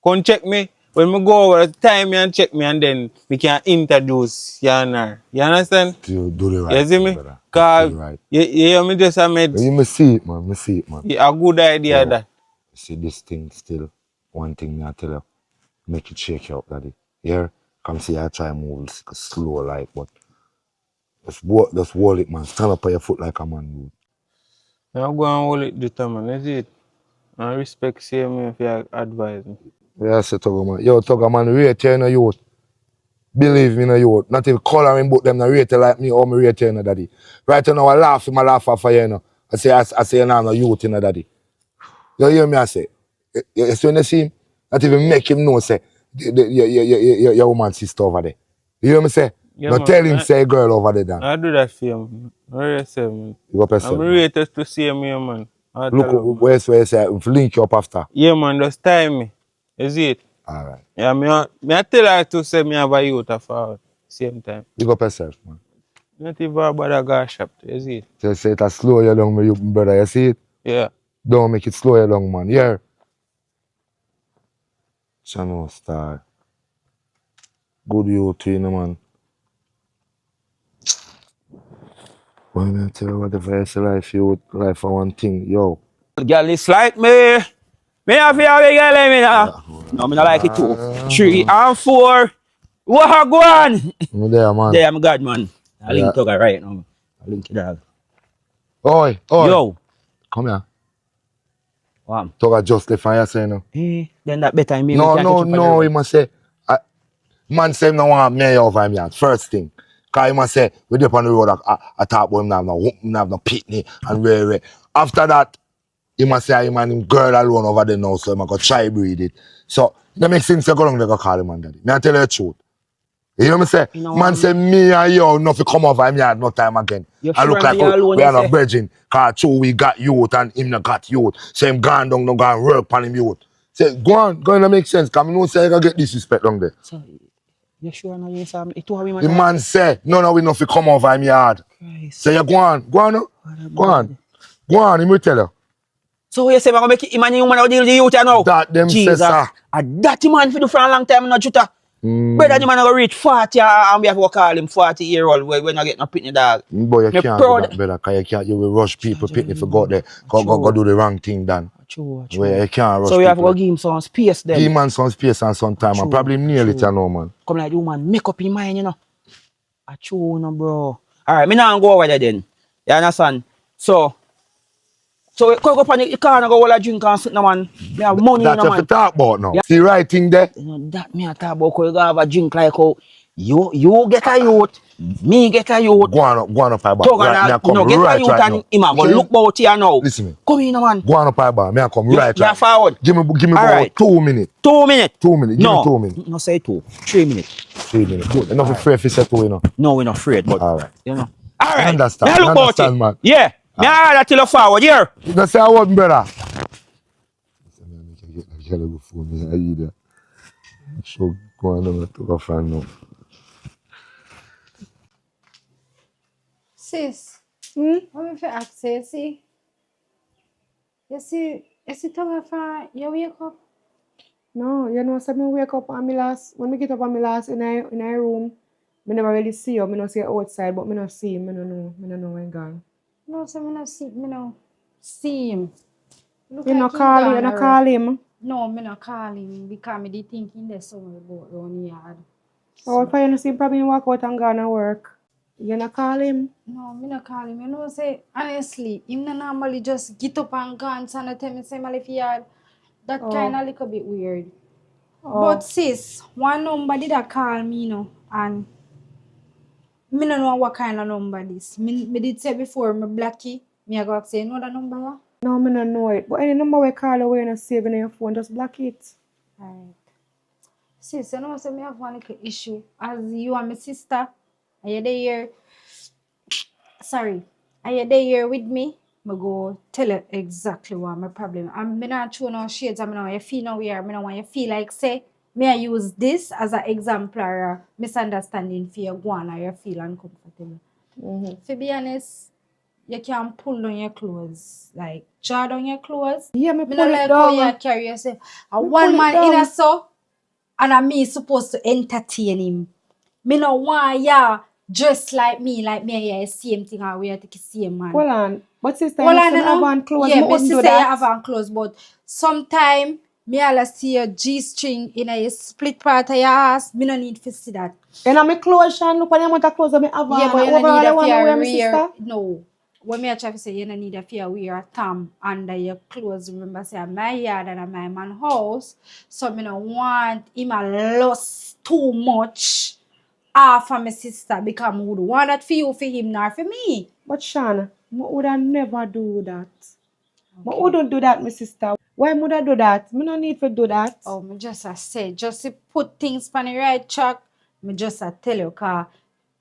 Come check me. When me go over the time and check me and then we can introduce you and her. You understand? To do the You right see thing, me? brother. Just do Cause the right. you hear me just a made You me see it, man. Me see it, man. a good idea Yo, that. see this thing still. One thing me I tell you, make it shake you up, daddy. Yeah? Come see I try move slow like, but just hold it, man. Stand up on your foot like a man, dude. You go and hold it the time, man. Is it? I respect see me if you advise me. Yeah, say Togo, man. Yo, Togo, man, rate you in the youth. Believe me in the youth. Not even coloring book them, no rate you like me or me rate you in the daddy. Right now, I laugh off for you, you know. I say, now I'm a youth in the daddy. You hear me, I say? You see when you see him? Not even make him know, say, your woman's sister over there. You hear me say? Yeah, No tell him, man. say, girl over there, Dan. I do that for you, man. What you say, man? You go I'm yourself, man. rated to see me, man. I Look, tell you, man. where's where you say, if link you up after. Yeah, man, just time me. Is it? All right. Yeah, me I tell her to say me have a youth for same time. You go yourself, man. Not even about a go shop, is it? Just say it slow you down, my brother. You see it? Yeah. Don't make it slow you down, man. Yeah. Channel star. Good youth, you know, man. When I tell you whatever you say, life, youth, life for one thing, yo. Girl, it's like me. Me have to have a girl, me now. Yeah. No, me not like it too. 3 and 4. What go on? Me there, man. There, I'm God, man. I Yeah. link Tugger right now. I link it dog. Oi. Yo. Come here. Wow. Tugger just left and you say no. Then that better me. No, We can't catch up on the he road. must say, man say him no want me over him yard, first thing. Cause he must say, we dey on the road, I talk about him now, no pitney and where. After that, he must say him and him girl alone over there now, so he go try breed it. So, that makes sense to go down there go call him and daddy. Me I tell you the truth. You know what I say? You know Man what, say me and you not fi come over him yard no time again. You I sure look now like you alone, we you are not say? virgin. Cause two we got youth and him not got youth. So him gone down, no go and work on him youth. Say, go on to make sense. Cause me know say I gonna get disrespect down there. So, you sure now you say it two The man say, no, we not fi come over him yard. Christ. So you go on no? Go on, him will tell you. So you say I'm gonna make it man you man deal with the youth now? That them say, Jesus. sir. A that man for do for a long time no juta. Brother, the man go reach 40 and we have to call him 40-year-old when I get no pitney dog. Boy, you Me can't proud. do that, brother. Cause you will rush people, pitney for go there. True. Go do the wrong thing, Dan. True. Where you can't rush So we have to people. go give him some space then. Give man some space and some time and probably nail it, you know, man. Come like you man, make up your mind, you know. A true, no, bro. Alright, me now go over there then. You understand? So we go up on the car and go all a drink and sit, no man. Me have money, That's no what you man. talk about now. Yeah. See right thing there? You know, that me a talk about, cause you go have a drink like how you get a youth, me get a youth. Go on up, Papa. Talk Right, me I and come no, get a right youth right and now. him a go Okay? look about here now. Listen me. Come in, man. Go on up, Papa. Me I come right You're right. forward. Give me All about 2 minutes. 2 minutes. 2 minutes. Give me 2 minutes. No say 2. 3 minutes. 3 minutes. Good. Enough afraid if you say 2, you know. No, we're not afraid, but Alright. you know. Alright. I understand. Me a look I about it. understand, man. Yeah. Me a order till you forward here. You don't say a word, brother. So go on and talk a friend now. Sis, what if I ask you, you see, Togafa, you wake up? No, you know, so me wake up and when me get up and me last in a room, me never really see you. Me no see you outside, but me no see him. Me no know when gone. No, so me no see him. Look You like no he call him, gone you no already. call him. No, me no call him because me dey thinking there's somewhere about round yard. Oh, if I no see him, probably walk out and gone and work. You no call him. No, me no call him. You know, say honestly, him no normally just get up and gone. So no tell me say my left yard. That kind of little bit weird. But sis, one number did a call me, you know, and me no know what kind of number this. Me did say before, me blocky. Me I go ask say, you know that number, yeah? No, me no know it. But any number we call you, you no save in your phone, just block it. Alright. Sis, you know, say me have one little issue. As you and my sister, are you there? Sorry, are you there with me? Me go tell you exactly what my problem. I'm not showing no shades. I mean, you feel no way. I mean, want you feel like say me I use this as an example or misunderstanding for you go on or you feel uncomfortable. To be honest, you can pull down your clothes, like draw down your clothes. Yeah, me Me pull not it like how down. you carry yourself. And Me one pull it man down. in a so, and I me supposed to entertain him. Me no want ya dress like me and yeah, same thing or we are take the same man. Hold on. But sister, Hold you on, know, you have know? on clothes. Yeah, me my wouldn't do sister you that. have on clothes, but sometime me all see a G-string in a split part of your ass. Me no need to see that. And I'm clothes, Sean. Look at the amount of clothes that me have Yeah, on. but you Overall, no need I a want to fear wear my wear. sister. No. What me I try to say, you no need a fear wear a thumb under your clothes. Remember, say my yard and my man house. So me no want him a loss too much for my sister because I would want that for you, for him, nor for me. But Sean, I would never do that. I wouldn't do that, my sister. Why would I do that? Me no need to do that. Oh, me just a say, just to put things on the right track, me just a tell you, cause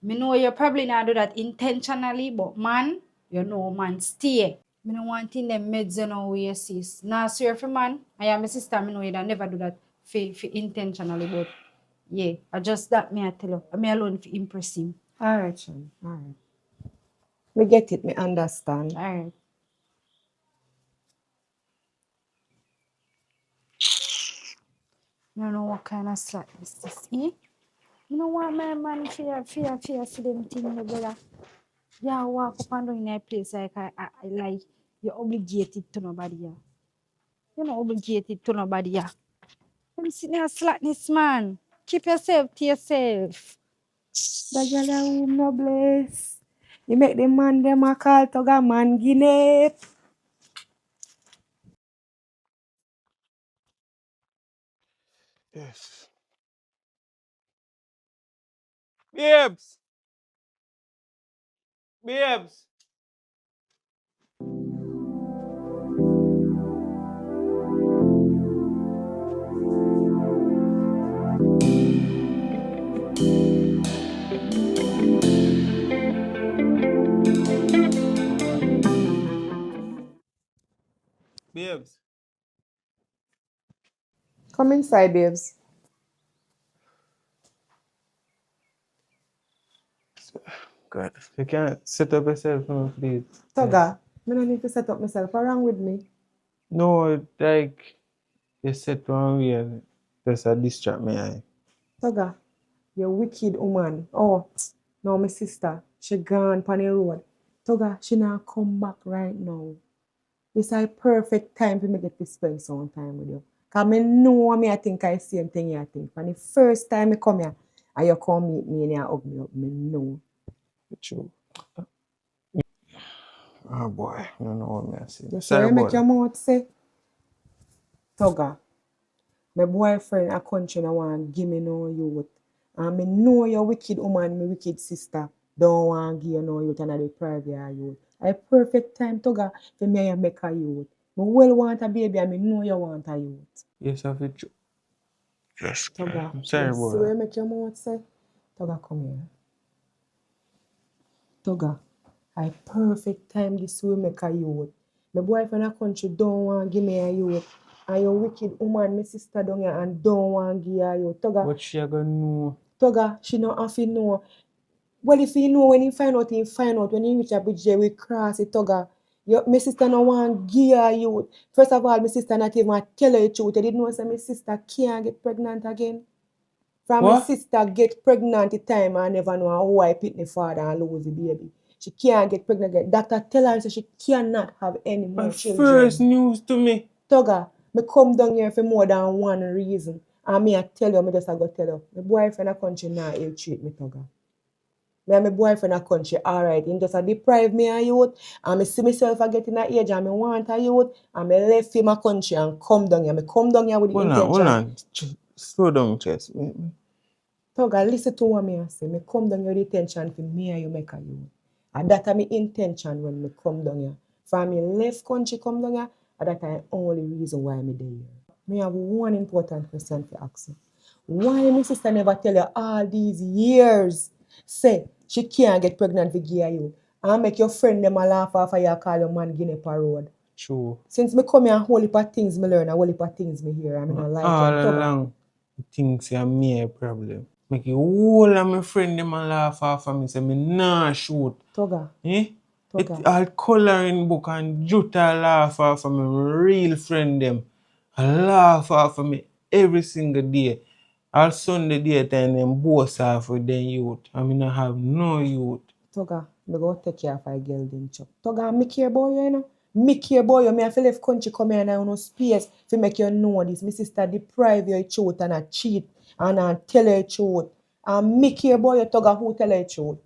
me know you probably not do that intentionally, but man, you know man stay. Me no want in them meds you know where you see. Nah, swear for man, I am my sister, me know you never do that for intentionally, but yeah, I just that me I tell you. Me alone for impress him. Alright, Sean. Alright. Me get it, me understand. Alright. I don't know what kind of slap this is, eh? You know what, my man, fear for them thing, my brother. Yeah, walk up and down in a place like I like you're obligated to nobody. Yeah. You're not obligated to nobody. Yeah. Come sit near slackness, man. Keep yourself to yourself. The girl a whom no bless. You make the man them a call to a man Guinea. Yes. Babes! Babes! Babes. Come inside, babes. God, you can't set up yourself for me, please. Toga, me no need to set up myself. What wrong with me? No, like, you set one way and just a distract me. Toga, you wicked woman. Oh, no, my sister. She gone on the road. Toga, she not come back right now. This is a perfect time for me get to spend some time with you. Because I know me, I think I same thing you think. And the first time I come here, and you come meet me and you hug me up, me know. True. Oh boy, I don't know what I say. You Sorry, sure make boy. your mouth say? Toga, my boyfriend a country no want give me no youth. And me know your wicked woman, my wicked sister, don't want give you no youth and I deprive you of youth. A perfect time, Toga, for me and make a youth. Me well want a baby and me know you want a youth. Yes, I feel true. Yes, Toga, I'm sorry, you see boy. where you make your mouth say? Toga, come here. Toga, I perfect time this way make a youth. My boyfriend a country don't want give me a youth. And your wicked woman, my sister down here and don't want give her youth. Toga, But she a gonna know. Toga, she no have to know. Well, if he know when he find out, he find out. When he reach a bridge, we cross it, Toga. My sister no want give her youth. First of all, my sister not even tell her the truth. You didn't know say my sister can't get pregnant again. From my What? sister get pregnant the time I never know how I pick the father and lose the baby. She can't get pregnant again. Doctor tell her say she cannot have any more children. First news to me. Toga, me come down here for more than one reason. And me I tell you, me just a go tell you. My boyfriend a country now ill treat me, Toga. Me and my boyfriend a country, alright. He just a deprive me of youth. And me see myself a getting a age and me want a youth. And me left him a country and come down here. Me come down here with the intention. Hold on. Slow down, Chess. Toga, listen to what me say. Me come down here with the intention for me and you make a youth. And that is my intention when me come down here. From me left country come down here, and that is the only reason why me there here. Me have one important question to ask you. Why my sister never tell you all these years? Say she can't get pregnant for give you. And make your friend them a laugh off of you call your man Guinea Road. True. Since me come here, a whole heap of things me learn, a whole heap of things me hear, and I don't like All it. Toga. along, things are me a problem. Make a whole of my friend them a laugh off of me, say me nah shoot. Toga. Eh? Toga. It all coloring book and Jutta laugh off of me, real friend them. I laugh off of me every single day. All Sunday daytime them boss off with them youth. I mean I have no youth. Toga, me go take care of a girl them chop. Toga, me care about you, you know. Me care about you. Me have to leave country come here and I have no space to make you know this. My sister deprive you of truth and I cheat and I tell her truth. And me care about you, Toga, who tell her truth.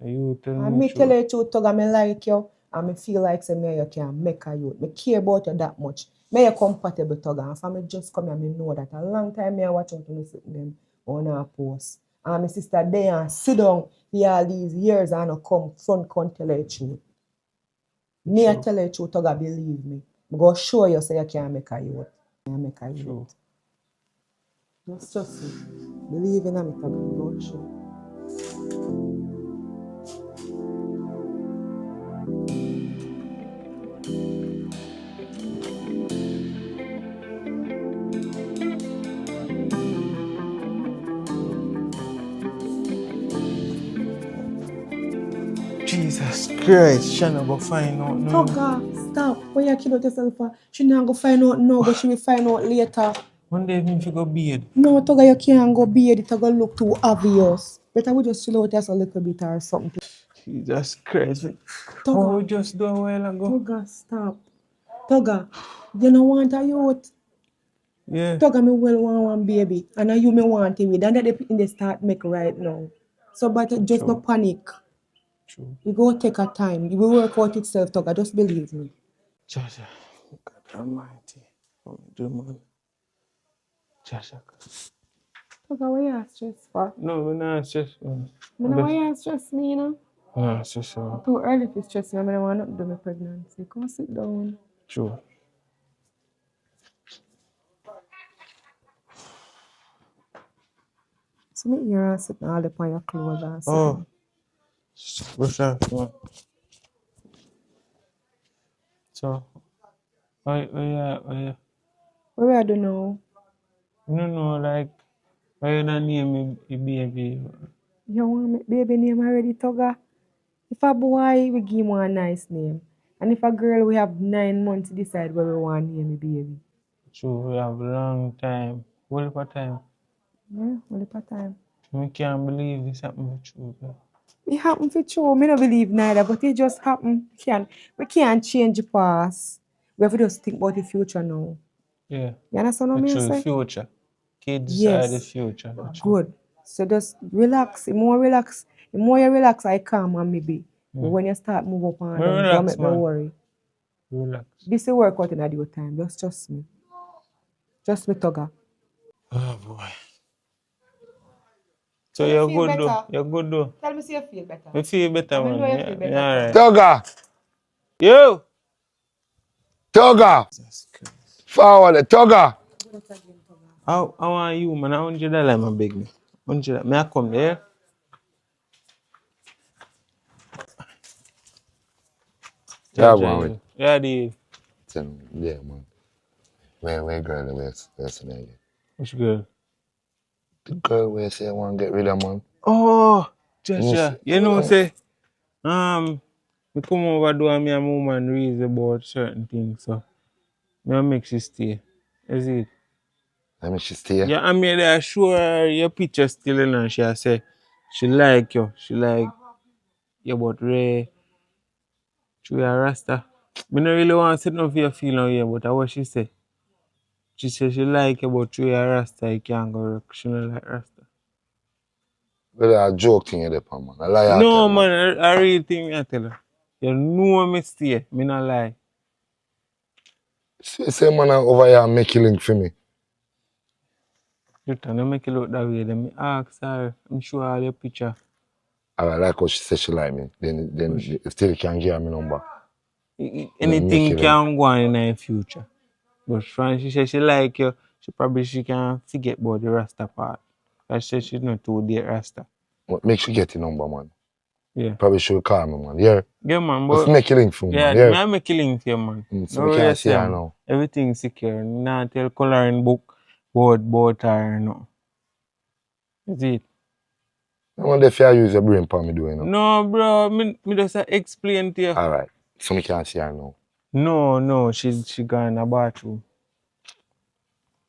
You tell And me me tell her truth, Toga, me like you. And me feel like say me you can make a youth. Me care about you that much. Me you compatible, Toga. And for me just come here, me know that a long time me I watch out to sit them on our post. And my sister there and sit down for all these years and I come front come tell her truth. Me I tell her truth, Toga, believe me. I'm going to show you so you can make a youth. Make a youth. Just trust me. Believe in me, Toga. I'm going to show you. Jesus Christ, she not go find out now. Toga, stop. Why you kill out yourself for? She not go find out now, but she will find out later. One day me fi go bed. No, Toga, you can't go bed. It go look too obvious. Better we just chill out just a little bit or something. Jesus Christ. Toga. What we just do a while ago? Toga, stop. Toga, you don't want a youth. Yeah. Toga me well want one baby. And now you me want it with. And that they in the start make right now. So but just no True. panic. True. We go take our time. We work out itself, Toga. Just believe me. Jaja. God Almighty. Oh, do man. Jaja. Toga, why you stress for? No, we're not stressed. Me know why you stress me, you know? No, it's just Too early to stress me. I don't want to do my pregnancy. Come sit down. true. So me here and sitting all up on your clothes and Oh, sitting. what's that? So, yeah. What I do now? No, like, why you not name me baby? You want me baby name already, Toga? If a boy, we give him one nice name. And if a girl, we have 9 months to decide where we want to name the baby. True, we have long time. What about time? Yeah, only for time. We can't believe this happened for true, bro. It happened for true. Me not believe neither, but it just happened. We can't change the past. We have to just think about the future now. Yeah, You understand what for I true. say? Future. Kids are the Yes. future. For true. Good. So just relax. The more you relax, I calm and maybe. But when you start move up and Me down, don't relax, make me man. worry. Relax. This will work out in a due time. Just trust me. Trust me, Toga. Oh, boy. So You you're feel good, though. better? You're good, though. Tell me, see you feel better. I feel better, I know man. you Yeah, feel better. yeah, alright. Toga! Yo! Toga! Jesus Christ. Forward, Toga! I want you, man. $100, man, beg me. $100. May I come there? Yeah, Jaja, man, wait. you. Yeah, the. Yeah, man. Where girl where's again? Which girl? The girl where say I want to get rid of, man. Oh, You see- Jaja. You know, say, me come over do and me and my woman reason about certain things, so me make she stay. Is it? I mean, she stay. Yeah, I mean, I show her your picture still in and she a say she like you. She like you, but Ray, she a Rasta. Me no really want to sit down for your feeling here, but that's what she say. She say she like you, but you a Rasta, you can't go work. She no like Rasta. But a joke thing you there, man. I lie you No, tell, man. man, I really think me I tell her. You know me stay, me not lie. Say man over here make you link for me. You don't make it look that way. Then me ask her, I'm sure all your picture. I like how she say she like me. Then still can give her my number. Make Anything it can go on in the future. But when she said she like you, she can forget about the Rasta part. I said she's not too dear Rasta. Make sure get the number, man. Yeah. Probably should call me, man. Yeah. Yeah, man. Just But make a link for me, yeah, man. Yeah. me I make a link for you, man. So No we worry can't see her yourself. now. Everything secure. Not tell coloring book about her, no. Is it? I wonder if you use your brain for me doing, you know. No, bro. Me just explain to you. Alright. So we can't see her now. No. She gone in the bathroom.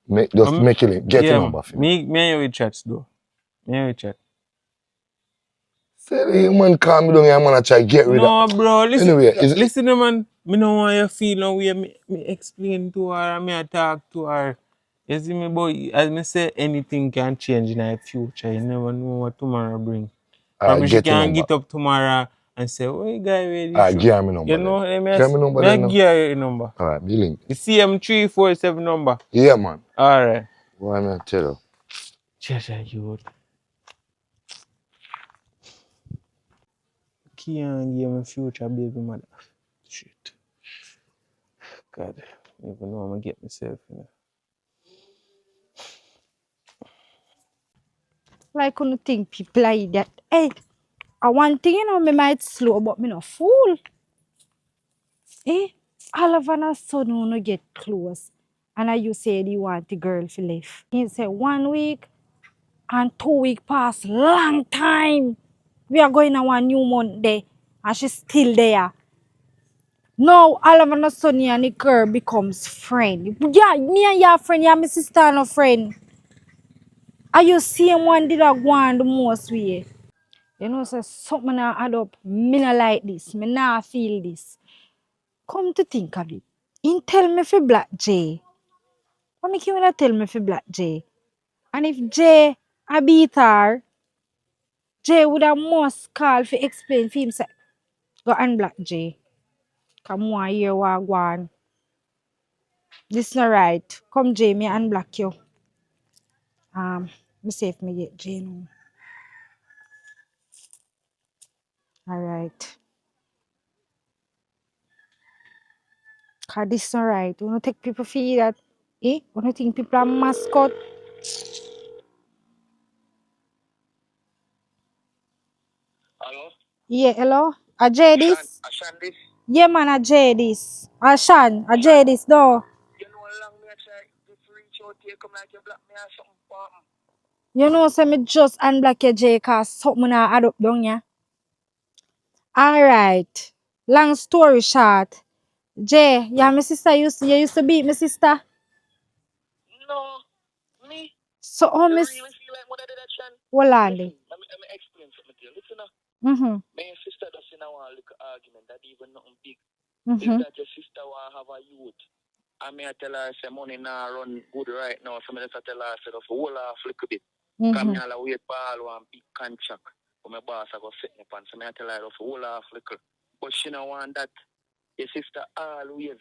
Make a link. Get the number for me. Me and you chat though. Me and you chat. Say the man calm me down here, man, I try get rid No, of. bro, listen. Anyway, Listen, man. Me no want you feel no way. Me explain to her and me I talk to her. You see me, boy. As me say, anything can change in the future. You never know what tomorrow bring. Probably she get the can number. get up tomorrow and say, "Oh, guy, where this?" Alright, give her my number. You know, then. me Give her my number then. give her your number. Alright, me link. The CM347 number. Yeah, man. All right. Why not tell her? Jaja, you. Can't give me future baby mother. Shit. God, I don't even know I'm gonna get myself in. Like, couldn't think people like that. Hey, I one thing, me might slow, but me no fool. Eh? All of a sudden, you no get close. And you said you want the girl to leave. He said 1 week and 2 week pass. Long time. We are going on one new month there. And she's still there. Now, all of a sudden, you and the girl becomes friend. Yeah, me and your friend, yeah, my sister and a friend. Are you same one did I go on the most way? You know, so something not add up. Me not like this. Me not feel this. Come to think of it. In tell me for Black J. What make you wanna tell me for Black J? And if J a beat her, J would have must call for explain for himself. Go unblock J. Come on here, wagwan. This not right. Come J, me unblock you. Me see if me get J now. Alright. Cause this not right. We don't take people for that. Eh? We don't think people are mascot. Hello? Yeah, hello? A J this? Ashan this? Yeah man, a J this. Ashan, a J this though. You know how long me I try to reach out to you come like you block me or something important. You know, say me just unblock your J cause something I add up down ya. Alright. Long story short. J, yeah, my sister you used to beat my sister. No, me? So how You miss really feel like mother did that, Shan? hold on. Listen, let me explain something to you. Listen now. Me and sister just in our little argument that even nothing big. Is that your sister want have a youth? I mean I tell her say money now run good right now. So I just tell her say the whole off little bit. Come here and wait for all one big contract. For my boss I go set me pan. So I tell her the whole off little. But she don't want that. Your sister always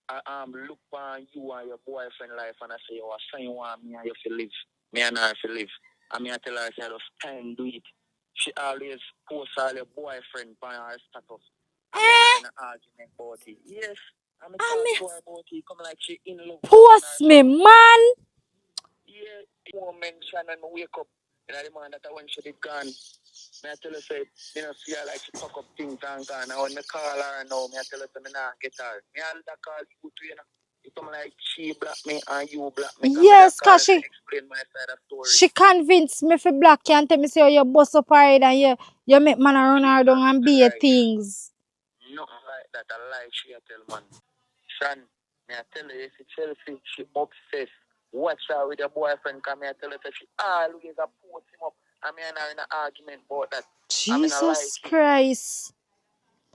look on you and your boyfriend life and I say, oh, I say want me and you to live. Me and her to live. I mean I tell her I say just time do it. She always post all your boyfriend on her status. I mean I in an argument about it. Yes. I'm talk to her about it. Come like she in love. post me, man. Yeah, you won't mention and wake up. And I demand that when she be gone, me I tell her say, you know, see her like she fuck up things and gone. And when me call her now, me I tell her say me nah get her. Me all that call you to you know. You come like she block me and you block me. Yes, cause Call explain my side of story. she convinced me for black you and tell me say oh, you bust up her head and you make man run her down and be a things. Nothing like that. I lie she a tell man. Shan, me I tell her if it's Chelsea, she obsessed. Watch her with your boyfriend come here tell her that she always a post him up. I mean her in an argument about that. Jesus Christ.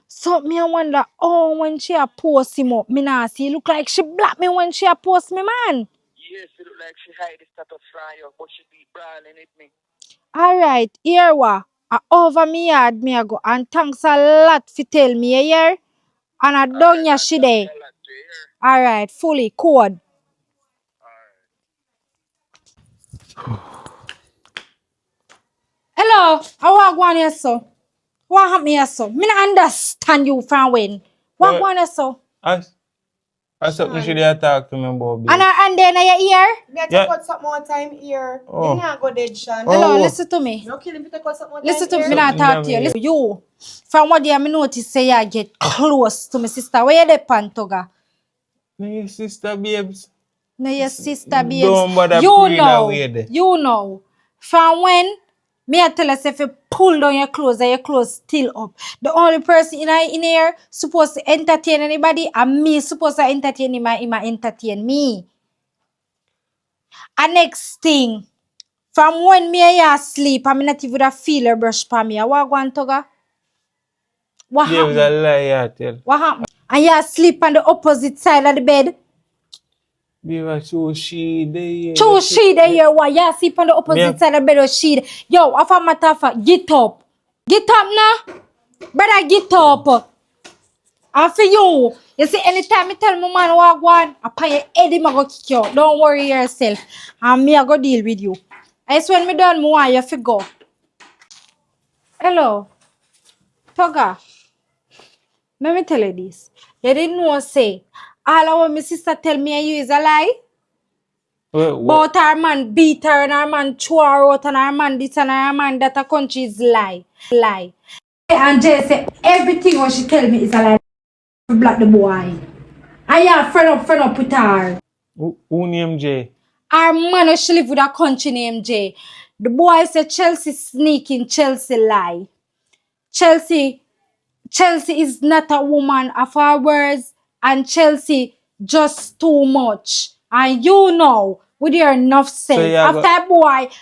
So me I wonder oh when she a post him up, me nah see look like she block me when she a post me man. Yes, it look like she hide the status from you, but she be brawling with me. Alright, here wa. Over me yard me I go and thanks a lot for tell me here. And I done ya she there. Alright, fully code. Hello, I want here so. What happened here so? Me not understand you from when. What going here so? I something should have talk to me about this. And then are you here? Me I take out some more time here. Oh. You not go dead, Sean. Hello, listen to me. No kill him if you take out some more time Listen to me, here. me not talk to you. Listen to you. From what you notice say you get close to my sister. Where you dey Pantoga? No, your sister babes. No, your sister babes. Don't bother You praying know. away there. You know. From when me I tell us if you pull down your clothes and your clothes still up. The only person in here supposed to entertain anybody and me supposed to entertain him and entertain me. And next thing, from when me I sleep, I'm not even feel a brush for me. What go on Toga? What Babes, happened? a lie, I tell. What happened? And you sleep on the opposite side of the bed. Babe, so she there. Choose she there, why you sleep on the opposite side of the bed or she. Yo, if a matter of fact, get up. Get up now. Brother, get up. And for you, you see, anytime I tell my man what I want, I pay your head, him I go kick you. Don't worry yourself. And me I go deal with you. I swear when me done, me want you to go. Hello. Toga. Let me tell you this. You didn't know say all of what my sister tell me and you is a lie. But our man beat her and our man threw her out and our man this and our man that a country is lie. Lie. And Jay say everything what she tell me is a lie. Black the boy. And yeah, friend up with her. Who named Jay? Our man she live with a country named Jay. The boy say Chelsea sneaking, Chelsea lie. Chelsea is not a woman of her words and Chelsea just too much. And you know, with your enough sense,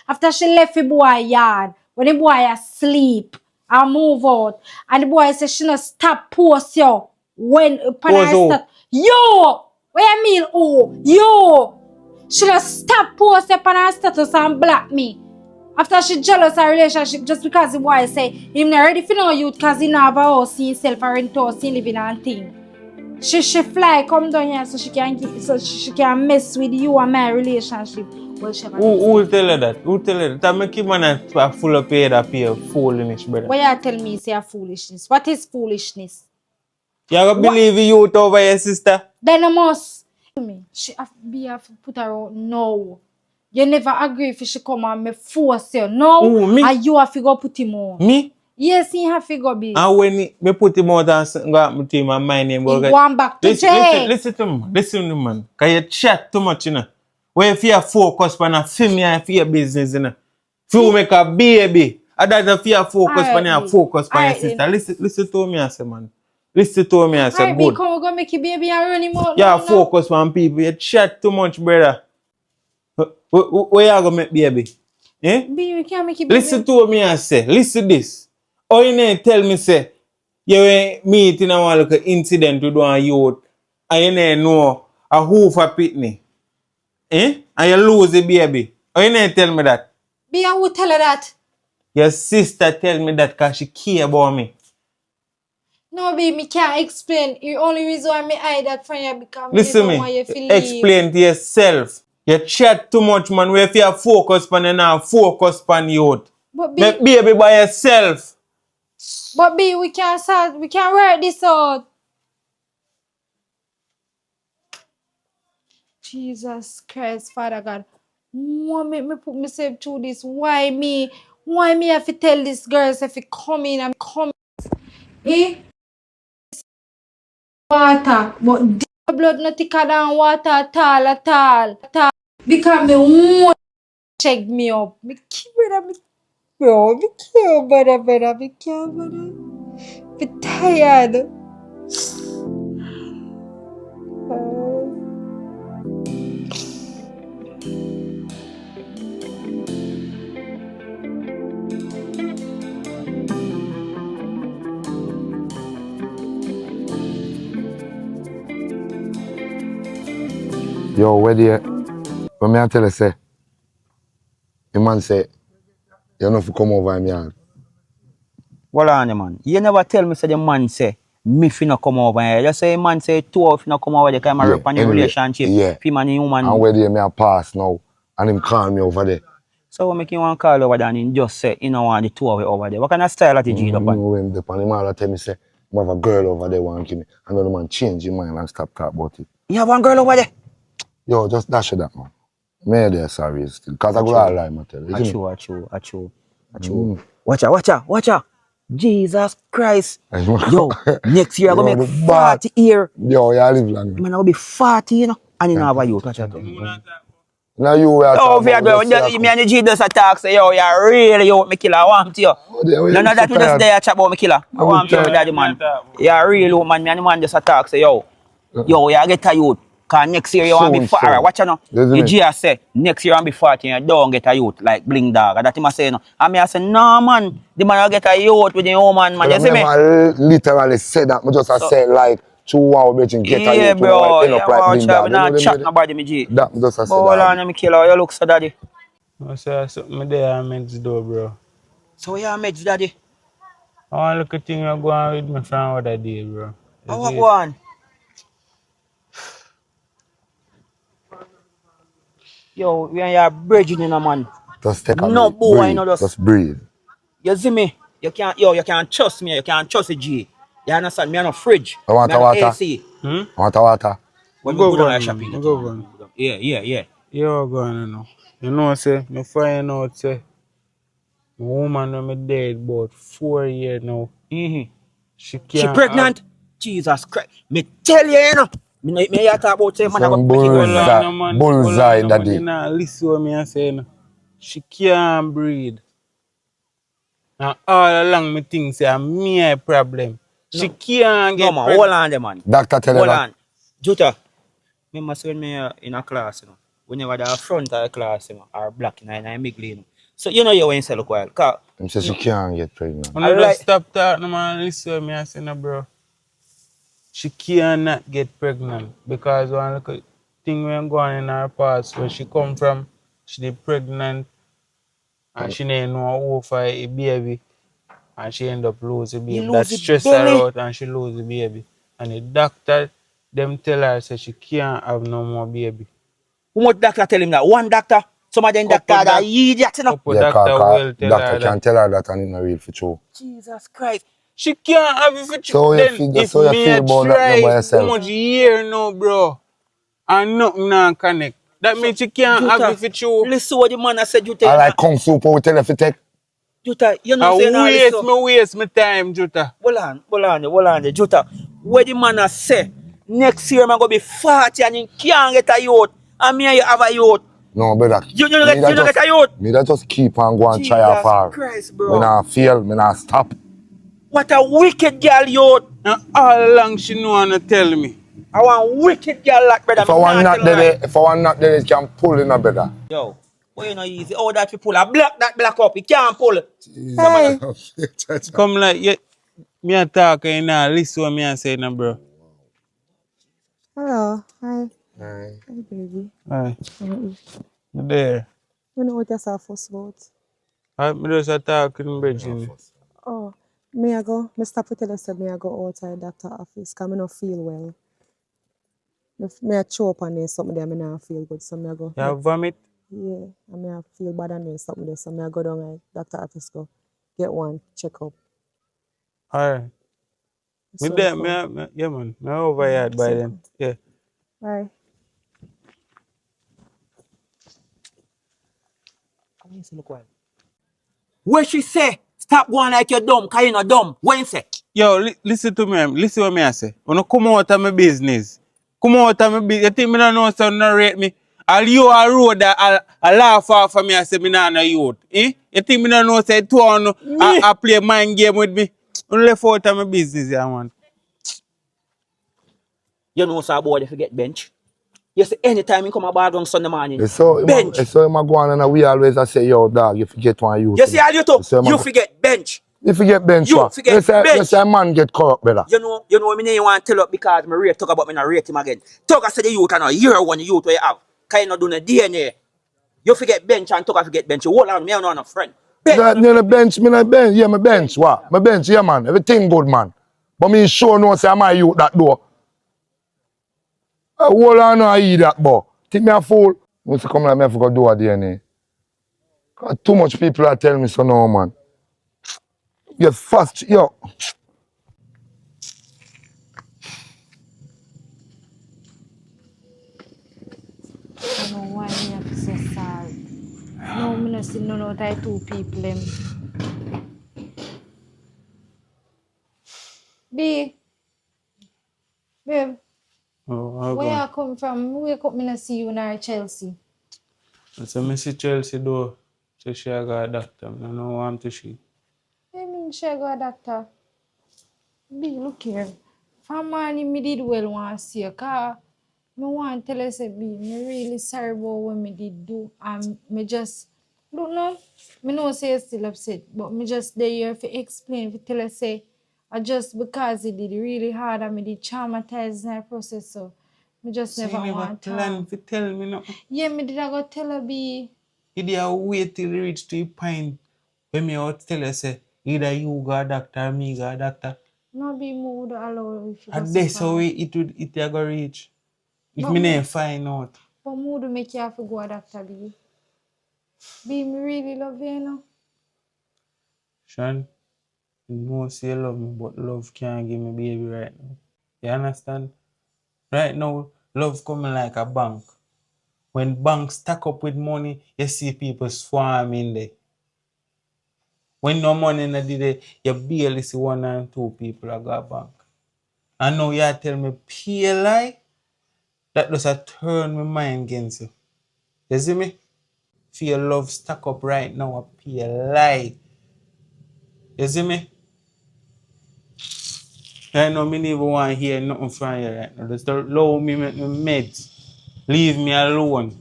after she left the boy yard, when the boy asleep and move out, and the boy said she not stop post you when Pose start. Yo! What you mean oh? Yo! She just stop post up on her status and block me. After she jealous her relationship just because the boy say him not ready for no youth because he not have a house himself or rent house he living and thing. She fly come down here so she can mess with you and my relationship. Well, she have a Who tell her that? Who tell her that? That make him a full of pay that pay foolishness, brother. Why you tell me say a foolishness? What is foolishness? You gonna believe you over your sister? Then I must. She have to put her out now. You never agree if she come and me force you. No, me? and you have to go put him on. Me? Yes, he have to go be. And when me put him out and something got me to him and my name. He going back to jail. Listen to me. Listen to me, man. Because you chat too much, you know. Where if you focus on a film and for your business, you know. If you make a baby, and that's if you focus on your focus on your sister. Listen to me, I say, man. Listen to me, I say, Alright, good. come we go make your baby and run him out. Yeah, focus on people. You chat too much, brother. Where you gonna make baby? Eh? Baby, we can't make your baby. Listen to me, I say. Listen this. Oh, you need tell me, say, you meet in a one little incident with one youth, and you need know a who for pitney. Eh? And you lose the baby. Oh, you need tell me that. Be who tell her that? Your sister tell me that because she care about me. No, baby, me can't explain. The only reason why me hide that from you because Listen me me. don't want you to leave. Explain to yourself. You chat too much, man. Where if you focus on you now, focus on youth. But Make baby by yourself. But B, we can't work this out. Jesus Christ, Father God. Why make me put myself through this? Why me? Why me have to tell this girl if it come in and come? Eh? Water. But the blood not thicker than water at all. Because me want check me up. Me keep brother, me bro, me care brother, me care brother. Me tired. Yo, where the when I tell you say, the man say, you know if you come over in my yard. Hold on, man. You never tell me say the man say me finna come over here. You say man say two of finna come over there because I'm a on your relationship. Yeah. Him and the human. And where the me a pass now, and him call me over there. So what make you want to call over there and him just say you know want the two of it over there? What kind of style that you G up on? No, him depend. Him all tell me say, I have a girl over there want to give me. And then the man change his mind and stop talk about it. You have one girl over there? Yo, just dash it that, man. Me there sorry still. Because I go all lie, man. Tell you. Achoo. Watch out. Jesus Christ. Yo, next year I'm going to make 40 year. Yo, you live long. I'm going to be 40, you know. And you know about you. Watch out. Now you were Oh, me and the G does attack, say, yo, you're really, yo, me killer, I want you. None of that we just there chat about me killer. I want you, daddy, man. You're real, man. Me and the man just attack, say, yo, you get a youth. Because next year you want to be 40. Alright, watch out now. The G say, next year you want to be 40 and you don't get a youth, like Bling Dog. And that him say, no. And me I say, no, man. The man will get a youth with the woman, man. You see me? I literally said that. I just said, like, 2 hours, bitch, and get a youth. Yeah, bro. Yeah, watch out. We're not chatting about me, G. That just said. Hold on, me killer. You look so, daddy. I say something there I meant to do, bro. So where you met, daddy? I want to look at things going on with my friend other day, bro. What one? Yo, we are bridging in a man. Just take a no boy, breathe. no Just breathe. You see me? You can't trust me. You can't trust a G. You understand? Me on a fridge. I want me a water. AC. I want a water. When we go down shopping. Yeah. You're going now. You know, say, me find out, say, my woman when me dead about 4 years now. Mm-hmm. She can't. She pregnant? Jesus Christ. Me tell you, you know. Me talk about say, man, I got bullseye, daddy. You know, listen to me and say, no. She can't breathe. And all along me think say, me a problem. She can't get man, hold on there, man. Doctor tell her that. Hold on. Juta, remember when me in a class, you know. Whenever the front of the class, you know, are black, and I'm big, you know. So, you know, you when you say, look, while. He says she can't get pregnant. I like, stop talking, man. Listen to me and say, no, bro. She cannot get pregnant because when look at thing when go on in her past where she come from, she dey pregnant and she didn't know how for a baby and she end up lose the You baby. That lose the stress her belly. out and she lose the baby. And the doctor them tell her say she can't have no more baby. Who much doctor tell him that? One doctor. Some of them doctor Couple that doc idiot, you know. couple Yeah, doctor will tell doctor her that can tell her that and it's not real for true. Jesus Christ. she can't have it for So you then feel if so you me feel a about that now by try how yourself. much year now, bro, and nothing now connect. That So, means she can't have Juta, it for true. listen what the man has said, Juta, I you know. like Kung Fu we tell you to take. Juta, you know, I say, no, listen. waste my time, Jutta. Hold on, Juta. What the man has said, next year I'm going to be 40 and you can't get a youth. And me and you have a youth. No, brother. You don't get a youth. Me that just keep on going try how Jesus far. Christ, Me bro. not fail, me not stop. What a wicked girl, youth. And all along she know wanna tell me. I want wicked girl like brother. If I Me want not not tell lie. there, if I want not there, it can pull in a brother. Yo, boy, you know easy. Oh, that we pull a block that black up. You can't pull. Hey. Come like yeah, me a talk and you nah listen what me a say now, bro. Hello. Hi. Aye. Hi, baby. Aye, Mm-mm. me there. You know what yourself fuss about? Me just a talk in Virginia. Oh, me I go. Me stop to tell you say me I go outside doctor office 'cause me not feel well. Me I chew up on there something there me not feel good. So me I go. You have vomit? Yeah, and me I feel bad on there something there. So me I go down like doctor office go get one check up. Alright. Me So there, come. yeah man. Me over here by So then. come. Yeah. Bye. Where she say, stop going like you're dumb, cause you're not dumb. What you say? Yo, listen to me. Listen what me I say. Wanna come out of my business. Come out of my business. You think me don't know so narrate me? All you a road that a laugh off of me I say me nah no youth. Eh? You think me don't know say two on I play mind game with me? You left out of my business, yeah man. You know, so boy, if you get bench. You see, anytime you come about on Sunday morning, bench. So him a go on and we always a say, yo, dog, you forget one youth. You see, all you You too, say him a you go, forget bench. you forget bench You what? forget You say bench. a man get corrupt, brother. You know, me name want to tell up because me rate talk about me not rate him again. Talk I say the youth and a year one youth where you have. Cause you not doing the DNA. You forget bench and talk I forget bench. You hold on, me and no friend. Bench, That no near the forget bench. bench, me not bench, yeah, my bench, what? My bench, yeah, man. Everything good, man. But me sure no say my youth that door. Hold on, no, I eat that, boy. Think me a fool. Once you come like me, I forgot do a DNA. 'Cause too much people are telling me so now, man. You fast, yo. I don't know why me have to say sorry. No, me not see none of that two people them. B, babe, Oh, how where come? I come from? Wake up, me not see you in Chelsea. So me see Chelsea do. So she a got a doctor. I don't know what I'm to she. I mean, she go a doctor. B, look here. From morning, me did well want to see you, cause me want to tell you, say, B, me really sorry about what me did do, and me just, don't know, me know say you still upset, but me just there here to explain, to tell you, say, just because it did really hard and me did traumatized in that process, so me just So you never never want to plan talk. to tell me nothing. Yeah, me did I go tell her, B. You did a wait till you reach to the point when me out tell you say either you go a doctor or me go a doctor. No, B, me would allow if you go And so that's how far. it a go reach. If But me me, never find out. but me would make you have to go a doctor, B. B, me really love you, you know. Sean, you know say you love me, but love can't give me baby right now. You understand? Right now, love coming like a bank. When banks stack up with money, you see people swarming there. When no money in the day, you barely see one and two people at a bank. And now you tell me pay lie, that does a turn my mind against you. You see me? Feel love stack up right now, a pay lie. You see me? Right now, me never want to hear nothing from you right now. Just allow me make me meds. Leave me alone.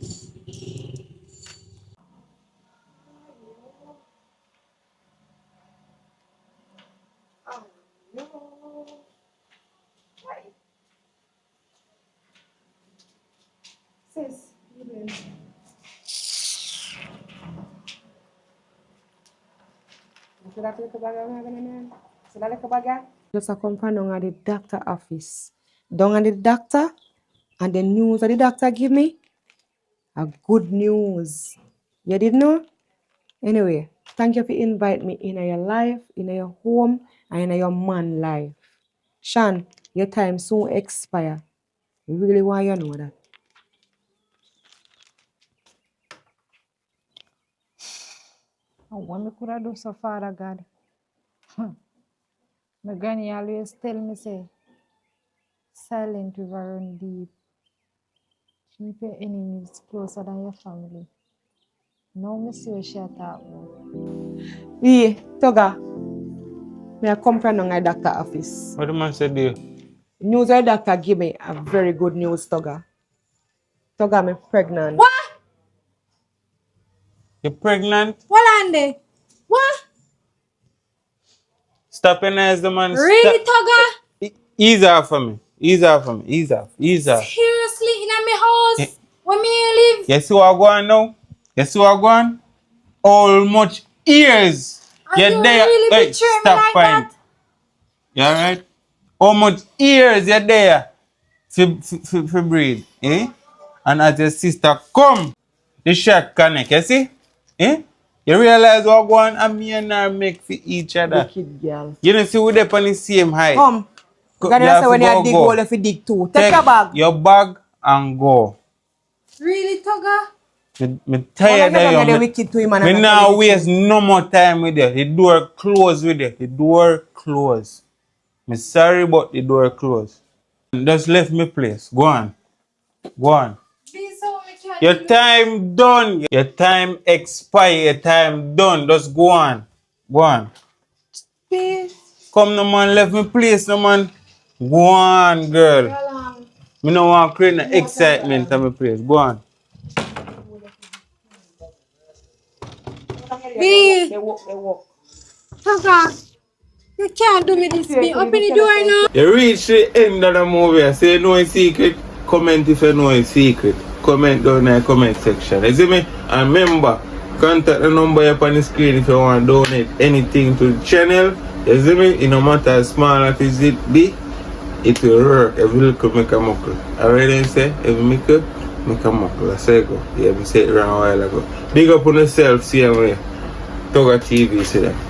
See that little bag I'm having in there? See that little bag? Just a come from down at the doctor office. Down at the doctor, and the news that the doctor give me, a good news. You didn't know? Anyway, thank you for invite me in your life, in your home, and in your man life. Sean, your time soon expire. We really want you to know that. And what me could I do so Father God? My granny always tell me say, silent river run deep. Keep your enemies closer than your family. Now me see what she talk about. Yeah, Toga. Me I come from the doctor office. What the man said to you? News the doctor give me a very good news, Toga. Toga, me pregnant. What? You're pregnant? Walande? What? Stop and ask the man. Really, Stop. Toga? Ease off for me. Ease off for me. Ease off. Ease off. Seriously, in my house? Eh. Where me live? You see what I'm going now? You see what I'm going? All much ears. And you really Hey, betray me stop like fine. that? You alright? How much ears you're there to breathe? Eh? And as your sister come, the shot connect, you see? Eh? You realize what going and me and her make for each other. Wicked girl. You don't see we they on the same height. Come. Go- Gonna you have say to when go, you dig go. hole if you dig too. Take your bag. Your bag and go. Really, Toga? Me tired Well, of the you. wicked to him and Me I'm now telling you the waste truth. no more time with you. The door closed with you. The door closed. Me sorry but the door closed. Just left me place. Go on. Go on. Please, so me can't Your do it. time done. Your time expire. Your time done. Just go on. Go on. Please. Come no man, left me place no man. Go on, girl. Me no want to create no excitement in my place. Go on. B. They walk. Toga, you can't do me this. Be open the door now. You reach the end of the movie. Say you know a secret. Comment if you know a secret. Comment down in the comment section. You see me? And remember, contact the number up on the screen if you want to donate anything to the channel. You see me? It no matter how small as it be, it will work. Every little make a muckle. Already say, every make a muckle. I say go. Yeah, I said it around a while ago. Big up on yourself, see you. Toga TV, see that.